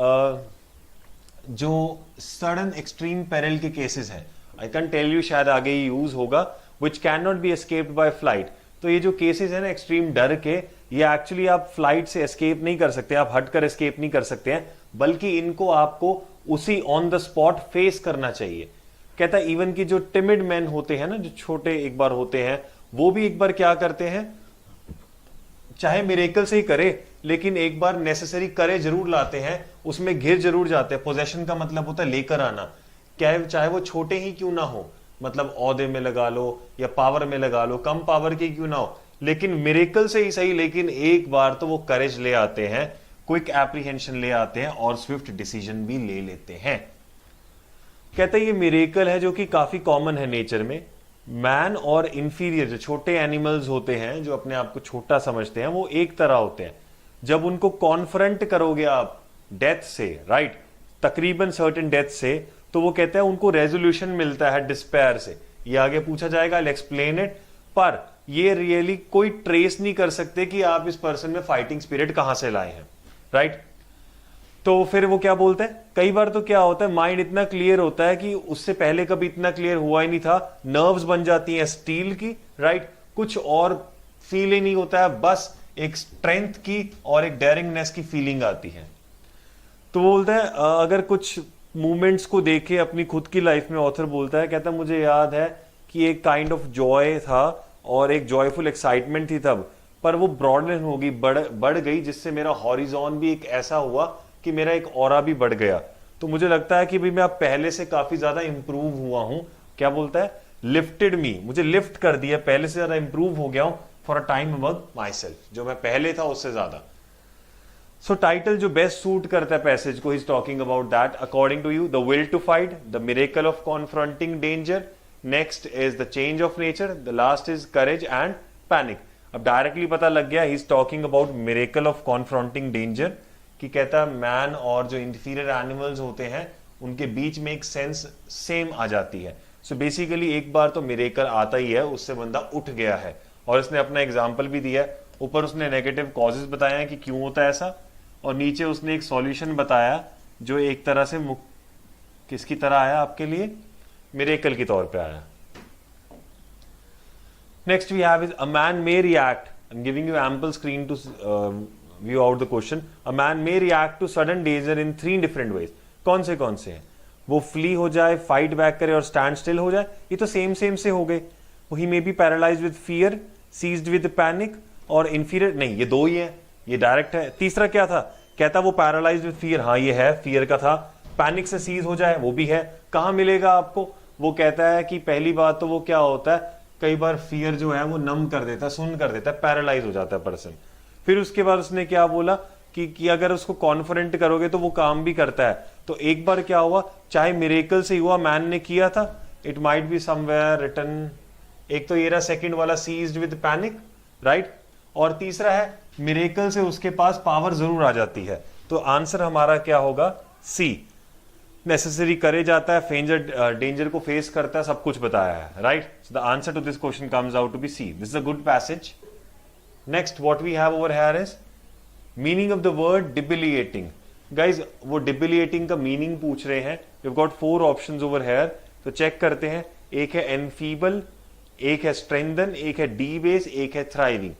जो सडन एक्सट्रीम पेरिल के केसेस हैं, आई कैन टेल यू, शायद आगे ही यूज होगा, which can not be escaped by flight. तो ये जो केसेस है ना एक्सट्रीम डर के, ये एक्चुअली आप फ्लाइट से एस्केप नहीं कर सकते, आप हटकर एस्केप नहीं कर सकते हैं, बल्कि इनको आपको उसी ऑन द स्पॉट फेस करना चाहिए. कहता है इवन कि जो टिमिड मैन होते हैं ना, जो छोटे एक बार होते हैं, वो भी एक बार क्या करते हैं, चाहे मिरेकल से ही करे लेकिन एक बार नेसेसरी करे जरूर लाते हैं, उसमें घिर जरूर जाते हैं. पोजेशन का मतलब होता है लेकर आना, क्या चाहे वो छोटे ही क्यों ना हो, मतलब औहदे में लगा लो या पावर में लगा लो, कम पावर की क्यों ना हो, लेकिन मिरेकल से ही सही, लेकिन एक बार तो वो करेज ले आते हैं, क्विक एप्रीहेंशन ले आते हैं और स्विफ्ट डिसीजन भी ले लेते हैं. कहते हैं ये मिरेकल है जो कि काफी कॉमन है नेचर में. मैन और इंफीरियर जो छोटे एनिमल्स होते हैं जो अपने आप को छोटा समझते हैं, वो एक तरह होते हैं. जब उनको कॉन्फ्रंट करोगे आप डेथ से, राइट, तकरीबन सर्टेन डेथ से, तो वो कहते हैं उनको रेजोल्यूशन मिलता है डिस्पेयर से. ये आगे पूछा जाएगा, आई विल एक्सप्लेन इट, पर ये रियली कोई ट्रेस नहीं कर सकते कि आप इस पर्सन में फाइटिंग स्पिरिट कहां से लाए हैं, राइट? तो फिर वो क्या बोलते हैं, कई बार तो क्या होता है माइंड इतना क्लियर होता है कि उससे पहले कभी इतना क्लियर हुआ ही नहीं था, नर्व्स बन जाती हैं स्टील की, राइट? कुछ और फील ही नहीं होता है, बस एक स्ट्रेंथ की और एक डेयरिंगनेस की फीलिंग आती है. तो बोलते हैं अगर कुछ मूवमेंट्स को देखे अपनी खुद की लाइफ में, ऑथर बोलता है, कहता मुझे याद है कि एक काइंड ऑफ जॉय था और एक जॉयफुल एक्साइटमेंट थी तब, पर वो ब्रॉडन होगी, बढ़ गई, जिससे मेरा हॉरिजॉन भी एक ऐसा हुआ कि मेरा एक ऑरा भी बढ़ गया. तो मुझे लगता है कि भाई मैं अब पहले से काफी ज्यादा इंप्रूव हुआ हूं. क्या बोलता है, लिफ्टेड मी, मुझे लिफ्ट कर दिया, पहले से ज्यादा इंप्रूव हो गया हूं for a time about myself, जो मैं पहले था उससे ज्यादा. सो टाइटल जो बेस्ट सूट करता है पैसेज को, is talking about that. According to you, the will to fight, the miracle of confronting danger, next is the change of nature, the last is courage and panic. अब directly पता लग गया he is talking about miracle of confronting danger, कि कहता है man और जो inferior animals होते हैं उनके बीच में एक सेंस सेम आ जाती है. सो बेसिकली एक बार तो मिरेकल आता ही है, उससे बंदा उठ गया है. और इसने अपना एग्जाम्पल भी दिया है, ऊपर उसने नेगेटिव कॉजेज बताया कि क्यों होता है ऐसा, और नीचे उसने एक सॉल्यूशन बताया जो एक तरह से किसकी तरह आया आपके लिए, मिरेकल के तौर पे आया. Next we have is a man may react. I am giving you ample screen to view out the question. A man may react to sudden danger in 3 different ways. कौन से हैं? वो फ्ली हो जाए, फाइट बैक करे और stand still हो जाए, ये तो सेम से हो गए. He may be paralysed with fear, seized with panic और इंफीरियर, नहीं ये 2 ही है, ये डायरेक्ट है. तीसरा क्या था, कहता वो पैरालाइज्ड विद फियर, हाँ ये है, फियर का था. पैनिक से सीज हो जाए, वो भी है. कहां मिलेगा आपको, वो कहता है कि पहली बात तो वो क्या होता है, कई बार फियर जो है वो नम कर देता है, सुन कर देता है, पैरालाइज हो जाता है पर्सन. फिर उसके बाद उसने क्या बोला कि अगर उसको कॉन्फिडेंट करोगे तो वो काम भी करता है. तो एक बार क्या हुआ, चाहे मिरेकल से हुआ, मैन ने किया था, it might be somewhere written. एक तो ये रहा सेकंड वाला, सीज्ड विद पैनिक, राइट, और तीसरा है मिरेकल से उसके पास पावर जरूर आ जाती है. तो आंसर हमारा क्या होगा, सी. नेसेसरी करे जाता है, डेंजर को फेस करता है, सब कुछ बताया है, right? So the answer to this question comes out to be C. This is a good passage. Next what we have over here is meaning of the word debilitating. Guys वो debilitating का meaning पूछ रहे हैं. We have got 4 options over here, तो check करते हैं. एक है एनफीबल, एक है स्ट्रेंथन, एक है डीबेस, एक है थ्राइविंग.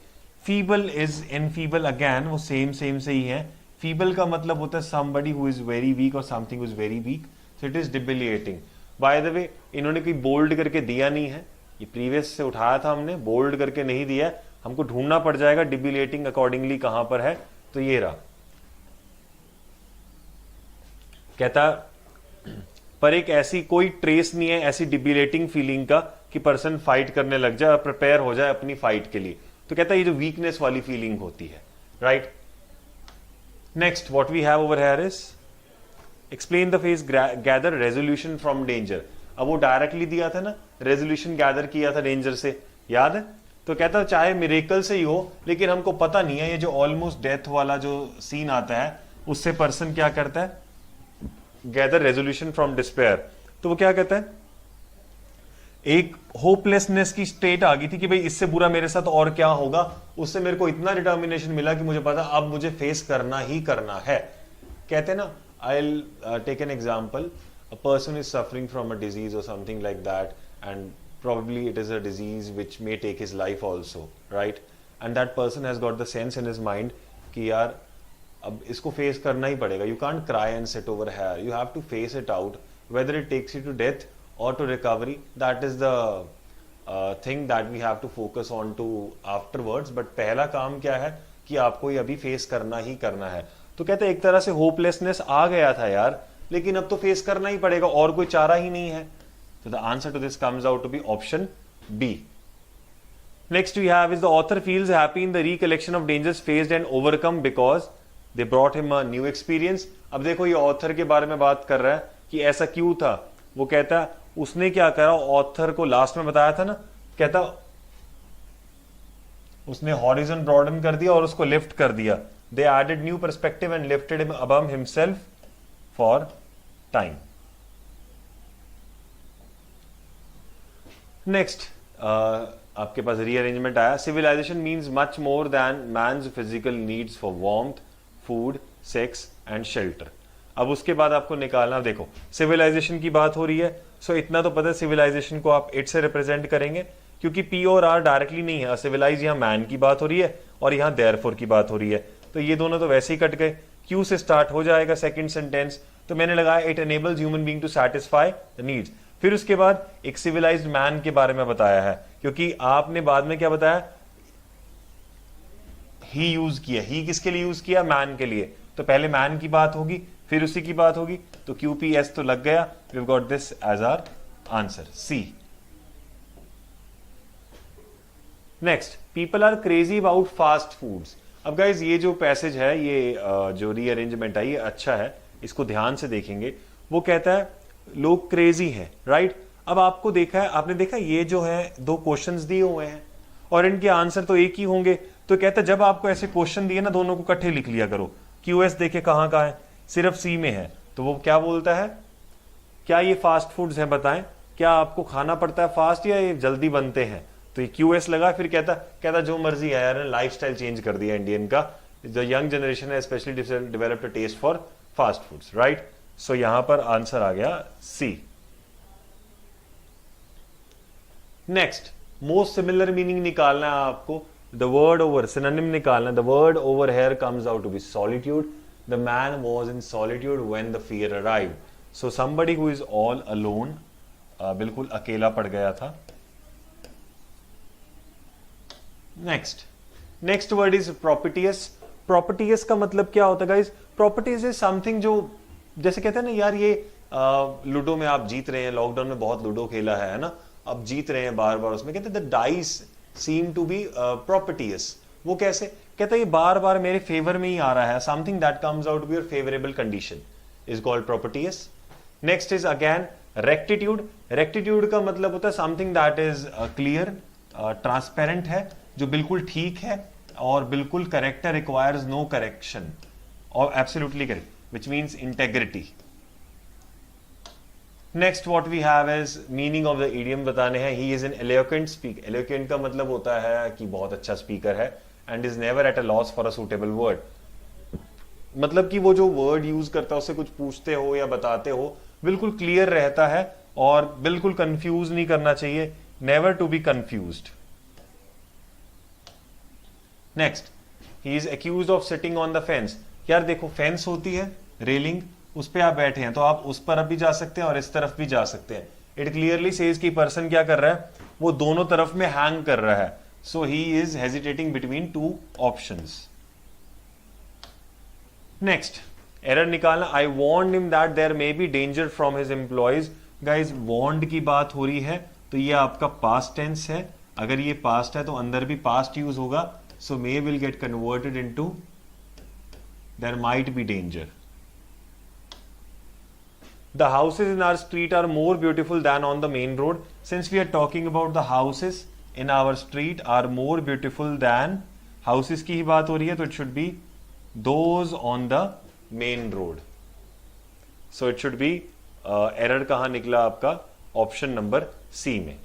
फीबल इज एनफीबल, अगेन वो सेम से ही है. फीबल का मतलब होता है somebody who is very weak और something who is very weak, so it is debilitating. By the way, इन्होंने कोई बोल्ड करके दिया नहीं है, ये प्रीवियस से उठाया था हमने, बोल्ड करके नहीं दिया है. हमको ढूंढना पड़ जाएगा डिबिलेटिंग अकॉर्डिंगली कहां पर है. तो ये रहा. कहता पर एक ऐसी कोई ट्रेस नहीं है ऐसी डिबिलेटिंग फीलिंग का कि पर्सन फाइट करने लग जाए और प्रिपेयर हो जाए अपनी फाइट के लिए. तो कहता है ये जो वीकनेस वाली फीलिंग होती है, right? Next what we have over here is explain the phase gather resolution from danger. अब वो डायरेक्टली दिया था ना, रेजोल्यूशन गैदर किया था डेंजर से, याद है? तो कहता है चाहे मिरेकल से ही हो, लेकिन हमको पता नहीं है. ये जो ऑलमोस्ट डेथ वाला जो सीन आता है उससे पर्सन क्या करता है, गैदर रेजोल्यूशन फ्रॉम डिस्पेयर. तो वो क्या कहता है, एक होपलेसनेस की स्टेट आ गई थी कि भाई इससे बुरा मेरे साथ और क्या होगा. उससे मेरे को इतना डिटर्मिनेशन मिला कि मुझे पता अब मुझे फेस करना ही करना है. कहते हैं ना, I will take an example. A person is suffering from a disease और something like that, and probably it is a disease which may take his life also, right? And that person has got the sense in his mind कि यार अब इसको face करना ही पड़ेगा. You can't cry and sit over here. You have to face it out, whether it takes you to death or to recovery. That is the thing that we have to focus on to afterwards. But पहला काम क्या है कि आपको ये अभी face करना ही करना है. तो कहते हैं एक तरह से होपलेसनेस आ गया था यार, लेकिन अब तो फेस करना ही पड़ेगा और कोई चारा ही नहीं है. So the answer to this comes out to be option B. Next we have is the author feels happy in the recollection of dangers faced and overcome because they brought him a new experience. अब देखो ये author के बारे में बात कर रहा है कि ऐसा क्यों था. वो कहता है उसने क्या करा, ऑथर को लास्ट में बताया था ना, कहता उसने हॉरिजन ब्रॉडन कर दिया और उसको लिफ्ट कर दिया. They added new perspective and lifted him above himself for time. Next आपके पास रीअरेंजमेंट आया. Civilization means much more than man's physical needs for warmth, food, sex and shelter. अब उसके बाद आपको निकालना, देखो सिविलाइजेशन की बात हो रही है, सो इतना तो पता है सिविलाइजेशन को आप इट से रिप्रेजेंट करेंगे, क्योंकि पी और आर डायरेक्टली नहीं है. सिविलाइज यहाँ मैन की बात हो रही है और यहाँ देयरफॉर की बात हो रही है, तो ये दोनों तो वैसे ही कट गए. क्यू से स्टार्ट हो जाएगा सेकेंड सेंटेंस, तो मैंने लगाया it enables human being to satisfy the needs. फिर उसके बाद एक सिविलाइज्ड मैन के बारे में बताया है, क्योंकि आपने बाद में क्या बताया, ही यूज किया. ही किसके लिए यूज किया, मैन के लिए. तो पहले मैन की बात होगी फिर उसी की बात होगी, तो QPS तो लग गया. We have got this as our answer C. Next, people are crazy about fast foods. अब गाइज ये जो पैसेज है, ये जो रीअरेंजमेंट है, ये अच्छा है, इसको ध्यान से देखेंगे. वो कहता है लोग क्रेजी हैं, राइट? अब आपको देखा है, आपने देखा ये जो है 2 क्वेश्चंस दिए हुए हैं और इनके आंसर तो एक ही होंगे. तो कहता है जब आपको ऐसे क्वेश्चन दिए ना, दोनों को इकट्ठे लिख लिया करो. QS देखे कहाँ है, सिर्फ C में है. तो वो क्या बोलता है, क्या ये फास्ट फूड्स हैं, बताएं क्या आपको खाना पड़ता है फास्ट या ये जल्दी बनते हैं. तो ये QS लगा. फिर कहता जो मर्जी है यार, लाइफस्टाइल चेंज कर दिया इंडियन का. द यंग जनरेशन है specially developed a taste for fast foods, right? So यहां पर आंसर आ गया C. Next, most similar meaning निकालना है आपको. द वर्ड ओवर सिनोनिम निकालना. The word over here comes out to be solitude. The man was in solitude when the fear arrived. So somebody who is all alone, बिल्कुल अकेला पड़ गया था. Next word is propitious. Propitious का मतलब क्या होता है गाइस? प्रॉपर्टीज इज समथिंग जो, जैसे कहते हैं ना यार, ये लूडो में आप जीत रहे हैं, लॉकडाउन में बहुत लूडो खेला है ना, अब जीत रहे हैं बार बार, उसमें कहते हैं the dice seem to be properties. वो कैसे? कहता है ये बार बार मेरे फेवर में ही आ रहा है. Something that comes out to be your favourable condition is called properties. Next is again rectitude. Rectitude का मतलब होता है something that is clear, transparent है, जो बिल्कुल ठीक है और बिल्कुल करेक्ट है, रिक्वायर्स नो करेक्शन और absolutely correct, which means integrity. Next what we have is meaning of the idiom बताने हैं. He is an eloquent speaker. Eloquent का मतलब होता है कि बहुत अच्छा स्पीकर है. And is never at a loss for a suitable word. मतलब कि वो जो वर्ड यूज करता है, उससे कुछ पूछते हो या बताते हो, बिल्कुल क्लियर रहता है और बिल्कुल कंफ्यूज नहीं करना चाहिए. Never to be confused. Next, he is accused of sitting on the fence. यार देखो, फेंस होती है रेलिंग, उस पे आप बैठे हैं तो आप उस पर भी जा सकते हैं और इस तरफ भी जा सकते हैं. इट क्लियरली सेज कि पर्सन क्या कर रहा है, वो दोनों तरफ में हैंग कर रहा है. So he is hesitating between two options. Next, error निकालना. I warned him that there may be danger from his employees. Guys, warned की बात हो रही है तो ये आपका पास्ट टेंस है. अगर ये पास्ट है तो अंदर भी पास्ट यूज होगा. So may will get converted into there might be danger. The houses in our street are more beautiful than on the main road. Since we are talking about the houses in our street are more beautiful than, houses की ही बात हो रही है तो it should be those on the main road. So it should be error कहाँ निकला आपका, option number C में.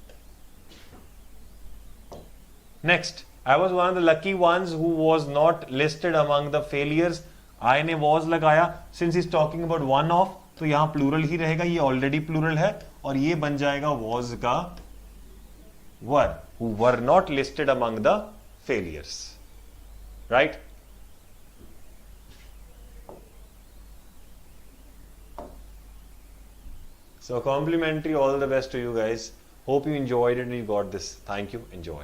Next, I was one of the lucky ones who was not listed among the failures. I ने was लगाया. Since he's talking about one of, तो यहां plural ही रहेगा. ये ऑलरेडी प्लूरल है और ये बन जाएगा was का were, who were not listed among the failures. Right? So complimentary, all the best to you guys. Hope you enjoyed it and you got this. Thank you. Enjoy.